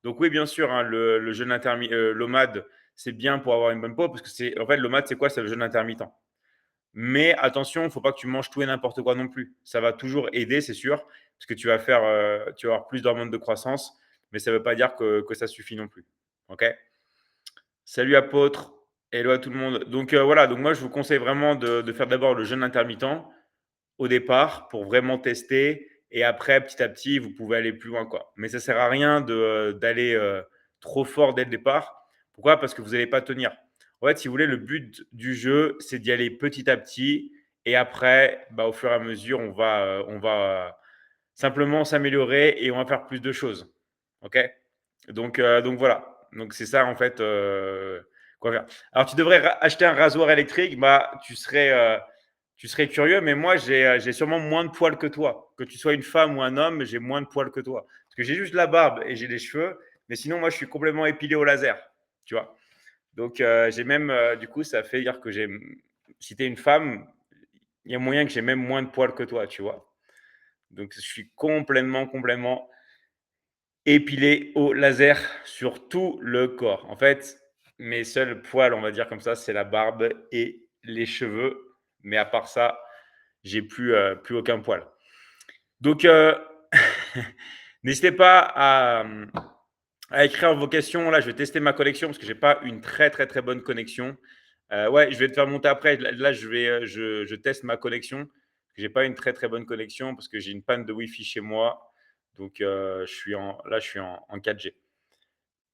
Donc oui, bien sûr, hein, le jeûne l'OMAD, c'est bien pour avoir une bonne peau parce que c'est en fait, l'OMAD, c'est quoi? C'est le jeûne intermittent. Mais attention, il ne faut pas que tu manges tout et n'importe quoi non plus. Ça va toujours aider, c'est sûr, parce que tu vas avoir plus d'hormones de croissance, mais ça ne veut pas dire que ça suffit non plus. OK? Salut apôtre, hello à tout le monde. Donc voilà, donc moi je vous conseille vraiment de faire d'abord le jeûne intermittent au départ pour vraiment tester et après petit à petit vous pouvez aller plus loin quoi. Mais ça sert à rien d'aller trop fort dès le départ. Pourquoi? Parce que vous n'allez pas tenir. En fait, si vous voulez, le but du jeu, c'est d'y aller petit à petit et après, bah, au fur et à mesure, on va simplement s'améliorer et on va faire plus de choses. OK? Donc voilà. Donc c'est ça en fait, quoi faire. Alors tu devrais acheter un rasoir électrique, bah, tu serais curieux, mais moi j'ai sûrement moins de poils que toi. Que tu sois une femme ou un homme, j'ai moins de poils que toi. Parce que j'ai juste la barbe et j'ai les cheveux, mais sinon moi je suis complètement épilé au laser, tu vois. Donc j'ai même, du coup, ça fait dire que si tu es une femme, il y a moyen que j'ai même moins de poils que toi, tu vois. Donc je suis complètement épilé au laser sur tout le corps. En fait, mes seuls poils, on va dire comme ça, c'est la barbe et les cheveux. Mais à part ça, j'ai plus aucun poil. Donc, n'hésitez pas à écrire vos questions. Là, je vais tester ma connexion parce que j'ai pas une très bonne connexion. Ouais, je vais te faire monter après. Là, je teste ma connexion. J'ai pas une très bonne connexion parce que j'ai une panne de Wi-Fi chez moi. Donc, je suis en 4G.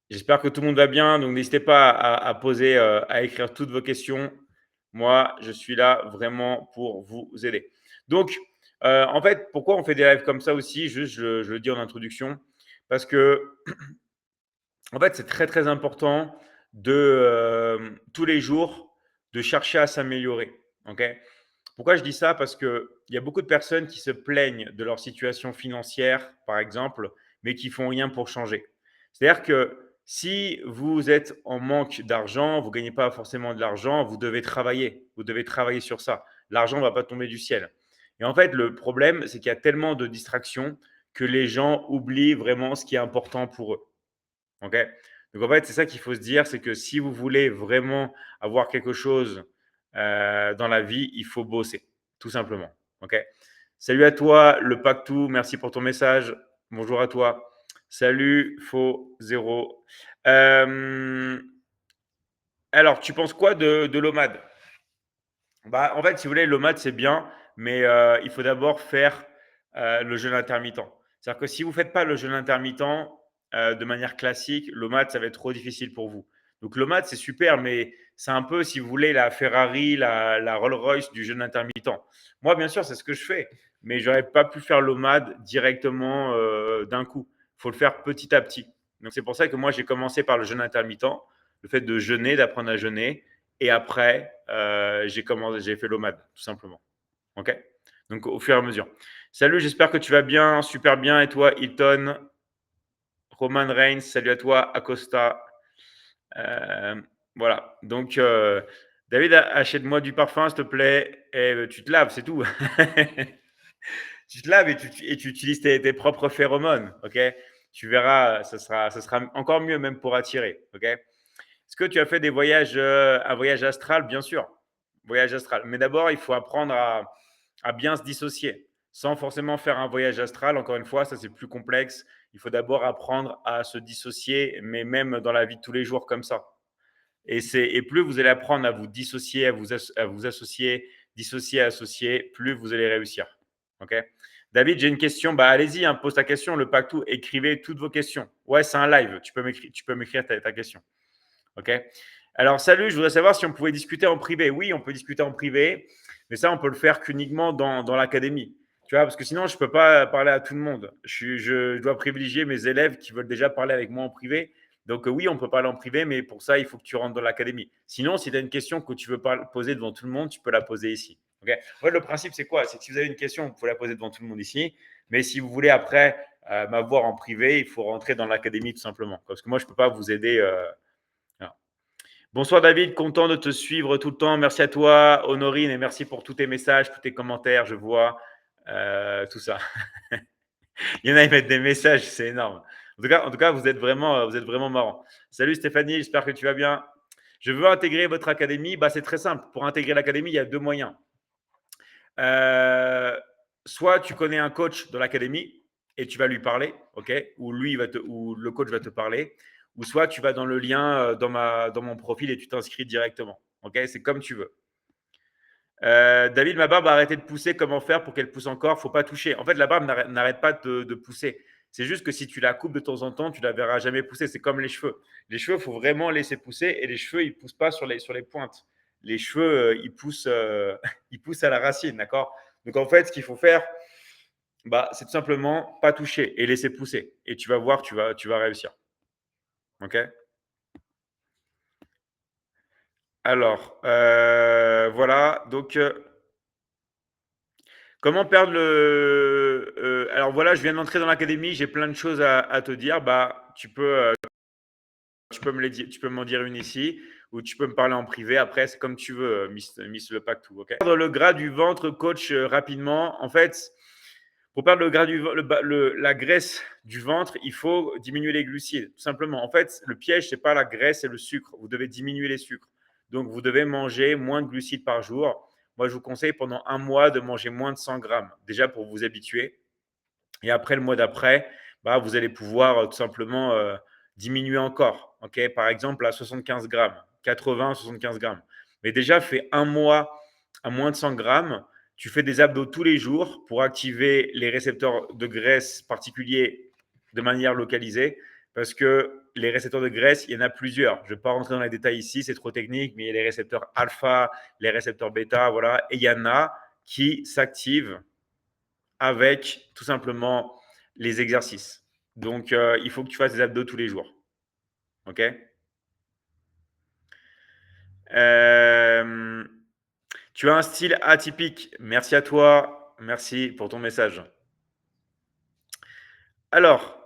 J'espère que tout le monde va bien. Donc, n'hésitez pas à poser, à écrire toutes vos questions. Moi, je suis là vraiment pour vous aider. Donc, en fait, pourquoi on fait des lives comme ça aussi? Juste, je le dis en introduction, parce que en fait, c'est très important tous les jours, de chercher à s'améliorer. OK? Pourquoi je dis ça? Parce qu'il y a beaucoup de personnes qui se plaignent de leur situation financière, par exemple, mais qui font rien pour changer. C'est-à-dire que si vous êtes en manque d'argent, vous ne gagnez pas forcément de l'argent, vous devez travailler. Vous devez travailler sur ça. L'argent ne va pas tomber du ciel. Et en fait, le problème, c'est qu'il y a tellement de distractions que les gens oublient vraiment ce qui est important pour eux. OK? Donc en fait, c'est ça qu'il faut se dire, c'est que si vous voulez vraiment avoir quelque chose, dans la vie, il faut bosser, tout simplement. OK? Salut à toi, le Pactou, merci pour ton message. Bonjour à toi. Salut, faux, 0. Alors, tu penses quoi de l'OMAD? Bah, en fait, si vous voulez, l'OMAD, c'est bien, mais il faut d'abord faire le jeûne intermittent. C'est-à-dire que si vous ne faites pas le jeûne intermittent de manière classique, l'OMAD, ça va être trop difficile pour vous. Donc, l'OMAD, c'est super, mais c'est un peu, si vous voulez, la Ferrari, la Rolls-Royce du jeûne intermittent. Moi, bien sûr, c'est ce que je fais, mais je n'aurais pas pu faire l'OMAD directement d'un coup. Il faut le faire petit à petit. Donc, c'est pour ça que moi, j'ai commencé par le jeûne intermittent, le fait de jeûner, d'apprendre à jeûner. Et après, j'ai fait l'OMAD, tout simplement. OK? Donc, au fur et à mesure. Salut, j'espère que tu vas bien, super bien. Et toi, Hilton, Roman Reigns, salut à toi, Acosta. Euh, voilà. Donc, David, achète-moi du parfum, s'il te plaît. Et tu te laves, c'est tout. Tu te laves et tu utilises tes propres phéromones. OK? Tu verras, ça sera encore mieux, même pour attirer. OK? Est-ce que tu as fait un voyage astral? Bien sûr, voyage astral. Mais d'abord, il faut apprendre à bien se dissocier, sans forcément faire un voyage astral. Encore une fois, ça c'est plus complexe. Il faut d'abord apprendre à se dissocier, mais même dans la vie de tous les jours comme ça. Et plus vous allez apprendre à vous dissocier, à vous associer, dissocier, associer, plus vous allez réussir. OK? David, j'ai une question. Bah, allez-y, hein, pose ta question. Le Pactou, écrivez toutes vos questions. Ouais, c'est un live. Tu peux m'écrire ta question. OK? Alors, salut, je voudrais savoir si on pouvait discuter en privé. Oui, on peut discuter en privé, mais ça, on peut le faire qu'uniquement dans l'académie. Tu vois, parce que sinon, je ne peux pas parler à tout le monde. Je dois privilégier mes élèves qui veulent déjà parler avec moi en privé. Donc, oui, on peut parler en privé, mais pour ça, il faut que tu rentres dans l'académie. Sinon, si tu as une question que tu veux poser devant tout le monde, tu peux la poser ici. OK? En fait, le principe, c'est quoi? C'est que si vous avez une question, vous pouvez la poser devant tout le monde ici. Mais si vous voulez après m'avoir en privé, il faut rentrer dans l'académie tout simplement. Parce que moi, je ne peux pas vous aider. Voilà. Bonsoir David, content de te suivre tout le temps. Merci à toi, Honorine, et merci pour tous tes messages, tous tes commentaires. Je vois tout ça. Il y en a, ils mettent des messages, c'est énorme. En tout cas, vous êtes vraiment marrant. Salut Stéphanie, j'espère que tu vas bien. Je veux intégrer votre académie. Bah, c'est très simple. Pour intégrer l'académie, il y a deux moyens. Euh, Soit tu connais un coach de l'académie et tu vas lui parler, ok, ou le coach va te parler, ou soit tu vas dans le lien dans mon profil et tu t'inscris directement, ok, c'est comme tu veux. David, ma barbe a arrêté de pousser. Comment faire pour qu'elle pousse encore? Faut pas toucher. En fait, la barbe n'arrête pas de pousser. C'est juste que si tu la coupes de temps en temps, tu la verras jamais pousser. C'est comme les cheveux. Les cheveux, faut vraiment laisser pousser et les cheveux, ils poussent pas sur les pointes. Les cheveux, ils poussent à la racine, d'accord? Donc en fait, ce qu'il faut faire, bah, c'est tout simplement pas toucher et laisser pousser. Et tu vas voir, tu vas réussir. Ok? Alors, voilà. Donc, comment perdre alors voilà, je viens d'entrer dans l'académie, j'ai plein de choses à te dire. Bah, tu peux m'en dire une ici, ou tu peux me parler en privé. Après, c'est comme tu veux, Miss Le Pactou. Ok. Perdre le gras du ventre, coach, rapidement. En fait, pour perdre le gras la graisse du ventre, il faut diminuer les glucides, tout simplement. En fait, le piège, c'est pas la graisse, c'est le sucre. Vous devez diminuer les sucres. Donc, vous devez manger moins de glucides par jour. Moi, je vous conseille pendant un mois de manger moins de 100 grammes, déjà pour vous habituer. Et après, le mois d'après, bah, vous allez pouvoir tout simplement diminuer encore. Ok, par exemple, à 75 grammes, 80, 75 grammes. Mais déjà, fais un mois à moins de 100 grammes. Tu fais des abdos tous les jours pour activer les récepteurs de graisse particuliers de manière localisée. Parce que les récepteurs de graisse, il y en a plusieurs. Je ne vais pas rentrer dans les détails ici, c'est trop technique, mais il y a les récepteurs alpha, les récepteurs bêta, voilà. Et il y en a qui s'activent avec tout simplement les exercices. Donc, il faut que tu fasses des abdos tous les jours. OK. Euh, Tu as un style atypique. Merci à toi. Merci pour ton message. Alors,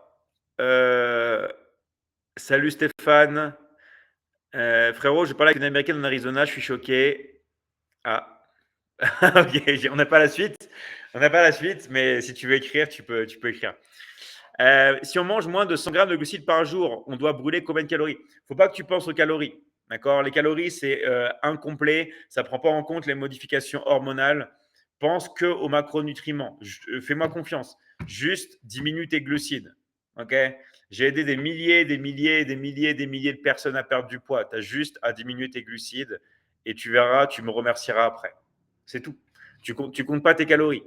euh, salut Stéphane. Frérot, je parle avec une américaine en Arizona. Je suis choqué. Ah, ok. On n'a pas la suite. On n'a pas la suite, mais si tu veux écrire, tu peux écrire. Si on mange moins de 100 grammes de glucides par jour, on doit brûler combien de calories? Il ne faut pas que tu penses aux calories. D'accord. Les calories, c'est incomplet. Ça ne prend pas en compte les modifications hormonales. Pense que aux macronutriments. Fais-moi confiance. Juste diminue tes glucides. Ok. J'ai aidé des milliers, des milliers, des milliers, des milliers de personnes à perdre du poids. Tu as juste à diminuer tes glucides et tu verras, tu me remercieras après. C'est tout. Tu comptes pas tes calories.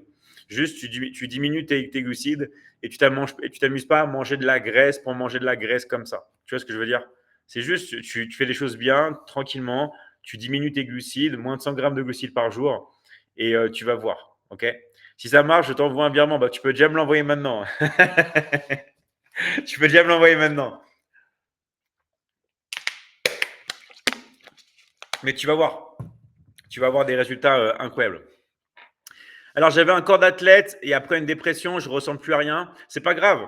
Juste, tu diminues tes glucides et tu t'amuses pas à manger de la graisse pour manger de la graisse comme ça. Tu vois ce que je veux dire? C'est juste, tu fais les choses bien, tranquillement, tu diminues tes glucides, moins de 100 grammes de glucides par jour, et tu vas voir. Ok. Si ça marche, je t'envoie un virement. Bah, tu peux déjà me l'envoyer maintenant. Tu peux déjà me l'envoyer maintenant. Mais tu vas voir. Tu vas avoir des résultats incroyables. Alors, j'avais un corps d'athlète et après une dépression, je ne ressemble plus à rien. C'est pas grave.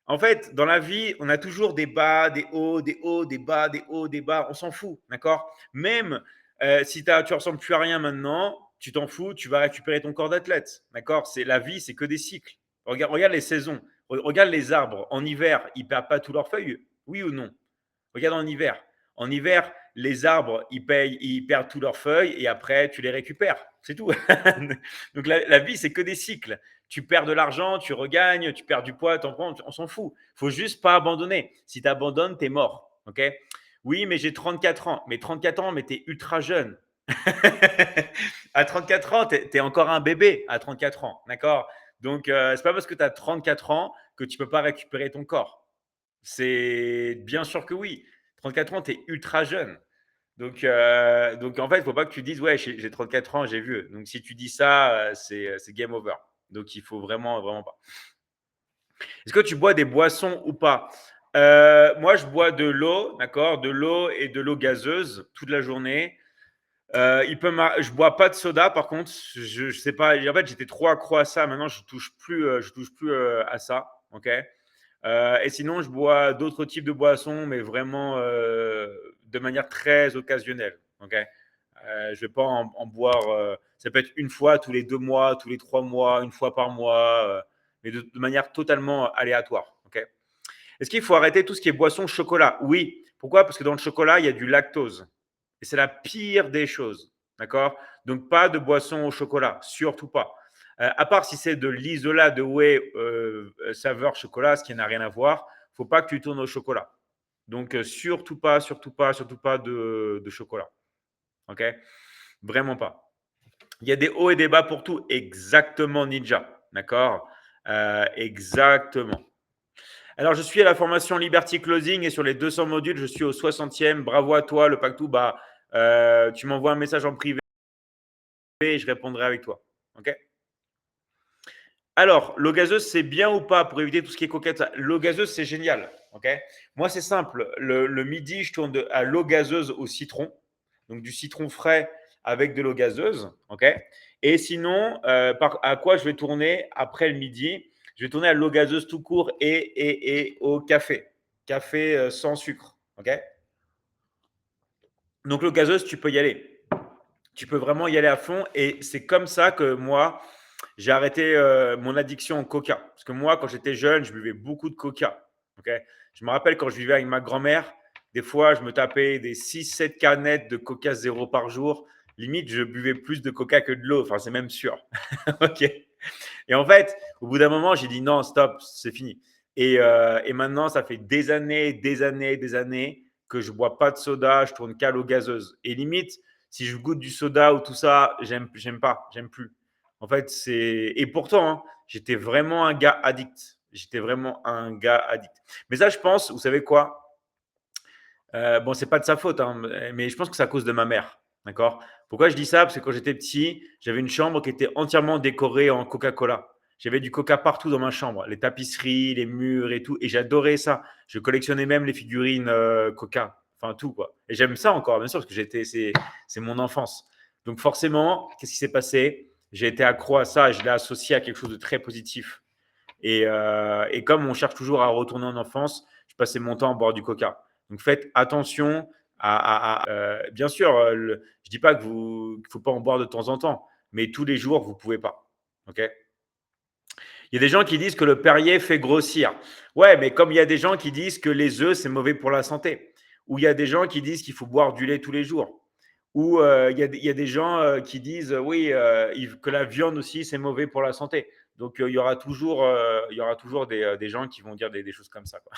En fait, dans la vie, on a toujours des bas, des hauts, des hauts, des bas, des hauts, des bas. On s'en fout, d'accord? Même si tu ne ressembles plus à rien maintenant, tu t'en fous, tu vas récupérer ton corps d'athlète, d'accord? C'est la vie, c'est que des cycles. Regarde les saisons, regarde les arbres. En hiver, ils perdent pas tous leurs feuilles, oui ou non? Regarde en hiver. En hiver, les arbres, ils perdent tous leurs feuilles et après, tu les récupères. C'est tout. Donc, la vie, c'est que des cycles. Tu perds de l'argent, tu regagnes, tu perds du poids, t'en prends, on s'en fout. Il faut juste pas abandonner. Si tu abandonnes, tu es mort. Ok. Oui, mais j'ai 34 ans. Mais 34 ans, mais tu es ultra jeune. À 34 ans, tu es encore un bébé à 34 ans. D'accord. Donc, c'est pas parce que tu as 34 ans que tu peux pas récupérer ton corps. C'est bien sûr que oui. 34 ans, tu es ultra jeune. Donc en fait, il ne faut pas que tu dises, ouais, j'ai 34 ans, j'ai vu. Donc si tu dis ça, c'est game over. Donc il faut vraiment, vraiment pas. Est-ce que tu bois des boissons ou pas? Moi, je bois de l'eau, d'accord, de l'eau et de l'eau gazeuse toute la journée. Je bois pas de soda, par contre. Je sais pas. En fait, j'étais trop accro à ça. Maintenant, je touche plus à ça. Ok. Et sinon, je bois d'autres types de boissons, mais vraiment de manière très occasionnelle. Ok. Je ne vais pas en boire. Ça peut être une fois tous les 2 mois, tous les 3 mois, une fois par mois, mais de manière totalement aléatoire. Ok. Est-ce qu'il faut arrêter tout ce qui est boisson chocolat? Oui. Pourquoi? Parce que dans le chocolat, il y a du lactose. Et c'est la pire des choses. D'accord? Donc, pas de boisson au chocolat. Surtout pas. À part si c'est de l'isolat de whey saveur chocolat, ce qui n'a rien à voir, il ne faut pas que tu tournes au chocolat. Donc, surtout pas, surtout pas, surtout pas de chocolat. OK? Vraiment pas. Il y a des hauts et des bas pour tout. Exactement, Ninja. D'accord? Exactement. Alors, je suis à la formation Liberty Closing et sur les 200 modules, je suis au 60e. Bravo à toi, le Pactou. Bah, tu m'envoies un message en privé et je répondrai avec toi. OK? Alors, l'eau gazeuse, c'est bien ou pas pour éviter tout ce qui est coquette? L'eau gazeuse, c'est génial. OK? Moi, c'est simple. Le midi, je tourne à l'eau gazeuse au citron. Donc, du citron frais avec de l'eau gazeuse. OK? Et sinon, à quoi je vais tourner après le midi? Je vais tourner à l'eau gazeuse tout court et au café. Café sans sucre. OK? Donc, l'eau gazeuse, tu peux y aller. Tu peux vraiment y aller à fond. Et c'est comme ça que moi, j'ai arrêté mon addiction au coca. Parce que moi, quand j'étais jeune, je buvais beaucoup de coca. Ok. Je me rappelle quand je vivais avec ma grand-mère, des fois, je me tapais des 6, 7 canettes de coca zéro par jour. Limite, je buvais plus de coca que de l'eau. Enfin, c'est même sûr. Ok. Et en fait, au bout d'un moment, j'ai dit non, stop, c'est fini. Et maintenant, ça fait des années que je bois pas de soda, je tourne qu'à l'eau gazeuse. Et limite, si je goûte du soda ou tout ça, j'aime pas, j'aime plus. En fait, c'est. Et pourtant, hein, j'étais vraiment un gars addict. J'étais vraiment un gars addict. Mais ça, je pense, vous savez quoi? Bon, c'est pas de sa faute, hein, mais je pense que c'est à cause de ma mère. D'accord? Pourquoi je dis ça? Parce que quand j'étais petit, j'avais une chambre qui était entièrement décorée en Coca-Cola. J'avais du Coca partout dans ma chambre, les tapisseries, les murs et tout. Et j'adorais ça. Je collectionnais même les figurines Coca. Enfin, tout, quoi. Et j'aime ça encore, bien sûr, parce que c'est mon enfance. Donc, forcément, qu'est-ce qui s'est passé? J'ai été accro à ça et je l'ai associé à quelque chose de très positif. Et comme on cherche toujours à retourner en enfance, je passais mon temps à boire du Coca. Donc faites attention bien sûr, je ne dis pas qu'il ne faut pas en boire de temps en temps, mais tous les jours, vous ne pouvez pas. OK? Il y a des gens qui disent que le Perrier fait grossir. Ouais, mais comme il y a des gens qui disent que les œufs, c'est mauvais pour la santé. Ou il y a des gens qui disent qu'il faut boire du lait tous les jours. Ou il y a des gens qui disent oui, que la viande aussi, c'est mauvais pour la santé. Donc il y aura toujours des gens qui vont dire des choses comme ça, quoi.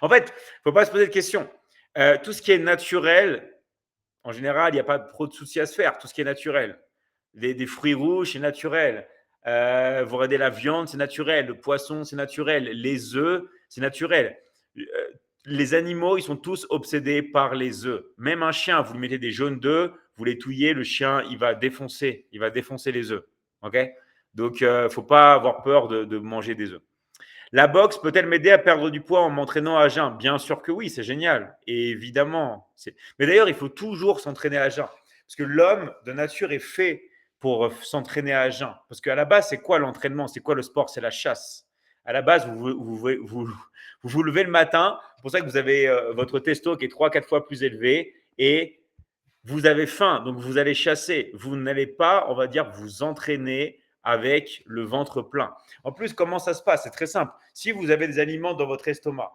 En fait, il ne faut pas se poser de questions. Tout ce qui est naturel, en général, il n'y a pas trop de soucis à se faire. Tout ce qui est naturel. Des fruits rouges, c'est naturel. Vous regardez la viande, c'est naturel. Le poisson, c'est naturel. Les œufs, c'est naturel. Euh, les animaux, ils sont tous obsédés par les œufs. Même un chien, vous lui mettez des jaunes d'œufs, vous les touillez, le chien, il va défoncer les œufs. Ok? Donc, il ne faut pas avoir peur de manger des œufs. La boxe peut-elle m'aider à perdre du poids en m'entraînant à jeun? Bien sûr que oui, c'est génial. Et évidemment. Mais d'ailleurs, il faut toujours s'entraîner à jeun. Parce que l'homme, de nature, est fait pour s'entraîner à jeun. Parce qu'à la base, c'est quoi l'entraînement? C'est quoi le sport? C'est la chasse. À la base, vous levez le matin. C'est pour ça que vous avez votre testo qui est 3, 4 fois plus élevé. Et vous avez faim, donc vous allez chasser. Vous n'allez pas, on va dire, vous entraîner avec le ventre plein. En plus, comment ça se passe? C'est très simple. Si vous avez des aliments dans votre estomac,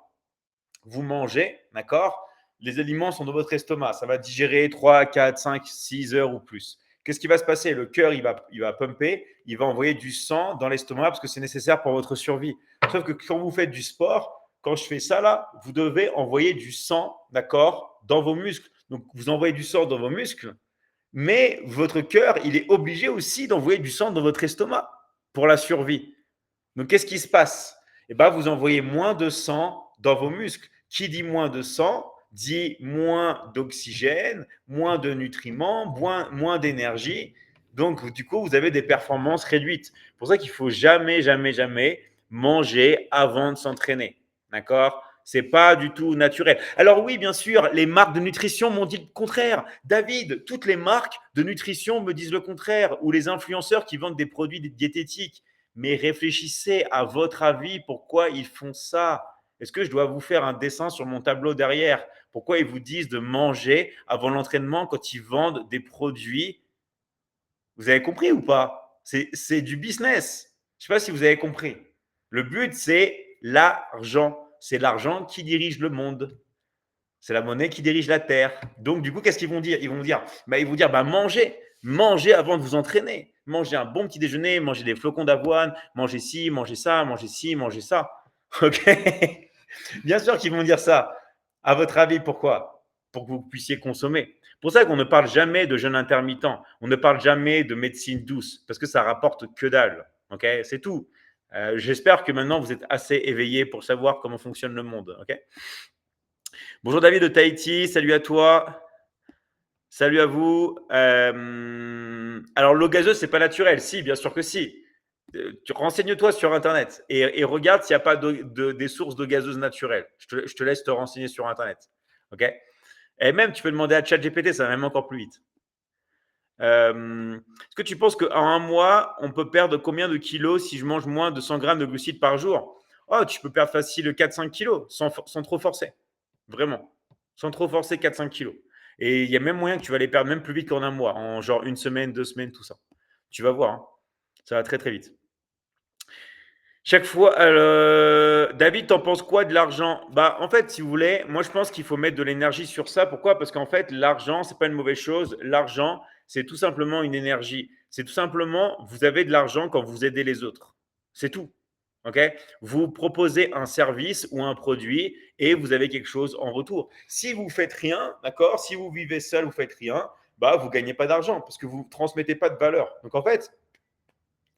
vous mangez, d'accord? Les aliments sont dans votre estomac. Ça va digérer 3, 4, 5, 6 heures ou plus. Qu'est-ce qui va se passer? Le cœur, il va pumper, il va envoyer du sang dans l'estomac parce que c'est nécessaire pour votre survie. Sauf que quand vous faites du sport, quand je fais ça là, vous devez envoyer du sang, d'accord, dans vos muscles. Donc, vous envoyez du sang dans vos muscles, mais votre cœur, il est obligé aussi d'envoyer du sang dans votre estomac pour la survie. Donc, qu'est-ce qui se passe? Eh bien, vous envoyez moins de sang dans vos muscles. Qui dit moins de sang dit moins d'oxygène, moins de nutriments, moins d'énergie. Donc, du coup, vous avez des performances réduites. C'est pour ça qu'il ne faut jamais, jamais, jamais manger avant de s'entraîner. D'accord? C'est pas du tout naturel. Alors oui, bien sûr, les marques de nutrition m'ont dit le contraire. David, toutes les marques de nutrition me disent le contraire. Ou les influenceurs qui vendent des produits diététiques. Mais réfléchissez à votre avis, pourquoi ils font ça? Est-ce que je dois vous faire un dessin sur mon tableau derrière? Pourquoi ils vous disent de manger avant l'entraînement quand ils vendent des produits? Vous avez compris ou pas? C'est du business. Je ne sais pas si vous avez compris. Le but, c'est l'argent. C'est l'argent qui dirige le monde. C'est la monnaie qui dirige la terre. Donc, du coup, qu'est-ce qu'ils vont dire? Ils vont dire, mangez avant de vous entraîner. Mangez un bon petit déjeuner, mangez des flocons d'avoine, mangez ci, mangez ça, mangez ci, mangez ça. OK? Bien sûr qu'ils vont dire ça. À votre avis, pourquoi? Pour que vous puissiez consommer. Pour ça qu'on ne parle jamais de jeûne intermittent. On ne parle jamais de médecine douce parce que ça rapporte que dalle. OK? C'est tout. J'espère que maintenant vous êtes assez éveillés pour savoir comment fonctionne le monde. OK? Bonjour David de Tahiti, salut à toi. Salut à vous. Alors, l'eau gazeuse, c'est pas naturel. Si, bien sûr que si. Renseigne-toi sur Internet et regarde s'il n'y a pas des sources d'eau gazeuse naturelles. Je te laisse te renseigner sur Internet. OK? Et même, tu peux demander à ChatGPT, ça va même encore plus vite. Est-ce que tu penses qu'en un mois, on peut perdre combien de kilos si je mange moins de 100 grammes de glucides par jour? Oh, tu peux perdre facile 4-5 kilos sans trop forcer. Vraiment. Sans trop forcer 4-5 kilos. Et il y a même moyen que tu vas les perdre même plus vite qu'en un mois, en genre une semaine, 2 semaines, tout ça. Tu vas voir, hein. Ça va très très vite. Chaque fois, David, t'en penses quoi de l'argent? Bah, en fait, si vous voulez, moi je pense qu'il faut mettre de l'énergie sur ça. Pourquoi? Parce qu'en fait, l'argent, c'est pas une mauvaise chose. L'argent, c'est tout simplement une énergie. C'est tout simplement, vous avez de l'argent quand vous aidez les autres. C'est tout. OK? Vous proposez un service ou un produit et vous avez quelque chose en retour. Si vous faites rien, d'accord? Si vous vivez seul, vous faites rien, bah vous gagnez pas d'argent parce que vous transmettez pas de valeur. Donc en fait,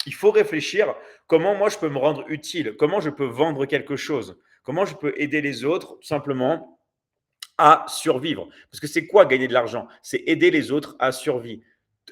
il faut réfléchir comment moi je peux me rendre utile, comment je peux vendre quelque chose, comment je peux aider les autres tout simplement à survivre. Parce que c'est quoi gagner de l'argent? C'est aider les autres à survivre.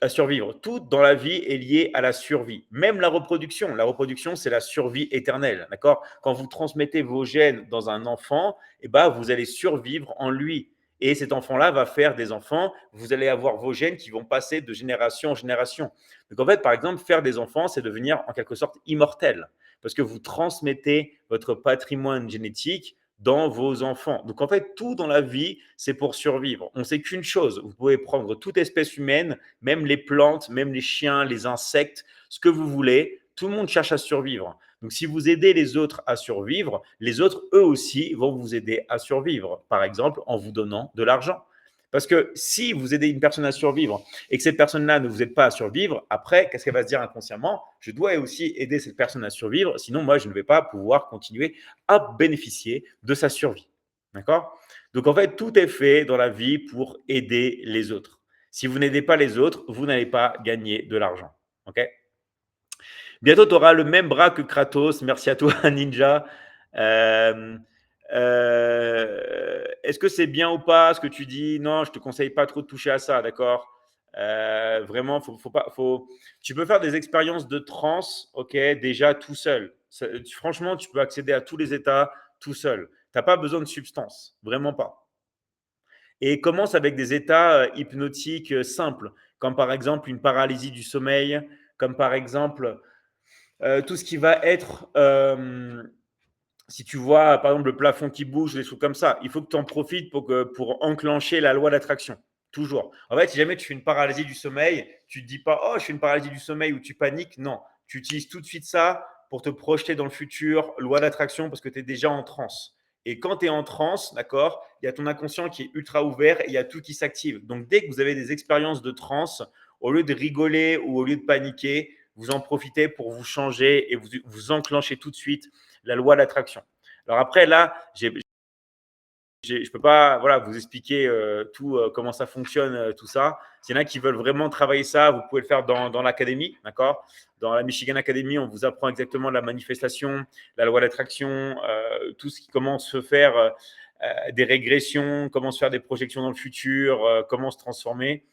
À survivre. Tout dans la vie est lié à la survie. Même la reproduction. La reproduction, c'est la survie éternelle. D'accord? Quand vous transmettez vos gènes dans un enfant, eh ben, vous allez survivre en lui. Et cet enfant-là va faire des enfants. Vous allez avoir vos gènes qui vont passer de génération en génération. Donc, en fait, par exemple, faire des enfants, c'est devenir en quelque sorte immortel. Parce que vous transmettez votre patrimoine génétique dans vos enfants. Donc en fait, tout dans la vie, c'est pour survivre. On ne sait qu'une chose, vous pouvez prendre toute espèce humaine, même les plantes, même les chiens, les insectes, ce que vous voulez, tout le monde cherche à survivre. Donc si vous aidez les autres à survivre, les autres, eux aussi, vont vous aider à survivre, par exemple en vous donnant de l'argent. Parce que si vous aidez une personne à survivre et que cette personne-là ne vous aide pas à survivre, après, qu'est-ce qu'elle va se dire inconsciemment? Je dois aussi aider cette personne à survivre, sinon moi, je ne vais pas pouvoir continuer à bénéficier de sa survie. D'accord? Donc en fait, tout est fait dans la vie pour aider les autres. Si vous n'aidez pas les autres, vous n'allez pas gagner de l'argent. OK? Bientôt, tu auras le même bras que Kratos. Merci à toi, Ninja. Euh, Est-ce que c'est bien ou pas ce que tu dis? Non, je te conseille pas trop de toucher à ça, d'accord? Vraiment, faut pas, tu peux faire des expériences de transe, ok, déjà tout seul. Franchement, tu peux accéder à tous les états tout seul. Tu n'as pas besoin de substance, vraiment pas. Et commence avec des états hypnotiques simples, comme par exemple une paralysie du sommeil, comme par exemple tout ce qui va être, si tu vois par exemple le plafond qui bouge, des trucs comme ça, il faut que tu en profites pour enclencher la loi d'attraction. Toujours. En fait, si jamais tu fais une paralysie du sommeil, tu ne te dis pas, oh, je fais une paralysie du sommeil ou tu paniques. Non, tu utilises tout de suite ça pour te projeter dans le futur, loi d'attraction, parce que tu es déjà en transe. Et quand tu es en transe, d'accord, il y a ton inconscient qui est ultra ouvert et il y a tout qui s'active. Donc, dès que vous avez des expériences de transe, au lieu de rigoler ou au lieu de paniquer, vous en profitez pour vous changer et vous enclenchez tout de suite la loi d'attraction. Alors après, là, je ne peux pas voilà, vous expliquer tout, comment ça fonctionne, tout ça. S'il y en a qui veulent vraiment travailler ça, vous pouvez le faire dans l'académie, d'accord? Dans la Michigan Academy, on vous apprend exactement la manifestation, la loi d'attraction, tout ce qui commence à se faire, des régressions, comment se faire des projections dans le futur, comment se transformer.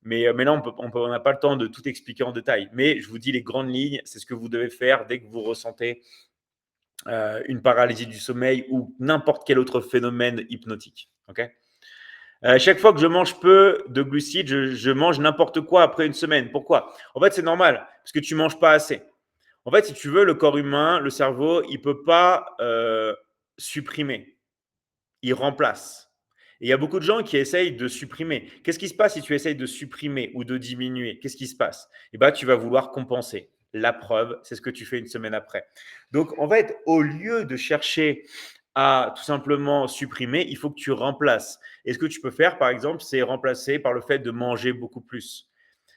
Mais là, on n'a pas le temps de tout expliquer en détail. Mais je vous dis les grandes lignes, c'est ce que vous devez faire dès que vous ressentez une paralysie du sommeil ou n'importe quel autre phénomène hypnotique. Okay, chaque fois que je mange peu de glucides, je mange n'importe quoi après une semaine. Pourquoi? En fait, c'est normal, parce que tu ne manges pas assez. En fait, si tu veux, le corps humain, le cerveau, il ne peut pas supprimer. Il remplace. Et il y a beaucoup de gens qui essayent de supprimer. Qu'est-ce qui se passe si tu essayes de supprimer ou de diminuer? Qu'est-ce qui se passe? Eh ben, tu vas vouloir compenser. La preuve, c'est ce que tu fais une semaine après. Donc, en fait, au lieu de chercher à tout simplement supprimer, il faut que tu remplaces. Et ce que tu peux faire, par exemple, c'est remplacer par le fait de manger beaucoup plus.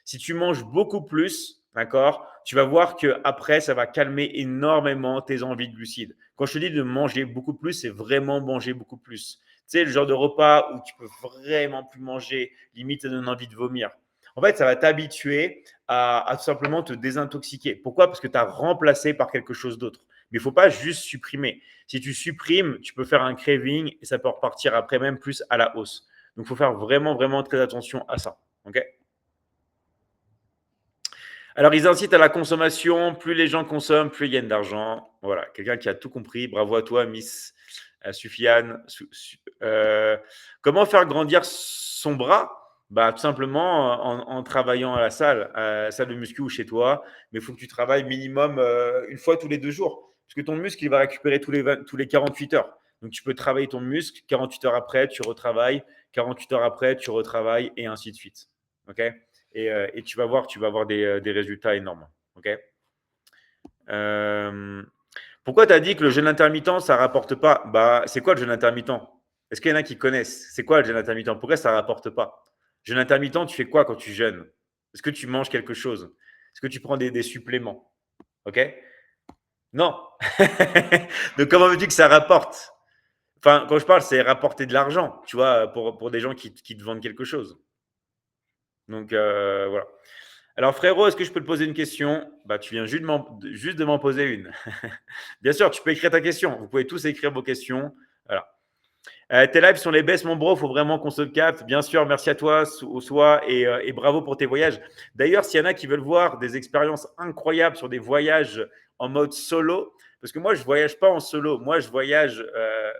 Si tu manges beaucoup plus, d'accord, tu vas voir que après ça va calmer énormément tes envies de glucides. Quand je te dis de manger beaucoup plus, c'est vraiment manger beaucoup plus. Tu sais, le genre de repas où tu peux vraiment plus manger, limite ça donne envie de vomir. En fait, ça va t'habituer à tout simplement te désintoxiquer. Pourquoi? Parce que tu as remplacé par quelque chose d'autre. Mais il ne faut pas juste supprimer. Si tu supprimes, tu peux faire un craving et ça peut repartir après même plus à la hausse. Donc, il faut faire vraiment, vraiment très attention à ça. OK? Alors, ils incitent à la consommation. Plus les gens consomment, plus ils gagnent d'argent. Voilà, quelqu'un qui a tout compris. Bravo à toi, Miss Sufiane. Comment faire grandir son bras? Bah, tout simplement en travaillant à la salle de muscu ou chez toi. Mais il faut que tu travailles minimum une fois tous les 2 jours. Parce que ton muscle, il va récupérer tous les 48 heures. Donc, tu peux travailler ton muscle. 48 heures après, tu retravailles. 48 heures après, tu retravailles et ainsi de suite. OK? Et tu vas avoir des résultats énormes. OK. Euh, Pourquoi tu as dit que le jeûne intermittent, ça ne rapporte pas? Bah, c'est quoi le jeûne intermittent? Est-ce qu'il y en a qui connaissent? C'est quoi le jeûne intermittent? Pourquoi ça ne rapporte pas? Jeûne intermittent, tu fais quoi quand tu jeûnes? Est-ce que tu manges quelque chose? Est-ce que tu prends des suppléments? OK. Non. Donc, comment veux-tu que ça rapporte? Enfin, quand je parle, c'est rapporter de l'argent, tu vois, pour des gens qui te vendent quelque chose. Donc, voilà. Alors frérot, est-ce que je peux te poser une question? Bah, tu viens juste de m'en poser une. Bien sûr, tu peux écrire ta question. Vous pouvez tous écrire vos questions. Voilà. Tes lives sont les best, mon bro. Il faut vraiment qu'on se capte. Bien sûr, merci à toi, Soi, et bravo pour tes voyages. D'ailleurs, s'il y en a qui veulent voir des expériences incroyables sur des voyages en mode solo, parce que moi, je ne voyage pas en solo. Moi, je voyage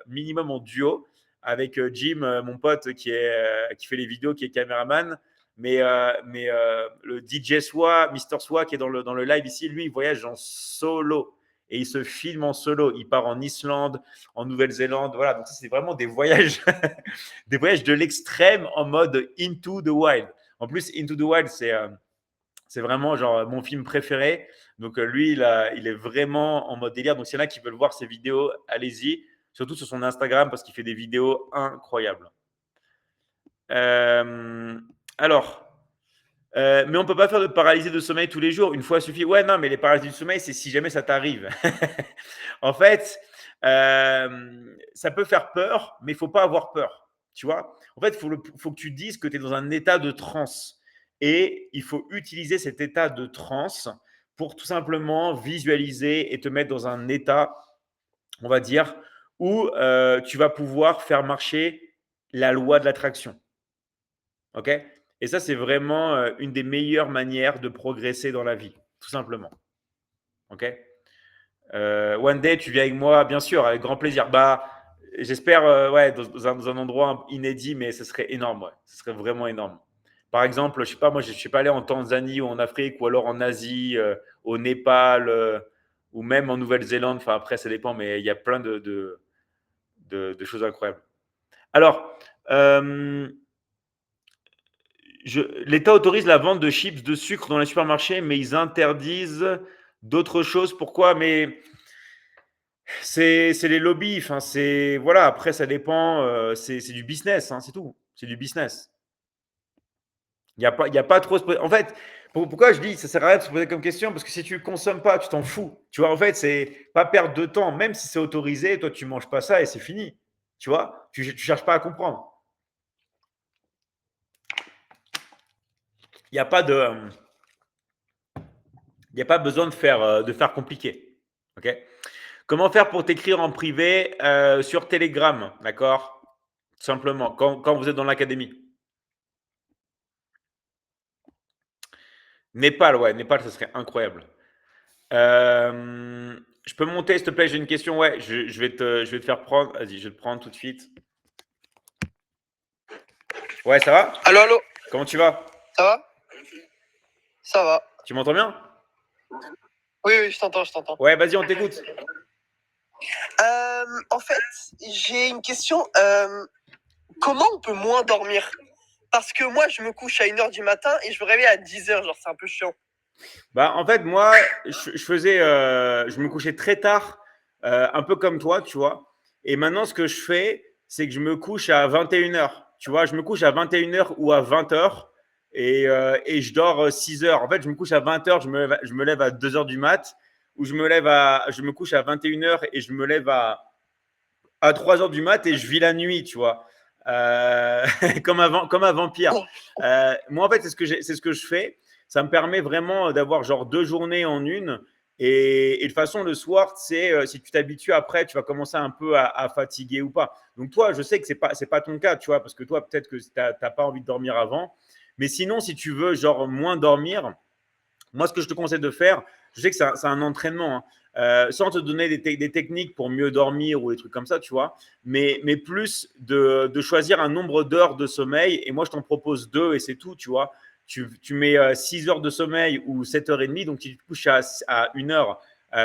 minimum en duo avec Jim, mon pote qui fait les vidéos, qui est caméraman. Mais le DJ Soi, Mister Soi, qui est dans le live ici, lui, il voyage en solo. Et il se filme en solo. Il part en Islande, en Nouvelle-Zélande. Voilà, donc ça, c'est vraiment des voyages, des voyages de l'extrême en mode Into the Wild. En plus, Into the Wild, c'est vraiment genre mon film préféré. Donc lui, il est vraiment en mode délire. Donc s'il y en a qui veulent voir ses vidéos, allez-y. Surtout sur son Instagram parce qu'il fait des vidéos incroyables. Euh, alors, mais on ne peut pas faire de paralysie de sommeil tous les jours. Une fois suffit. Ouais, non, mais les paralysies du sommeil, c'est si jamais ça t'arrive. En fait, ça peut faire peur, mais il ne faut pas avoir peur. Tu vois? En fait, faut que tu dises que tu es dans un état de transe. Et il faut utiliser cet état de transe pour tout simplement visualiser et te mettre dans un état, on va dire, où tu vas pouvoir faire marcher la loi de l'attraction. OK? Et ça, c'est vraiment une des meilleures manières de progresser dans la vie, tout simplement. OK? One day, tu viens avec moi, bien sûr, avec grand plaisir. Bah, j'espère, ouais, dans un endroit inédit, mais ce serait énorme, ouais. Ce serait vraiment énorme. Par exemple, je sais pas, moi, je suis pas allé en Tanzanie ou en Afrique ou alors en Asie, au Népal ou même en Nouvelle-Zélande. Enfin, après, ça dépend, mais il y a plein de choses incroyables. Alors, l'État autorise la vente de chips de sucre dans les supermarchés, mais ils interdisent d'autres choses. Pourquoi? Mais c'est les lobbies. Enfin, voilà. Après, ça dépend. C'est du business, hein, c'est tout. C'est du business. Il y a pas trop. En fait, pourquoi je dis ça sert à rien de se poser comme question? Parce que si tu ne consommes pas, tu t'en fous. Tu vois, en fait, c'est pas perdre de temps. Même si c'est autorisé, toi, tu manges pas ça et c'est fini. Tu vois, tu cherches pas à comprendre. Il n'y a pas de, il n'y a pas besoin de faire compliqué. Ok. Comment faire pour t'écrire en privé sur Telegram, d'accord? Simplement, quand vous êtes dans l'académie. Népal, ouais, Népal, ça serait incroyable. Je peux monter, s'il te plaît, j'ai une question. Ouais, je vais te faire prendre. Vas-y, je vais te prendre tout de suite. Ouais, ça va? Allô, allô, Comment tu vas? ça va? Ça va. Tu m'entends bien? Oui, oui, je t'entends, je t'entends. Ouais, vas-y, on t'écoute. En fait, j'ai une question. Comment on peut moins dormir? Parce que moi, je me couche à 1h du matin et je me réveille à 10h, genre c'est un peu chiant. Bah, en fait, moi, je me couchais très tard, un peu comme toi, tu vois. Et maintenant, ce que je fais, c'est que je me couche à 21 heures. Tu vois, je me couche à 21 heures ou à 20 heures et je dors 6 heures. En fait, je me couche à 20 heures, je me lève à 2 heures du mat, ou je me couche à 21 heures et je me lève à 3 heures du mat et je vis la nuit, tu vois. Euh, comme un vampire. Moi, en fait, c'est ce que je fais. Ça me permet vraiment d'avoir genre 2 journées en une. Et de toute façon, le soir, si tu t'habitues après, tu vas commencer un peu à fatiguer ou pas. Donc, toi, je sais que c'est pas ton cas, tu vois, parce que toi, peut-être que tu n'as pas envie de dormir avant. Mais sinon, si tu veux, genre, moins dormir, moi, ce que je te conseille de faire, je sais que c'est un entraînement, hein, sans te donner des techniques pour mieux dormir ou des trucs comme ça, tu vois, mais plus de choisir un nombre d'heures de sommeil. Et moi, je t'en propose deux et c'est tout, tu vois. Tu mets 6 heures de sommeil ou 7h30, donc si tu te couches à 1 heure,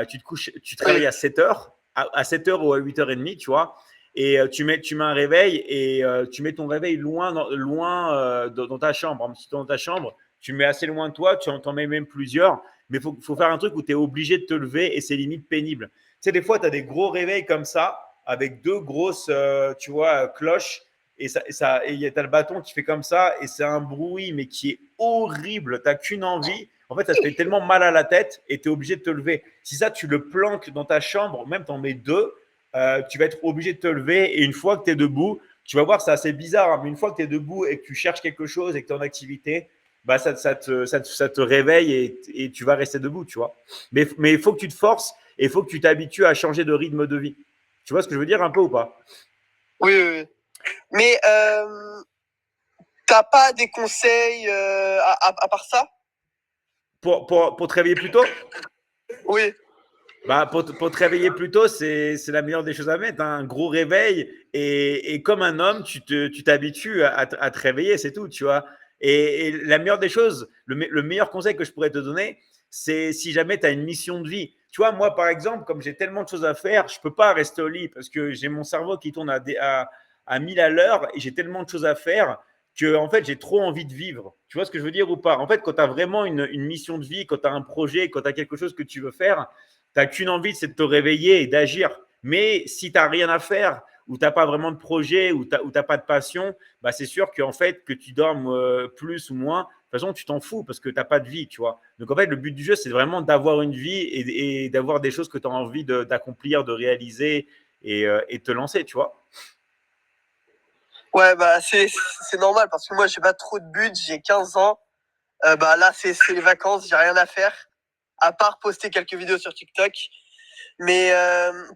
tu te réveilles Oui. à 7 heures, à 7 heures ou à 8h30, tu vois. Et tu mets un réveil et tu mets ton réveil loin, loin dans ta chambre. Si tu es dans ta chambre, tu mets assez loin de toi, tu en mets même plusieurs, mais il faut faire un truc où tu es obligé de te lever et c'est limite pénible. Tu sais, des fois, tu as des gros réveils comme ça, avec deux grosses, tu vois, cloches, et tu as le bâton qui fait comme ça, et c'est un bruit, mais qui est horrible. Tu n'as qu'une envie. En fait, ça te fait tellement mal à la tête et tu es obligé de te lever. Si ça, tu le planques dans ta chambre, même tu en mets deux, tu vas être obligé de te lever, et une fois que tu es debout, tu vas voir, c'est assez bizarre, hein, mais une fois que tu es debout et que tu cherches quelque chose et que tu es en activité, bah ça te réveille et tu vas rester debout, tu vois. Mais il faut que tu te forces et il faut que tu t'habitues à changer de rythme de vie. Tu vois ce que je veux dire un peu ou pas? Oui, oui, oui. Mais t'as pas des conseils à part ça? Pour te réveiller plus tôt? Oui. Bah, pour te réveiller plus tôt, c'est la meilleure des choses à mettre, hein. Un gros réveil et comme un homme, tu t'habitues à te réveiller, c'est tout, tu vois. Et la meilleure des choses, le meilleur conseil que je pourrais te donner, c'est si jamais tu as une mission de vie. Tu vois, moi, par exemple, comme j'ai tellement de choses à faire, je peux pas rester au lit parce que j'ai mon cerveau qui tourne à 1000 à l'heure et j'ai tellement de choses à faire que, en fait, j'ai trop envie de vivre. Tu vois ce que je veux dire ou pas? En fait, quand tu as vraiment une mission de vie, quand tu as un projet, quand tu as quelque chose que tu veux faire, tu n'as qu'une envie, c'est de te réveiller et d'agir. Mais si tu n'as rien à faire, ou tu n'as pas vraiment de projet, ou tu n'as pas de passion, bah c'est sûr qu'en fait, que tu dormes plus ou moins, de toute façon, tu t'en fous parce que tu n'as pas de vie, tu vois. Donc en fait, le but du jeu, c'est vraiment d'avoir une vie et d'avoir des choses que tu as envie d'accomplir, de réaliser et te lancer, tu vois. Ouais, bah c'est normal parce que moi j'ai pas trop de but, j'ai 15 ans. Bah là c'est les vacances, j'ai rien à faire à part poster quelques vidéos sur TikTok. Mais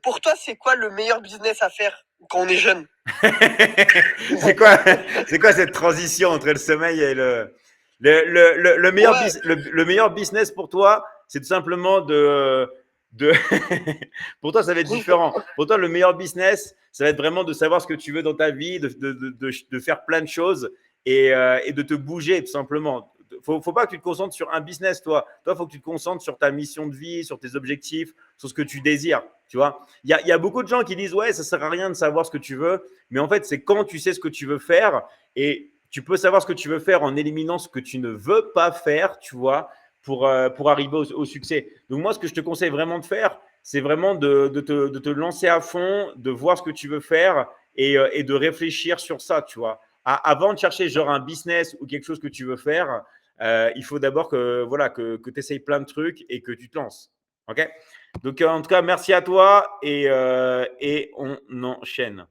pour toi, c'est quoi le meilleur business à faire quand on est jeune? c'est quoi, c'est quoi cette transition entre le sommeil et le meilleur, Ouais, le meilleur business pour toi, c'est tout simplement de pour toi, ça va être différent. Pour toi, le meilleur business, ça va être vraiment de savoir ce que tu veux dans ta vie, de faire plein de choses et de te bouger tout simplement. Faut pas que tu te concentres sur un business, toi. Toi, faut que tu te concentres sur ta mission de vie, sur tes objectifs, sur ce que tu désires. Tu vois, il y a beaucoup de gens qui disent ouais, ça sert à rien de savoir ce que tu veux, mais en fait, c'est quand tu sais ce que tu veux faire et tu peux savoir ce que tu veux faire en éliminant ce que tu ne veux pas faire, tu vois, pour arriver au succès. Donc moi, ce que je te conseille vraiment de faire, c'est vraiment de te lancer à fond, de voir ce que tu veux faire et de réfléchir sur ça, tu vois. Avant de chercher genre un business ou quelque chose que tu veux faire, il faut d'abord que, voilà, que tu essayes plein de trucs et que tu te lances. OK? Donc, en tout cas, merci à toi et on enchaîne.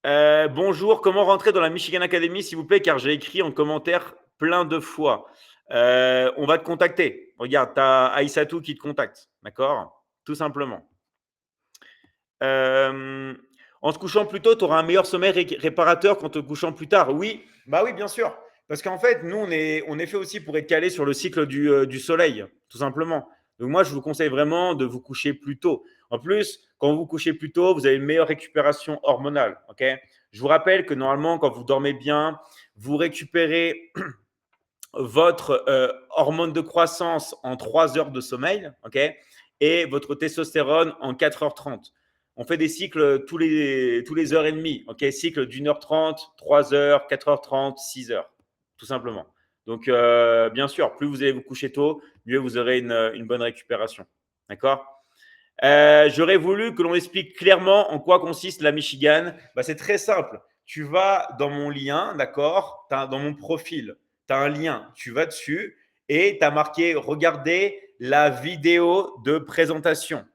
Bonjour, comment rentrer dans la Michigan Academy, s'il vous plaît, car j'ai écrit en commentaire plein de fois. On va te contacter. Regarde, tu as Aïssatou qui te contacte. D'accord? Tout simplement. En se couchant plus tôt, tu auras un meilleur sommeil réparateur qu'en te couchant plus tard. Oui, bah oui, bien sûr. Parce qu'en fait, nous, on est fait aussi pour être calé sur le cycle du soleil, tout simplement. Donc moi, je vous conseille vraiment de vous coucher plus tôt. En plus, quand vous vous couchez plus tôt, vous avez une meilleure récupération hormonale. Ok. Je vous rappelle que normalement, quand vous dormez bien, vous récupérez votre hormone de croissance en 3 heures de sommeil, ok, et votre testostérone en 4h30. On fait des cycles tous les heures et demie, ok, cycle d'1h30, 3 heures, 4h30, 6 heures, tout simplement. Donc, bien sûr, plus vous allez vous coucher tôt, mieux vous aurez une bonne récupération. D'accord? J'aurais voulu que l'on explique clairement en quoi consiste la Michigan. Bah, c'est très simple. Tu vas dans mon lien, d'accord? Dans mon profil, tu as un lien. Tu vas dessus et tu as marqué regarder la vidéo de présentation.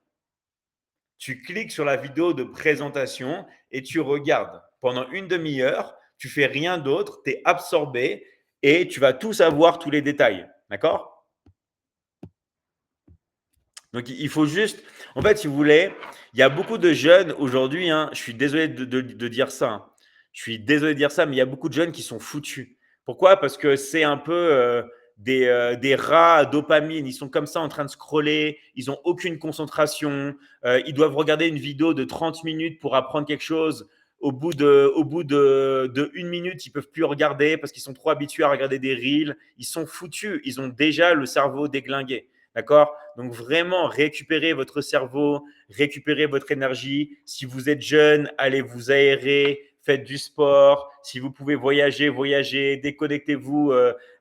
Tu cliques sur la vidéo de présentation et tu regardes pendant une demi-heure. Tu fais rien d'autre, tu es absorbé et tu vas tout savoir, tous les détails. D'accord? Donc, il faut juste, en fait, si vous voulez, il y a beaucoup de jeunes aujourd'hui, hein, je suis désolé de dire ça, hein. Je suis désolé de dire ça, mais il y a beaucoup de jeunes qui sont foutus. Pourquoi? Parce que c'est un peu des rats à dopamine. Ils sont comme ça en train de scroller, ils n'ont aucune concentration, ils doivent regarder une vidéo de 30 minutes pour apprendre quelque chose. Au bout de une minute, ils ne peuvent plus regarder parce qu'ils sont trop habitués à regarder des reels. Ils sont foutus, ils ont déjà le cerveau déglingué. D'accord? Donc vraiment, récupérez votre cerveau, récupérez votre énergie. Si vous êtes jeune, allez vous aérer, faites du sport. Si vous pouvez voyager, voyagez. Déconnectez-vous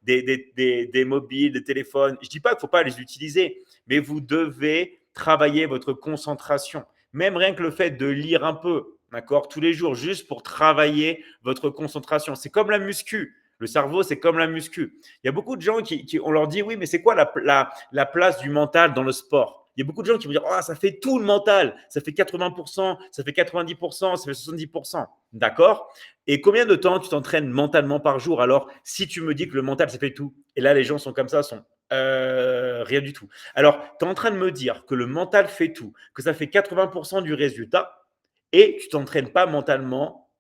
des mobiles, des téléphones. Je ne dis pas qu'il ne faut pas les utiliser, mais vous devez travailler votre concentration. Même rien que le fait de lire un peu, d'accord, tous les jours, juste pour travailler votre concentration. C'est comme la muscu. Le cerveau, c'est comme la muscu. Il y a beaucoup de gens on leur dit, oui, mais c'est quoi la place du mental dans le sport? Il y a beaucoup de gens qui vont dire, oh, ça fait tout le mental, ça fait 80%, ça fait 90%, ça fait 70%. D'accord? Et combien de temps tu t'entraînes mentalement par jour? Alors, si tu me dis que le mental, ça fait tout, et là, les gens sont comme ça, sont rien du tout. Alors, tu es en train de me dire que le mental fait tout, que ça fait 80% du résultat, et tu t'entraînes pas mentalement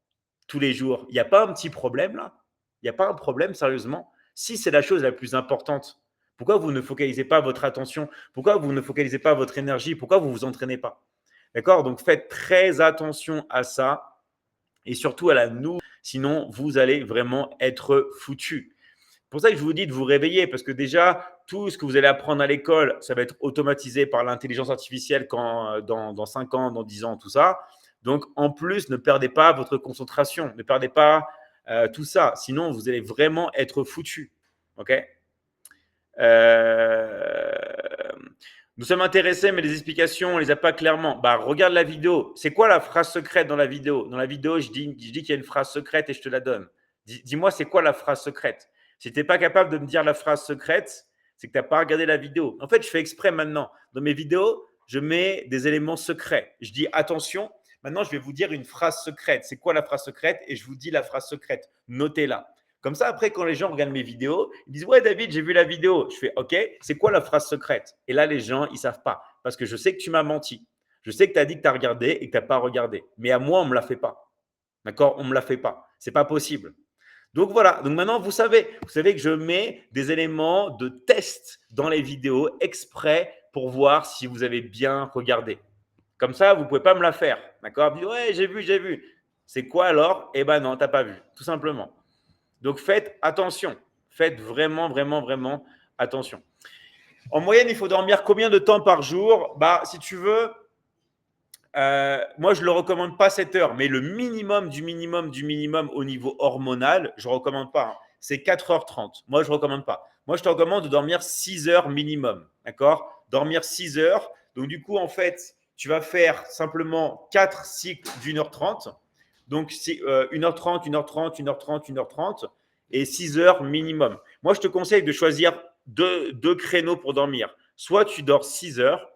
tous les jours. Il n'y a pas un petit problème là? Il n'y a pas un problème, sérieusement? Si c'est la chose la plus importante, pourquoi vous ne focalisez pas votre attention? Pourquoi vous ne focalisez pas votre énergie? Pourquoi vous ne vous entraînez pas? D'accord? Donc faites très attention à ça et surtout à la nourriture, sinon vous allez vraiment être foutu. C'est pour ça que je vous dis de vous réveiller, parce que déjà, tout ce que vous allez apprendre à l'école, ça va être automatisé par l'intelligence artificielle dans 5 ans, dans 10 ans, tout ça. Donc, en plus, ne perdez pas votre concentration, ne perdez pas tout ça. Sinon, vous allez vraiment être foutu. OK? Euh, Nous sommes intéressés, mais les explications, on ne les a pas clairement. Bah, regarde la vidéo. C'est quoi la phrase secrète dans la vidéo? Dans la vidéo, je dis qu'il y a une phrase secrète et je te la donne. Dis-moi, c'est quoi la phrase secrète? Si tu n'es pas capable de me dire la phrase secrète, c'est que tu n'as pas regardé la vidéo. En fait, je fais exprès maintenant. Dans mes vidéos, je mets des éléments secrets. Je dis attention, maintenant je vais vous dire une phrase secrète. C'est quoi la phrase secrète? Et je vous dis la phrase secrète. Notez-la. Comme ça, après, quand les gens regardent mes vidéos, ils disent ouais, David, j'ai vu la vidéo. Je fais OK, c'est quoi la phrase secrète? Et là, les gens, ils ne savent pas. Parce que je sais que tu m'as menti. Je sais que tu as dit que tu as regardé et que tu n'as pas regardé. Mais à moi, on ne me la fait pas. D'accord? On ne me la fait pas. C'est pas possible. Donc voilà, donc maintenant vous savez que je mets des éléments de test dans les vidéos exprès pour voir si vous avez bien regardé. Comme ça, vous ne pouvez pas me la faire. D'accord? Ouais, j'ai vu, j'ai vu. C'est quoi alors? Eh ben non, tu n'as pas vu, tout simplement. Donc faites attention. Faites vraiment, vraiment, vraiment attention. En moyenne, il faut dormir combien de temps par jour? Bah, si tu veux, moi, je ne le recommande pas 7 heures, mais le minimum du minimum du minimum au niveau hormonal, je ne recommande pas, hein. C'est 4h30. Moi, je ne recommande pas. Moi, je te recommande de dormir 6 heures minimum. D'accord? Dormir 6 heures. Donc, du coup, en fait, tu vas faire simplement 4 cycles d'1h30. Donc, 1h30, 1h30, 1h30, 1h30 et 6 heures minimum. Moi, je te conseille de choisir deux créneaux pour dormir. Soit tu dors 6 heures,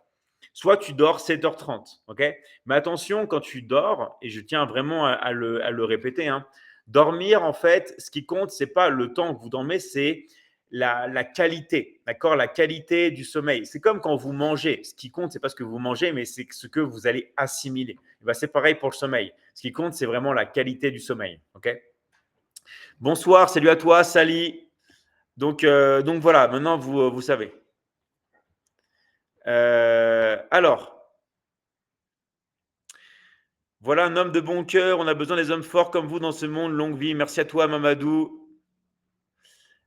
soit tu dors 7h30. Okay, mais attention, quand tu dors, et je tiens vraiment à le répéter, hein, dormir, en fait, ce qui compte, ce n'est pas le temps que vous dormez, c'est la qualité, d'accord? La qualité du sommeil. C'est comme quand vous mangez. Ce qui compte, ce n'est pas ce que vous mangez, mais c'est ce que vous allez assimiler. Ben, c'est pareil pour le sommeil. Ce qui compte, c'est vraiment la qualité du sommeil. Okay, bonsoir, salut à toi, Sally. Donc voilà, maintenant vous savez. Alors, voilà un homme de bon cœur. On a besoin des hommes forts comme vous dans ce monde. Longue vie. Merci à toi, Mamadou.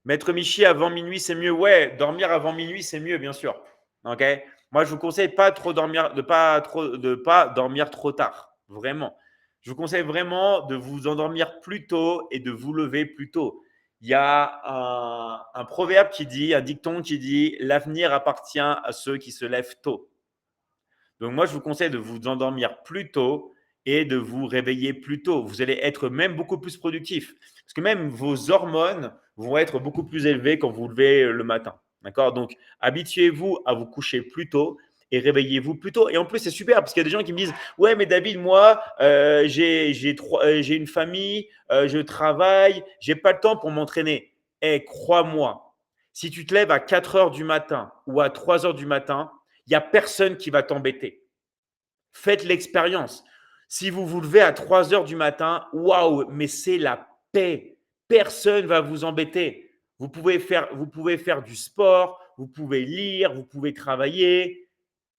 Maître Michi, avant minuit, c'est mieux. Ouais, dormir avant minuit, c'est mieux, bien sûr. Ok. Moi, je vous conseille pas trop dormir, de pas dormir trop tard. Vraiment. Je vous conseille vraiment de vous endormir plus tôt et de vous lever plus tôt. il y a un proverbe qui dit, un dicton qui dit, l'avenir appartient à ceux qui se lèvent tôt. Donc moi, je vous conseille de vous endormir plus tôt et de vous réveiller plus tôt. Vous allez être même beaucoup plus productif. Parce que même vos hormones vont être beaucoup plus élevées quand vous vous levez le matin. D'accord? Donc, habituez-vous à vous coucher plus tôt et réveillez-vous plus tôt. Et en plus, c'est super parce qu'il y a des gens qui me disent ouais, mais David, moi, j'ai une famille, je travaille, j'ai pas le temps pour m'entraîner. Eh, crois-moi, si tu te lèves à 4 heures du matin ou à 3 heures du matin, il n'y a personne qui va t'embêter. Faites l'expérience. Si vous vous levez à 3 heures du matin, waouh, mais c'est la paix. Personne ne va vous embêter. Vous pouvez faire du sport, vous pouvez lire, vous pouvez travailler.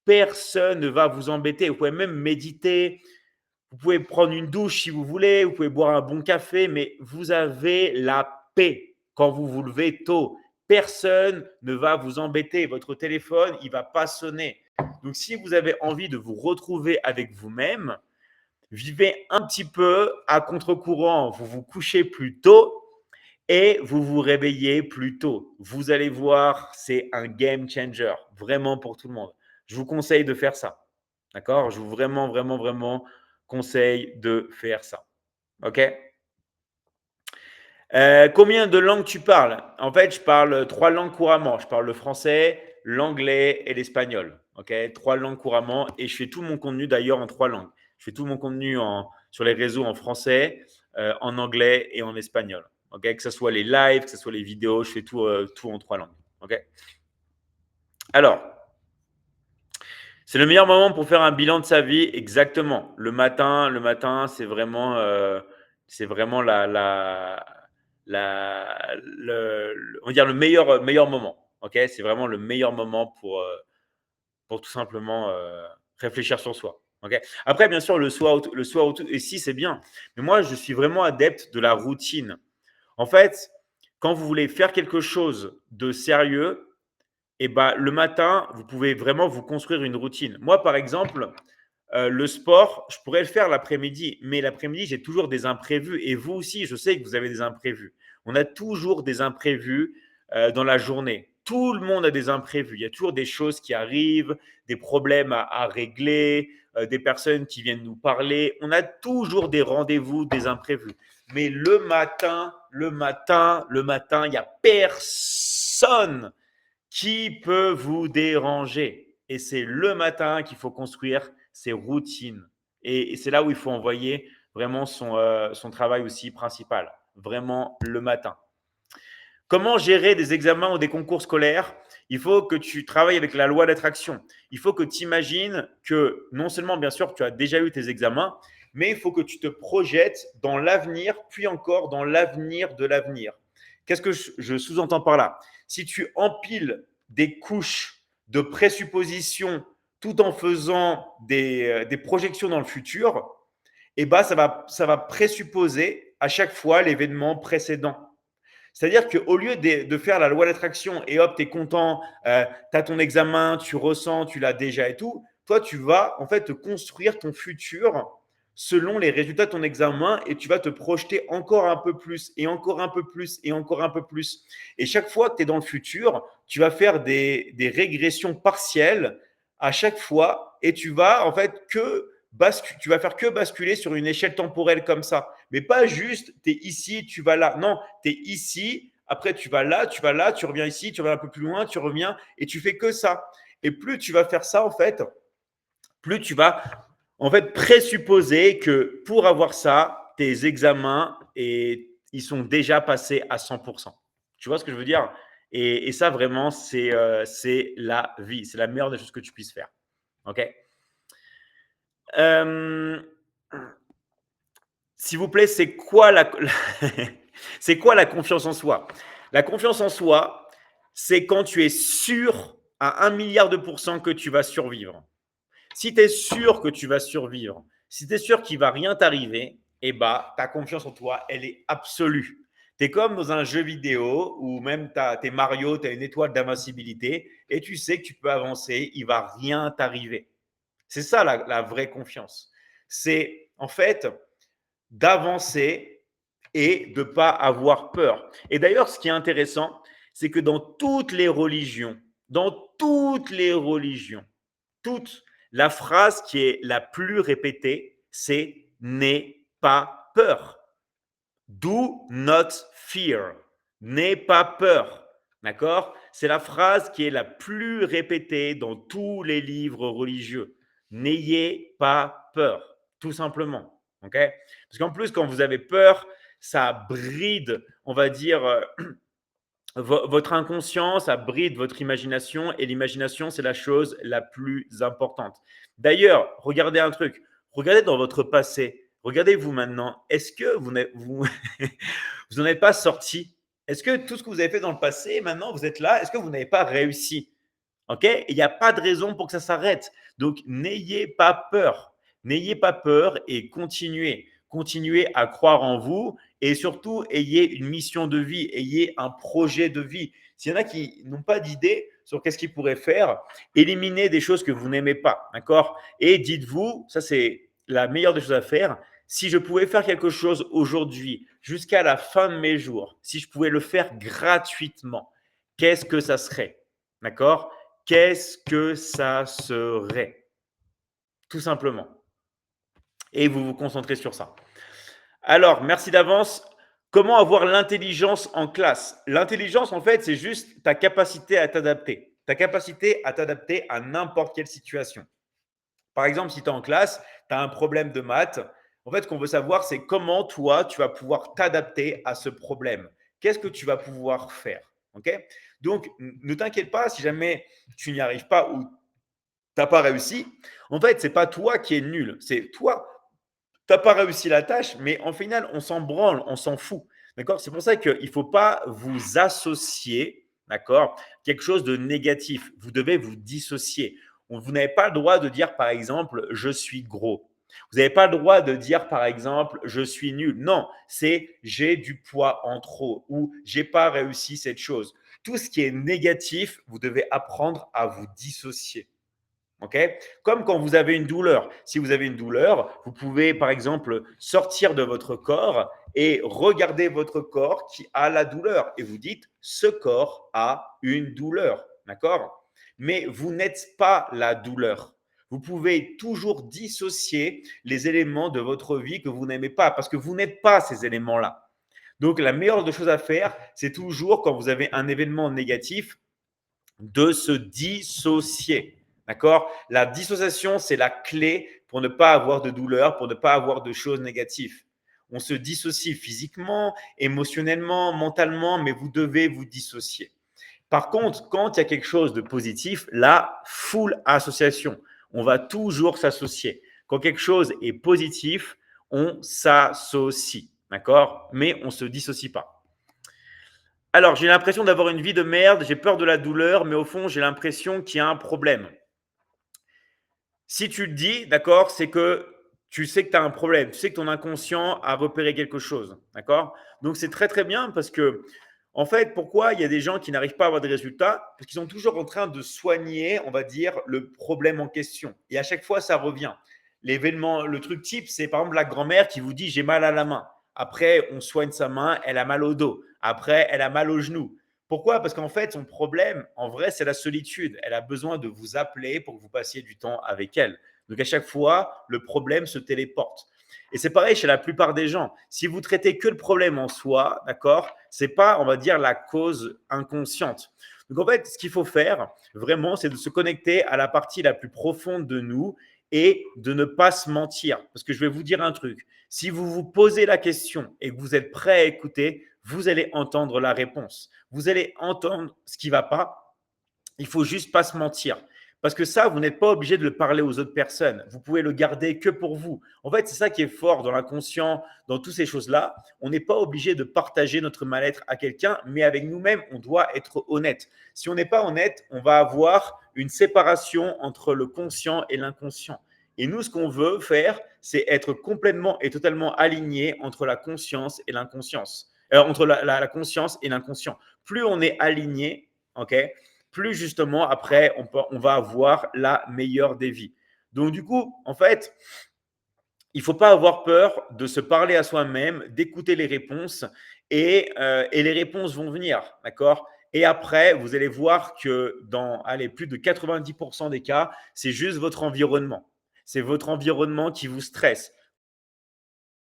Personne ne va vous embêter. Vous pouvez même méditer. Vous pouvez prendre une douche si vous voulez. Vous pouvez boire un bon café, mais vous avez la paix quand vous vous levez tôt. Personne ne va vous embêter. Votre téléphone, il ne va pas sonner. Donc, si vous avez envie de vous retrouver avec vous-même, vivez un petit peu à contre-courant. Vous vous couchez plus tôt et vous vous réveillez plus tôt. Vous allez voir, c'est un game changer, vraiment pour tout le monde. Je vous conseille de faire ça. D'accord? Je vous vraiment conseille de faire ça. OK? Combien de langues tu parles? En fait, je parle 3 langues couramment. Je parle le français, l'anglais et l'espagnol. OK? 3 langues couramment et je fais tout mon contenu d'ailleurs en 3 langues. Je fais tout mon contenu sur les réseaux en français, en anglais et en espagnol. OK? Que ce soit les lives, que ce soit les vidéos, je fais tout en 3 langues. OK? Alors, c'est le meilleur moment pour faire un bilan de sa vie, exactement. C'est vraiment on va dire le meilleur moment. Ok, c'est vraiment le meilleur moment pour tout simplement réfléchir sur soi. Ok. Après, bien sûr, le soir et si c'est bien. Mais moi, je suis vraiment adepte de la routine. En fait, quand vous voulez faire quelque chose de sérieux, et ben, le matin, vous pouvez vraiment vous construire une routine. Moi, par exemple, le sport, je pourrais le faire l'après-midi, mais l'après-midi, j'ai toujours des imprévus. Et vous aussi, je sais que vous avez des imprévus. On a toujours des imprévus dans la journée. Tout le monde a des imprévus. Il y a toujours des choses qui arrivent, des problèmes à régler, des personnes qui viennent nous parler. On a toujours des rendez-vous, des imprévus. Mais le matin, il n'y a personne qui peut vous déranger. Et c'est le matin qu'il faut construire ses routines. Et c'est là où il faut envoyer vraiment son travail aussi principal, vraiment le matin. Comment gérer des examens ou des concours scolaires? Il faut que tu travailles avec la loi d'attraction. Il faut que tu imagines que non seulement, bien sûr, tu as déjà eu tes examens, mais il faut que tu te projettes dans l'avenir, puis encore dans l'avenir de l'avenir. Qu'est-ce que je sous-entends par là? Si tu empiles des couches de présuppositions tout en faisant des projections dans le futur, eh ben, ça va présupposer à chaque fois l'événement précédent. C'est-à-dire qu'au lieu de faire la loi d'attraction et hop, tu es content, tu as ton examen, tu ressens, tu l'as déjà et tout, toi, tu vas en fait te construire ton futur selon les résultats de ton examen et tu vas te projeter encore un peu plus et encore un peu plus et encore un peu plus. Et chaque fois que tu es dans le futur, tu vas faire des régressions partielles à chaque fois et tu vas en fait tu vas faire que basculer sur une échelle temporelle comme ça. Mais pas juste, tu es ici, tu vas là. Non, tu es ici, après tu vas là, tu reviens ici, tu reviens un peu plus loin, tu reviens et tu fais que ça. Et plus tu vas faire ça, en fait, plus tu vas en fait présupposer que pour avoir ça, tes examens ils sont déjà passés à 100%. Tu vois ce que je veux dire? Et ça, vraiment, c'est la vie. C'est la meilleure des choses que tu puisses faire. OK? Euh, S'il vous plaît, c'est quoi la confiance en soi? La confiance en soi, c'est quand tu es sûr à 1 milliard de pourcents que tu vas survivre. Si tu es sûr que tu vas survivre, si tu es sûr qu'il ne va rien t'arriver, eh bah, ta confiance en toi, elle est absolue. Tu es comme dans un jeu vidéo où même tu es Mario, tu as une étoile d'invincibilité et tu sais que tu peux avancer, il ne va rien t'arriver. C'est ça la vraie confiance. C'est en fait d'avancer et de ne pas avoir peur. Et d'ailleurs, ce qui est intéressant, c'est que dans toutes les religions, toute la phrase qui est la plus répétée, c'est n'aie pas peur. Do not fear. N'aie pas peur. D'accord? C'est la phrase qui est la plus répétée dans tous les livres religieux. N'ayez pas peur, tout simplement. OK? Parce qu'en plus, quand vous avez peur, ça bride, on va dire, votre inconscient, ça bride votre imagination et l'imagination, c'est la chose la plus importante. D'ailleurs, regardez un truc. Regardez dans votre passé. Regardez-vous maintenant. Est-ce que vous n'en êtes pas sorti? Est-ce que tout ce que vous avez fait dans le passé, maintenant vous êtes là, est-ce que vous n'avez pas réussi? OK? Il n'y a pas de raison pour que ça s'arrête. Donc, n'ayez pas peur. N'ayez pas peur et continuez. Continuez à croire en vous et surtout, ayez une mission de vie, ayez un projet de vie. S'il y en a qui n'ont pas d'idée sur qu'est-ce qu'ils pourraient faire, éliminez des choses que vous n'aimez pas. D'accord? Et dites-vous, ça c'est la meilleure des choses à faire. Si je pouvais faire quelque chose aujourd'hui, jusqu'à la fin de mes jours, si je pouvais le faire gratuitement, qu'est-ce que ça serait? D'accord? Qu'est-ce que ça serait? Tout simplement. Et vous vous concentrez sur ça. Alors, merci d'avance. Comment avoir l'intelligence en classe? L'intelligence, en fait, c'est juste ta capacité à t'adapter. Ta capacité à t'adapter à n'importe quelle situation. Par exemple, si tu es en classe, tu as un problème de maths. En fait, ce qu'on veut savoir, c'est comment toi, tu vas pouvoir t'adapter à ce problème. Qu'est-ce que tu vas pouvoir faire? Ok? Donc, ne t'inquiète pas si jamais tu n'y arrives pas ou tu n'as pas réussi. En fait, ce n'est pas toi qui es nul. C'est toi, tu n'as pas réussi la tâche, mais en final, on s'en branle, on s'en fout. D'accord? C'est pour ça qu'il ne faut pas vous associer, d'accord, quelque chose de négatif. Vous devez vous dissocier. Vous n'avez pas le droit de dire, par exemple, je suis gros. Vous n'avez pas le droit de dire, par exemple, je suis nul. Non, c'est j'ai du poids en trop ou j'ai pas réussi cette chose. Tout ce qui est négatif, vous devez apprendre à vous dissocier. Okay? Comme quand vous avez une douleur. Si vous avez une douleur, vous pouvez par exemple sortir de votre corps et regarder votre corps qui a la douleur. Et vous dites, ce corps a une douleur. D'accord? Mais vous n'êtes pas la douleur. Vous pouvez toujours dissocier les éléments de votre vie que vous n'aimez pas parce que vous n'êtes pas ces éléments-là. Donc, la meilleure des choses à faire, c'est toujours quand vous avez un événement négatif, de se dissocier. D'accord? La dissociation, c'est la clé pour ne pas avoir de douleur, pour ne pas avoir de choses négatives. On se dissocie physiquement, émotionnellement, mentalement, mais vous devez vous dissocier. Par contre, quand il y a quelque chose de positif, là, full association. On va toujours s'associer. Quand quelque chose est positif, on s'associe. D'accord? Mais on ne se dissocie pas. Alors, j'ai l'impression d'avoir une vie de merde, j'ai peur de la douleur, mais au fond, j'ai l'impression qu'il y a un problème. Si tu le dis, d'accord, c'est que tu sais que tu as un problème, tu sais que ton inconscient a repéré quelque chose, d'accord? Donc, c'est très, très bien parce que, en fait, pourquoi il y a des gens qui n'arrivent pas à avoir des résultats? Parce qu'ils sont toujours en train de soigner, on va dire, le problème en question. Et à chaque fois, ça revient. L'événement, le truc type, c'est par exemple la grand-mère qui vous dit j'ai mal à la main. Après, on soigne sa main, elle a mal au dos. Après, elle a mal au genou. Pourquoi? Parce qu'en fait, son problème, en vrai, c'est la solitude. Elle a besoin de vous appeler pour que vous passiez du temps avec elle. Donc, à chaque fois, le problème se téléporte. Et c'est pareil chez la plupart des gens. Si vous traitez que le problème en soi, d'accord, c'est pas, on va dire, la cause inconsciente. Donc, en fait, ce qu'il faut faire, vraiment, c'est de se connecter à la partie la plus profonde de nous et de ne pas se mentir. Parce que je vais vous dire un truc. Si vous vous posez la question et que vous êtes prêt à écouter, vous allez entendre la réponse. Vous allez entendre ce qui ne va pas. Il faut juste pas se mentir. Parce que ça, vous n'êtes pas obligé de le parler aux autres personnes. Vous pouvez le garder que pour vous. En fait, c'est ça qui est fort dans l'inconscient, dans toutes ces choses-là. On n'est pas obligé de partager notre mal-être à quelqu'un, mais avec nous-mêmes, on doit être honnête. Si on n'est pas honnête, on va avoir une séparation entre le conscient et l'inconscient. Et nous, ce qu'on veut faire, c'est être complètement et totalement aligné entre la conscience et l'inconscience. Entre la conscience et l'inconscient. Plus on est aligné, ok, plus justement après on va avoir la meilleure des vies. Donc du coup, en fait, il ne faut pas avoir peur de se parler à soi-même, d'écouter les réponses et les réponses vont venir, d'accord. Et après, vous allez voir que dans allez, plus de 90% des cas, c'est juste votre environnement. C'est votre environnement qui vous stresse,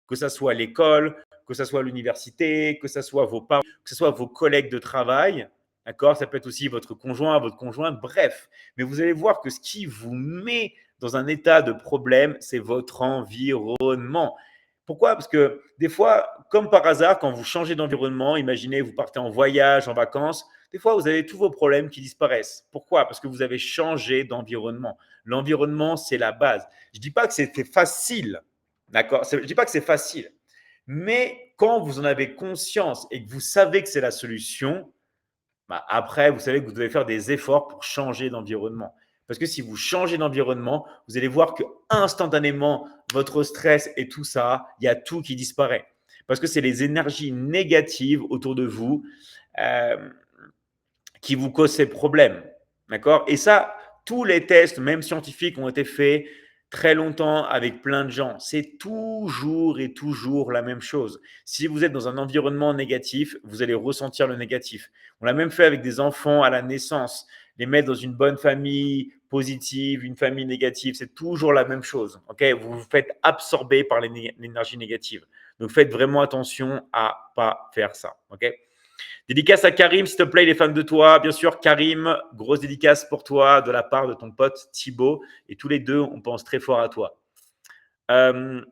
que ce soit l'école, que ce soit l'université, que ce soit vos parents, que ce soit vos collègues de travail, d'accord. Ça peut être aussi votre conjoint, votre conjointe, bref. Mais vous allez voir que ce qui vous met dans un état de problème, c'est votre environnement. Pourquoi? Parce que des fois, comme par hasard, quand vous changez d'environnement, imaginez, vous partez en voyage, en vacances, des fois, vous avez tous vos problèmes qui disparaissent. Pourquoi? Parce que vous avez changé d'environnement. L'environnement, c'est la base. Je ne dis pas que c'était facile, d'accord? Je ne dis pas que c'est facile. Mais quand vous en avez conscience et que vous savez que c'est la solution, bah après, vous savez que vous devez faire des efforts pour changer d'environnement. Parce que si vous changez d'environnement, vous allez voir que instantanément, votre stress et tout ça, il y a tout qui disparaît. Parce que c'est les énergies négatives autour de vous euh, qui vous causent ces problèmes. D'accord? Et ça, tous les tests, même scientifiques, ont été faits très longtemps avec plein de gens. C'est toujours et toujours la même chose. Si vous êtes dans un environnement négatif, vous allez ressentir le négatif. On l'a même fait avec des enfants à la naissance. Les mettre dans une bonne famille positive, une famille négative, c'est toujours la même chose. Okay, vous vous faites absorber par l'énergie négative. Donc faites vraiment attention à pas faire ça. Okay. Dédicace à Karim, s'il te plaît, il est fan de toi. Bien sûr, Karim, grosse dédicace pour toi de la part de ton pote Thibaut. Et tous les deux, on pense très fort à toi. Euh,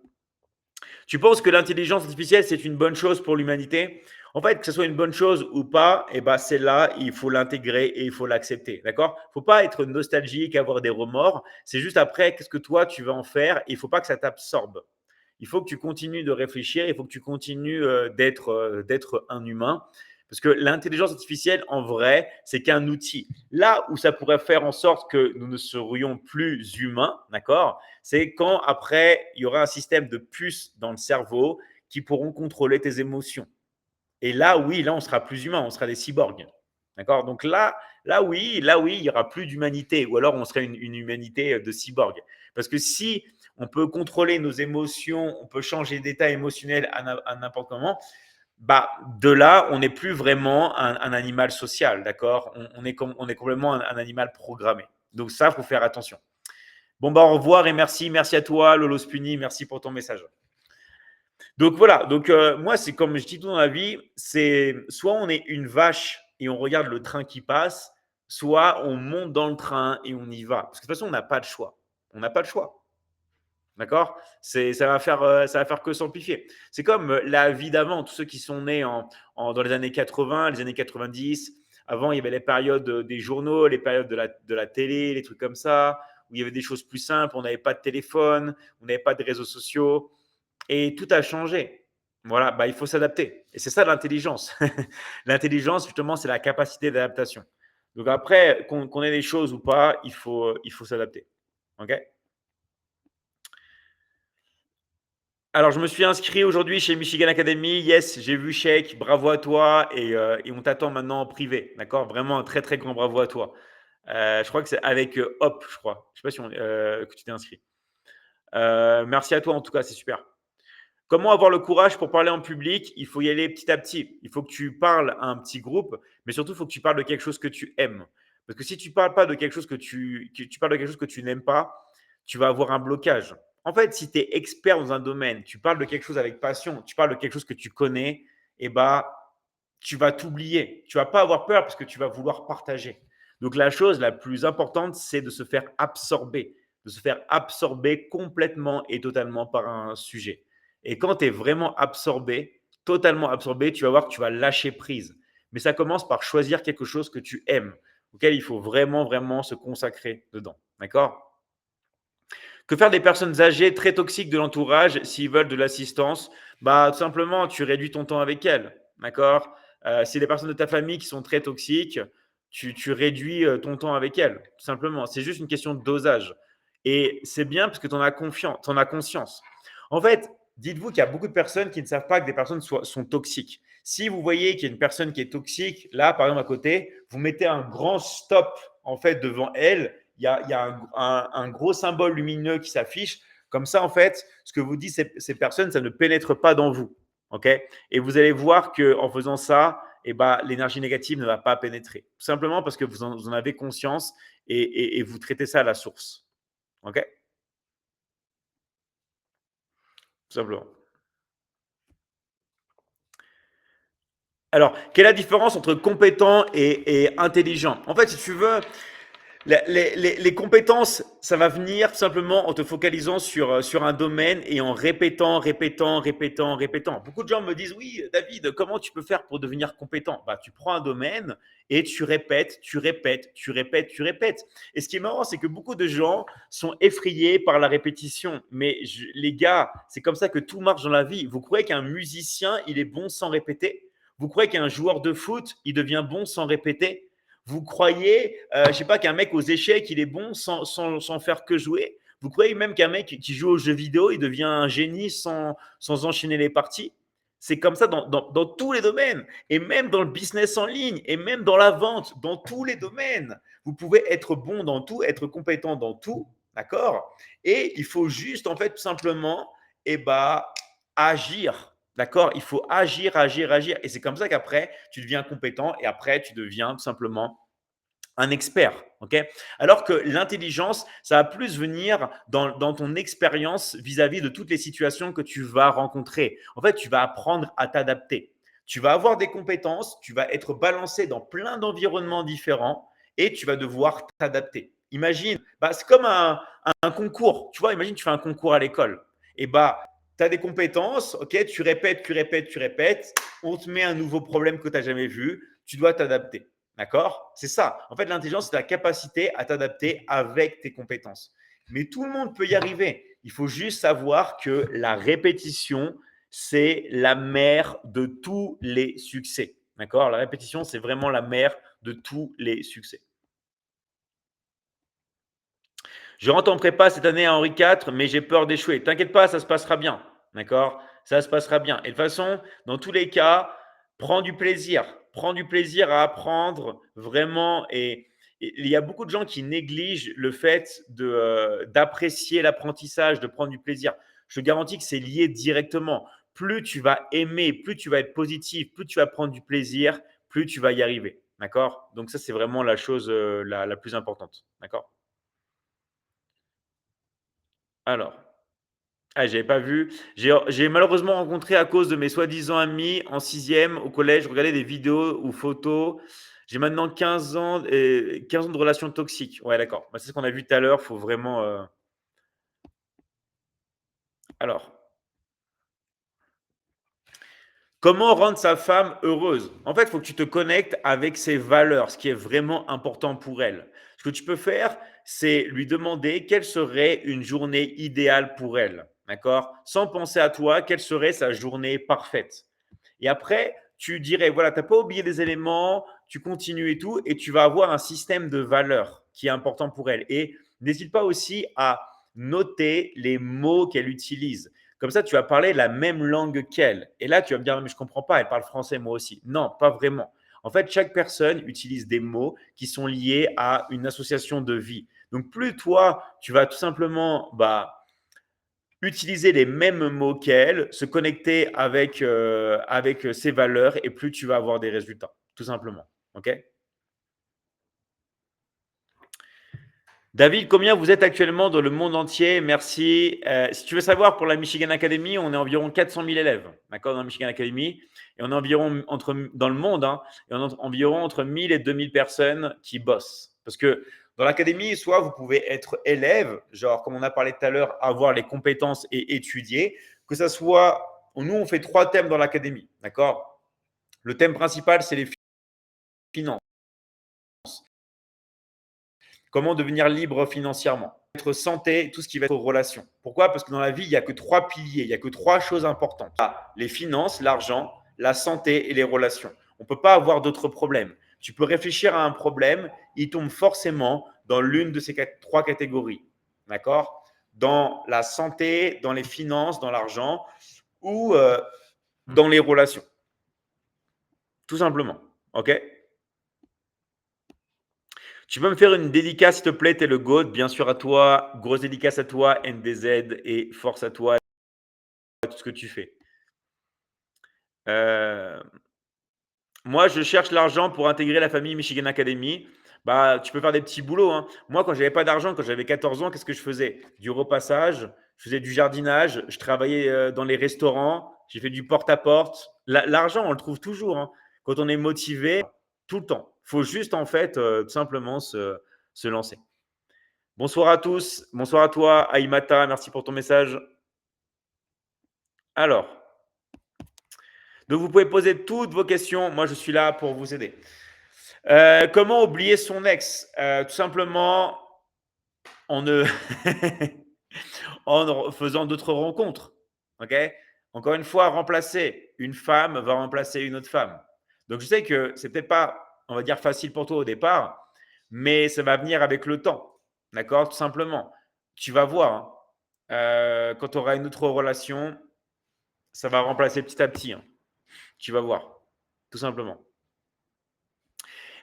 Tu penses que l'intelligence artificielle, c'est une bonne chose pour l'humanité? En fait, que ce soit une bonne chose ou pas, eh ben, c'est là, il faut l'intégrer et il faut l'accepter. D'accord? Il ne faut pas être nostalgique, avoir des remords. C'est juste après, qu'est-ce que toi, tu vas en faire? Il ne faut pas que ça t'absorbe. Il faut que tu continues de réfléchir, il faut que tu continues d'être un humain. Parce que l'intelligence artificielle, en vrai, c'est qu'un outil. Là où ça pourrait faire en sorte que nous ne serions plus humains, d'accord, c'est quand après, il y aura un système de puces dans le cerveau qui pourront contrôler tes émotions. Et là, oui, là, on sera plus humain, on sera des cyborgs. D'accord. Donc là, oui, il n'y aura plus d'humanité, ou alors on serait une humanité de cyborg. Parce que si on peut contrôler nos émotions, on peut changer d'état émotionnel à n'importe comment, bah, de là, on n'est plus vraiment un animal social, d'accord. On est complètement un animal programmé. Donc ça, il faut faire attention. Bon, bah, au revoir et merci à toi, Lolo Spuni, merci pour ton message. Donc voilà, donc moi, c'est comme je dis tout dans la vie, c'est soit on est une vache et on regarde le train qui passe, soit on monte dans le train et on y va. Parce que de toute façon, on n'a pas de choix. On n'a pas de choix. D'accord. Ça va faire que s'amplifier. C'est comme la vie d'avant, tous ceux qui sont nés dans les années 80, les années 90. Avant, il y avait les périodes des journaux, les périodes de la télé, les trucs comme ça, où il y avait des choses plus simples. On n'avait pas de téléphone, on n'avait pas de réseaux sociaux. Et tout a changé. Voilà, bah, il faut s'adapter. Et c'est ça l'intelligence. L'intelligence, justement, c'est la capacité d'adaptation. Donc après, qu'on ait des choses ou pas, il faut s'adapter. OK. Alors, je me suis inscrit aujourd'hui chez Michigan Academy. Yes, j'ai vu Sheikh. Bravo à toi. Et on t'attend maintenant en privé. D'accord. Vraiment un très, très grand bravo à toi. Je crois que c'est avec Hop, je crois. Je ne sais pas si que tu t'es inscrit. Merci à toi en tout cas, c'est super. Comment avoir le courage pour parler en public? Il faut y aller petit à petit. Il faut que tu parles à un petit groupe, mais surtout, il faut que tu parles de quelque chose que tu aimes. Parce que si tu parles pas de quelque chose que tu parles de quelque chose que tu n'aimes pas, tu vas avoir un blocage. En fait, si tu es expert dans un domaine, tu parles de quelque chose avec passion, tu parles de quelque chose que tu connais, et bah, tu vas t'oublier. Tu vas pas avoir peur parce que tu vas vouloir partager. Donc la chose la plus importante, c'est de se faire absorber complètement et totalement par un sujet. Et quand tu es vraiment absorbé, totalement absorbé, tu vas voir que tu vas lâcher prise. Mais ça commence par choisir quelque chose que tu aimes, auquel il faut vraiment, vraiment se consacrer dedans. D'accord? Que faire des personnes âgées très toxiques de l'entourage s'ils veulent de l'assistance? Bah, tout simplement, tu réduis ton temps avec elles. D'accord. Si les personnes de ta famille qui sont très toxiques, tu réduis ton temps avec elles. Tout simplement. C'est juste une question de dosage. Et c'est bien parce que tu en as confiance, tu en as conscience. En fait, dites-vous qu'il y a beaucoup de personnes qui ne savent pas que des personnes sont toxiques. Si vous voyez qu'il y a une personne qui est toxique, là, par exemple, à côté, vous mettez un grand stop en fait devant elle. Il y a un gros symbole lumineux qui s'affiche. Comme ça, en fait, ce que vous disent ces personnes, ça ne pénètre pas dans vous. OK? Et vous allez voir qu'en faisant ça, eh ben, l'énergie négative ne va pas pénétrer. Tout simplement parce que vous en avez conscience et vous traitez ça à la source. OK? Tout simplement. Alors, quelle est la différence entre compétent et intelligent? En fait, si tu veux, les compétences, ça va venir tout simplement en te focalisant sur un domaine et en répétant, répétant, répétant, répétant. Beaucoup de gens me disent, oui, David, comment tu peux faire pour devenir compétent? Bah, tu prends un domaine et tu répètes, tu répètes, tu répètes, tu répètes. Et ce qui est marrant, c'est que beaucoup de gens sont effrayés par la répétition. Mais les gars, c'est comme ça que tout marche dans la vie. Vous croyez qu'un musicien, il est bon sans répéter? Vous croyez qu'un joueur de foot, il devient bon sans répéter? Vous croyez, je sais pas, qu'un mec aux échecs, il est bon sans faire que jouer? Vous croyez même qu'un mec qui joue aux jeux vidéo, il devient un génie sans enchaîner les parties? C'est comme ça dans tous les domaines, et même dans le business en ligne, et même dans la vente, dans tous les domaines. Vous pouvez être bon dans tout, être compétent dans tout, d'accord? Et il faut juste, en fait, tout simplement, eh ben, agir. D'accord? Il faut agir, agir, agir. Et c'est comme ça qu'après, tu deviens compétent et après, tu deviens tout simplement un expert. Ok. Alors que l'intelligence, ça va plus venir dans ton expérience vis-à-vis de toutes les situations que tu vas rencontrer. En fait, tu vas apprendre à t'adapter. Tu vas avoir des compétences, tu vas être balancé dans plein d'environnements différents et tu vas devoir t'adapter. Imagine, bah, c'est comme un concours. Tu vois, imagine, tu fais un concours à l'école. Et bah, tu as des compétences, ok, tu répètes, tu répètes, tu répètes. On te met un nouveau problème que tu n'as jamais vu. Tu dois t'adapter. D'accord? C'est ça. En fait, l'intelligence, c'est la capacité à t'adapter avec tes compétences. Mais tout le monde peut y arriver. Il faut juste savoir que la répétition, c'est la mère de tous les succès. D'accord? La répétition, c'est vraiment la mère de tous les succès. Je rentre en prépa cette année à Henri IV, mais j'ai peur d'échouer. T'inquiète pas, ça se passera bien. D'accord? Ça se passera bien. Et de toute façon, dans tous les cas, prends du plaisir. Prends du plaisir à apprendre vraiment. Et il y a beaucoup de gens qui négligent le fait d'apprécier l'apprentissage, de prendre du plaisir. Je te garantis que c'est lié directement. Plus tu vas aimer, plus tu vas être positif, plus tu vas prendre du plaisir, plus tu vas y arriver. D'accord? Donc ça, c'est vraiment la chose la plus importante. D'accord? Alors, j'avais pas vu. J'ai malheureusement rencontré à cause de mes soi-disant amis en sixième au collège, je regardais des vidéos ou photos. J'ai maintenant 15 ans et 15 ans de relations toxiques. Ouais, d'accord. Bah, c'est ce qu'on a vu tout à l'heure. Faut vraiment. Alors, comment rendre sa femme heureuse? En fait, il faut que tu te connectes avec ses valeurs, ce qui est vraiment important pour elle. Ce que tu peux faire, c'est lui demander quelle serait une journée idéale pour elle. D'accord? Sans penser à toi, quelle serait sa journée parfaite. Et après, tu dirais, voilà, tu n'as pas oublié des éléments, tu continues et tout, et tu vas avoir un système de valeurs qui est important pour elle. Et n'hésite pas aussi à noter les mots qu'elle utilise. Comme ça, tu vas parler la même langue qu'elle. Et là, tu vas me dire, mais je ne comprends pas, elle parle français moi aussi. Non, pas vraiment. En fait, chaque personne utilise des mots qui sont liés à une association de vie. Donc, plus toi, tu vas tout simplement utiliser les mêmes mots qu'elle, se connecter avec ses valeurs et plus tu vas avoir des résultats, tout simplement. OK? David, combien vous êtes actuellement dans le monde entier? Merci. Si tu veux savoir, pour la Michigan Academy, on est environ 400 000 élèves, d'accord, dans la Michigan Academy. Et on est environ, dans le monde, hein, et on a environ entre 1000 et 2000 personnes qui bossent. Parce que dans l'académie, soit vous pouvez être élève, genre, comme on a parlé tout à l'heure, avoir les compétences et étudier, que ça soit. Nous, on fait 3 thèmes dans l'académie, d'accord? Le thème principal, c'est les finances. Comment devenir libre financièrement? Être santé, tout ce qui va être relations. Pourquoi? Parce que dans la vie, il n'y a que 3 piliers, il n'y a que 3 choses importantes. Les finances, l'argent, la santé et les relations. On ne peut pas avoir d'autres problèmes. Tu peux réfléchir à un problème, il tombe forcément dans l'une de ces 3 catégories. D'accord? Dans la santé, dans les finances, dans l'argent ou dans les relations. Tout simplement. OK? Tu peux me faire une dédicace, s'il te plaît, t'es le GOAT. Bien sûr à toi. Grosse dédicace à toi, NDZ, et force à toi, à tout ce que tu fais. Euh, Moi, je cherche l'argent pour intégrer la famille Michigan Academy. Bah, tu peux faire des petits boulots, hein. Moi, quand j'avais pas d'argent, quand j'avais 14 ans, qu'est-ce que je faisais? Du repassage, je faisais du jardinage, je travaillais dans les restaurants, j'ai fait du porte-à-porte. L'argent, on le trouve toujours, hein. Quand on est motivé, tout le temps. Il faut juste, en fait, tout simplement se lancer. Bonsoir à tous. Bonsoir à toi, Aïmata. Merci pour ton message. Alors, donc vous pouvez poser toutes vos questions. Moi, je suis là pour vous aider. Comment oublier son ex? Tout simplement en ne en faisant d'autres rencontres. Ok. Encore une fois, remplacer une femme va remplacer une autre femme. Donc je sais que c'est peut-être pas, on va dire, facile pour toi au départ, mais ça va venir avec le temps. D'accord. Tout simplement. Tu vas voir, hein. Quand tu auras une autre relation, ça va remplacer petit à petit, hein. Tu vas voir. Tout simplement.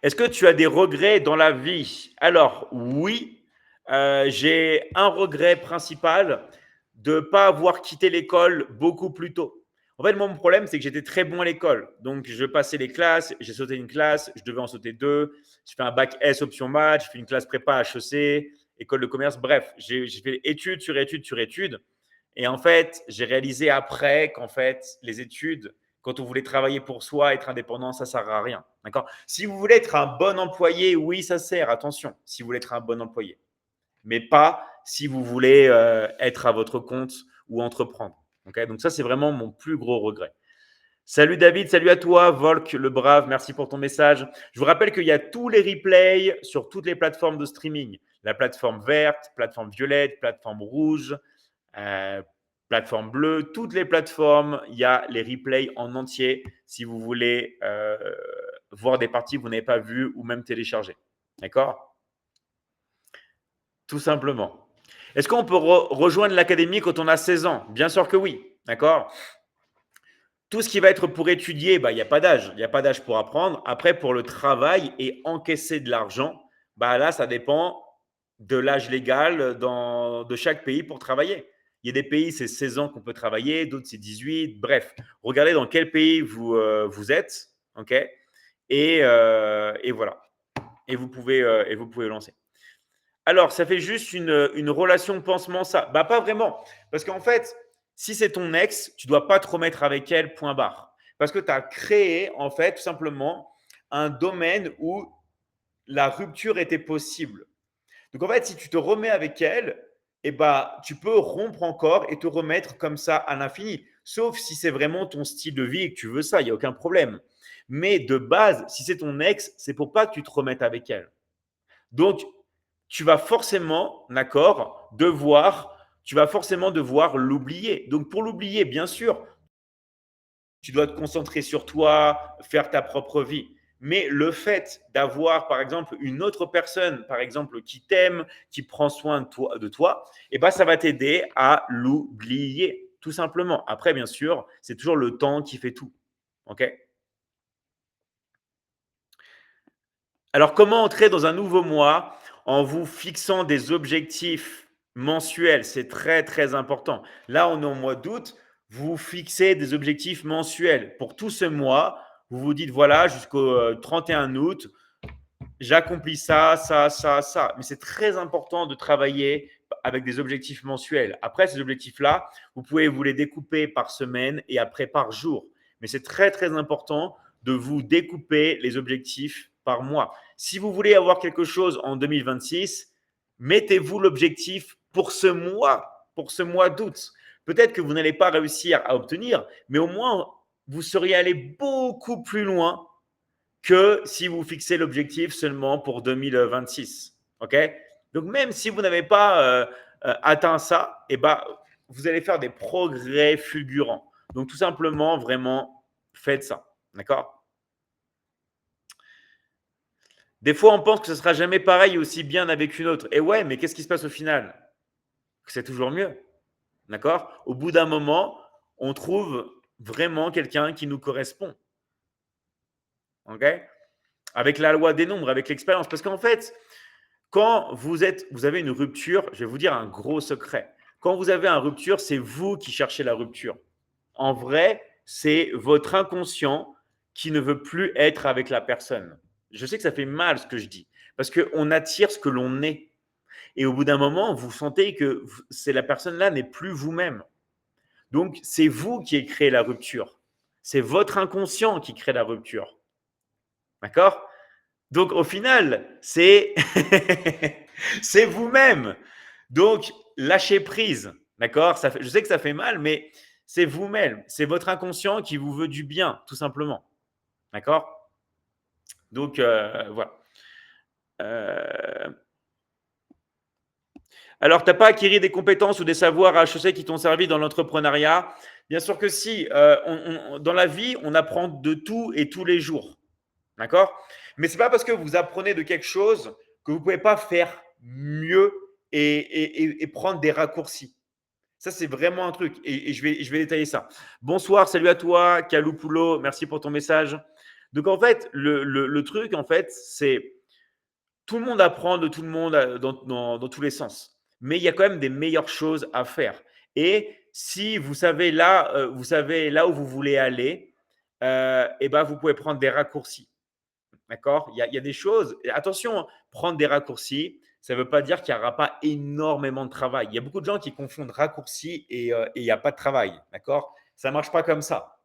Est-ce que tu as des regrets dans la vie? Alors, oui, j'ai un regret principal de ne pas avoir quitté l'école beaucoup plus tôt. En fait, moi, mon problème, c'est que j'étais très bon à l'école. Donc, je passais les classes, j'ai sauté une classe, je devais en sauter deux. J'ai fait un bac S option maths, j'ai fait une classe prépa HEC, école de commerce. Bref, j'ai fait études sur études sur études. Et en fait, j'ai réalisé après qu'en fait, les études, quand on voulait travailler pour soi, être indépendant, ça ne sert à rien. D'accord. Si vous voulez être un bon employé, oui, ça sert. Attention, si vous voulez être un bon employé. Mais pas si vous voulez être à votre compte ou entreprendre. Okay. Donc ça, c'est vraiment mon plus gros regret. Salut David, salut à toi, Volk le brave, merci pour ton message. Je vous rappelle qu'il y a tous les replays sur toutes les plateformes de streaming. La plateforme verte, plateforme violette, plateforme rouge, euh, plateforme bleue, toutes les plateformes, il y a les replays en entier si vous voulez voir des parties que vous n'avez pas vues ou même télécharger. D'accord? Tout simplement. Est-ce qu'on peut rejoindre l'académie quand on a 16 ans? Bien sûr que oui. D'accord? Tout ce qui va être pour étudier, bah, il n'y a pas d'âge. Il n'y a pas d'âge pour apprendre. Après, pour le travail et encaisser de l'argent, bah, là, ça dépend de l'âge légal de chaque pays pour travailler. Il y a des pays, c'est 16 ans qu'on peut travailler, d'autres, c'est 18. Bref, regardez dans quel pays vous êtes. OK. Et voilà. Et vous pouvez lancer. Alors, ça fait juste une relation pansement, ça. Bah, pas vraiment. Parce qu'en fait, si c'est ton ex, tu ne dois pas te remettre avec elle, point barre. Parce que tu as créé, en fait, tout simplement, un domaine où la rupture était possible. Donc, en fait, si tu te remets avec elle, eh ben, tu peux rompre encore et te remettre comme ça à l'infini. Sauf si c'est vraiment ton style de vie et que tu veux ça, il n'y a aucun problème. Mais de base, si c'est ton ex, c'est pour pas que tu te remettes avec elle. Donc, tu vas forcément, d'accord, tu vas forcément devoir l'oublier. Donc, pour l'oublier, bien sûr, tu dois te concentrer sur toi, faire ta propre vie. Mais le fait d'avoir, par exemple, une autre personne, par exemple, qui t'aime, qui prend soin de toi, eh ben, ça va t'aider à l'oublier, tout simplement. Après, bien sûr, c'est toujours le temps qui fait tout. OK? Alors, comment entrer dans un nouveau mois en vous fixant des objectifs mensuels? C'est très, très important. Là, on est au mois d'août. Vous fixez des objectifs mensuels. Pour tout ce mois, vous vous dites, voilà, jusqu'au 31 août, j'accomplis ça, ça, ça, ça. Mais c'est très important de travailler avec des objectifs mensuels. Après, ces objectifs-là, vous pouvez vous les découper par semaine et après par jour. Mais c'est très, très important de vous découper les objectifs par mois. Si vous voulez avoir quelque chose en 2026, mettez-vous l'objectif pour ce mois d'août. Peut-être que vous n'allez pas réussir à obtenir, mais au moins, vous seriez allé beaucoup plus loin que si vous fixez l'objectif seulement pour 2026. OK? Donc, même si vous n'avez pas atteint ça, eh ben, vous allez faire des progrès fulgurants. Donc, tout simplement, vraiment, faites ça. D'accord? Des fois, on pense que ce sera jamais pareil aussi bien avec une autre. Et ouais, mais qu'est-ce qui se passe au final? C'est toujours mieux. D'accord? Au bout d'un moment, on trouve vraiment quelqu'un qui nous correspond. OK? avec la loi des nombres, avec l'expérience. Parce qu'en fait, quand vous avez une rupture, je vais vous dire un gros secret. Quand vous avez une rupture, c'est vous qui cherchez la rupture. En vrai, c'est votre inconscient qui ne veut plus être avec la personne. Je sais que ça fait mal ce que je dis, parce qu'on attire ce que l'on est. Et au bout d'un moment, vous sentez que c'est la personne-là n'est plus vous-même. Donc, c'est vous qui avez créé la rupture. C'est votre inconscient qui crée la rupture. D'accord? Donc, au final, c'est c'est vous-même. Donc, lâchez prise. D'accord? Je sais que ça fait mal, mais c'est vous-même. C'est votre inconscient qui vous veut du bien, tout simplement. D'accord? Donc, voilà. Euh, Alors, tu n'as pas acquis des compétences ou des savoirs à HEC qui t'ont servi dans l'entrepreneuriat? Bien sûr que si. Dans la vie, on apprend de tout et tous les jours. D'accord? Mais ce n'est pas parce que vous apprenez de quelque chose que vous ne pouvez pas faire mieux et prendre des raccourcis. Ça, c'est vraiment un truc. Et je vais détailler ça. Bonsoir, salut à toi, Kaloupulo. Merci pour ton message. Donc, en fait, le truc, en fait, c'est tout le monde apprend de tout le monde dans tous les sens. Mais il y a quand même des meilleures choses à faire. Et si vous savez là où vous voulez aller, et ben vous pouvez prendre des raccourcis. D'accord? Il y a des choses. Et attention, hein, prendre des raccourcis, ça ne veut pas dire qu'il n'y aura pas énormément de travail. Il y a beaucoup de gens qui confondent raccourcis et il n'y a pas de travail. D'accord? Ça ne marche pas comme ça.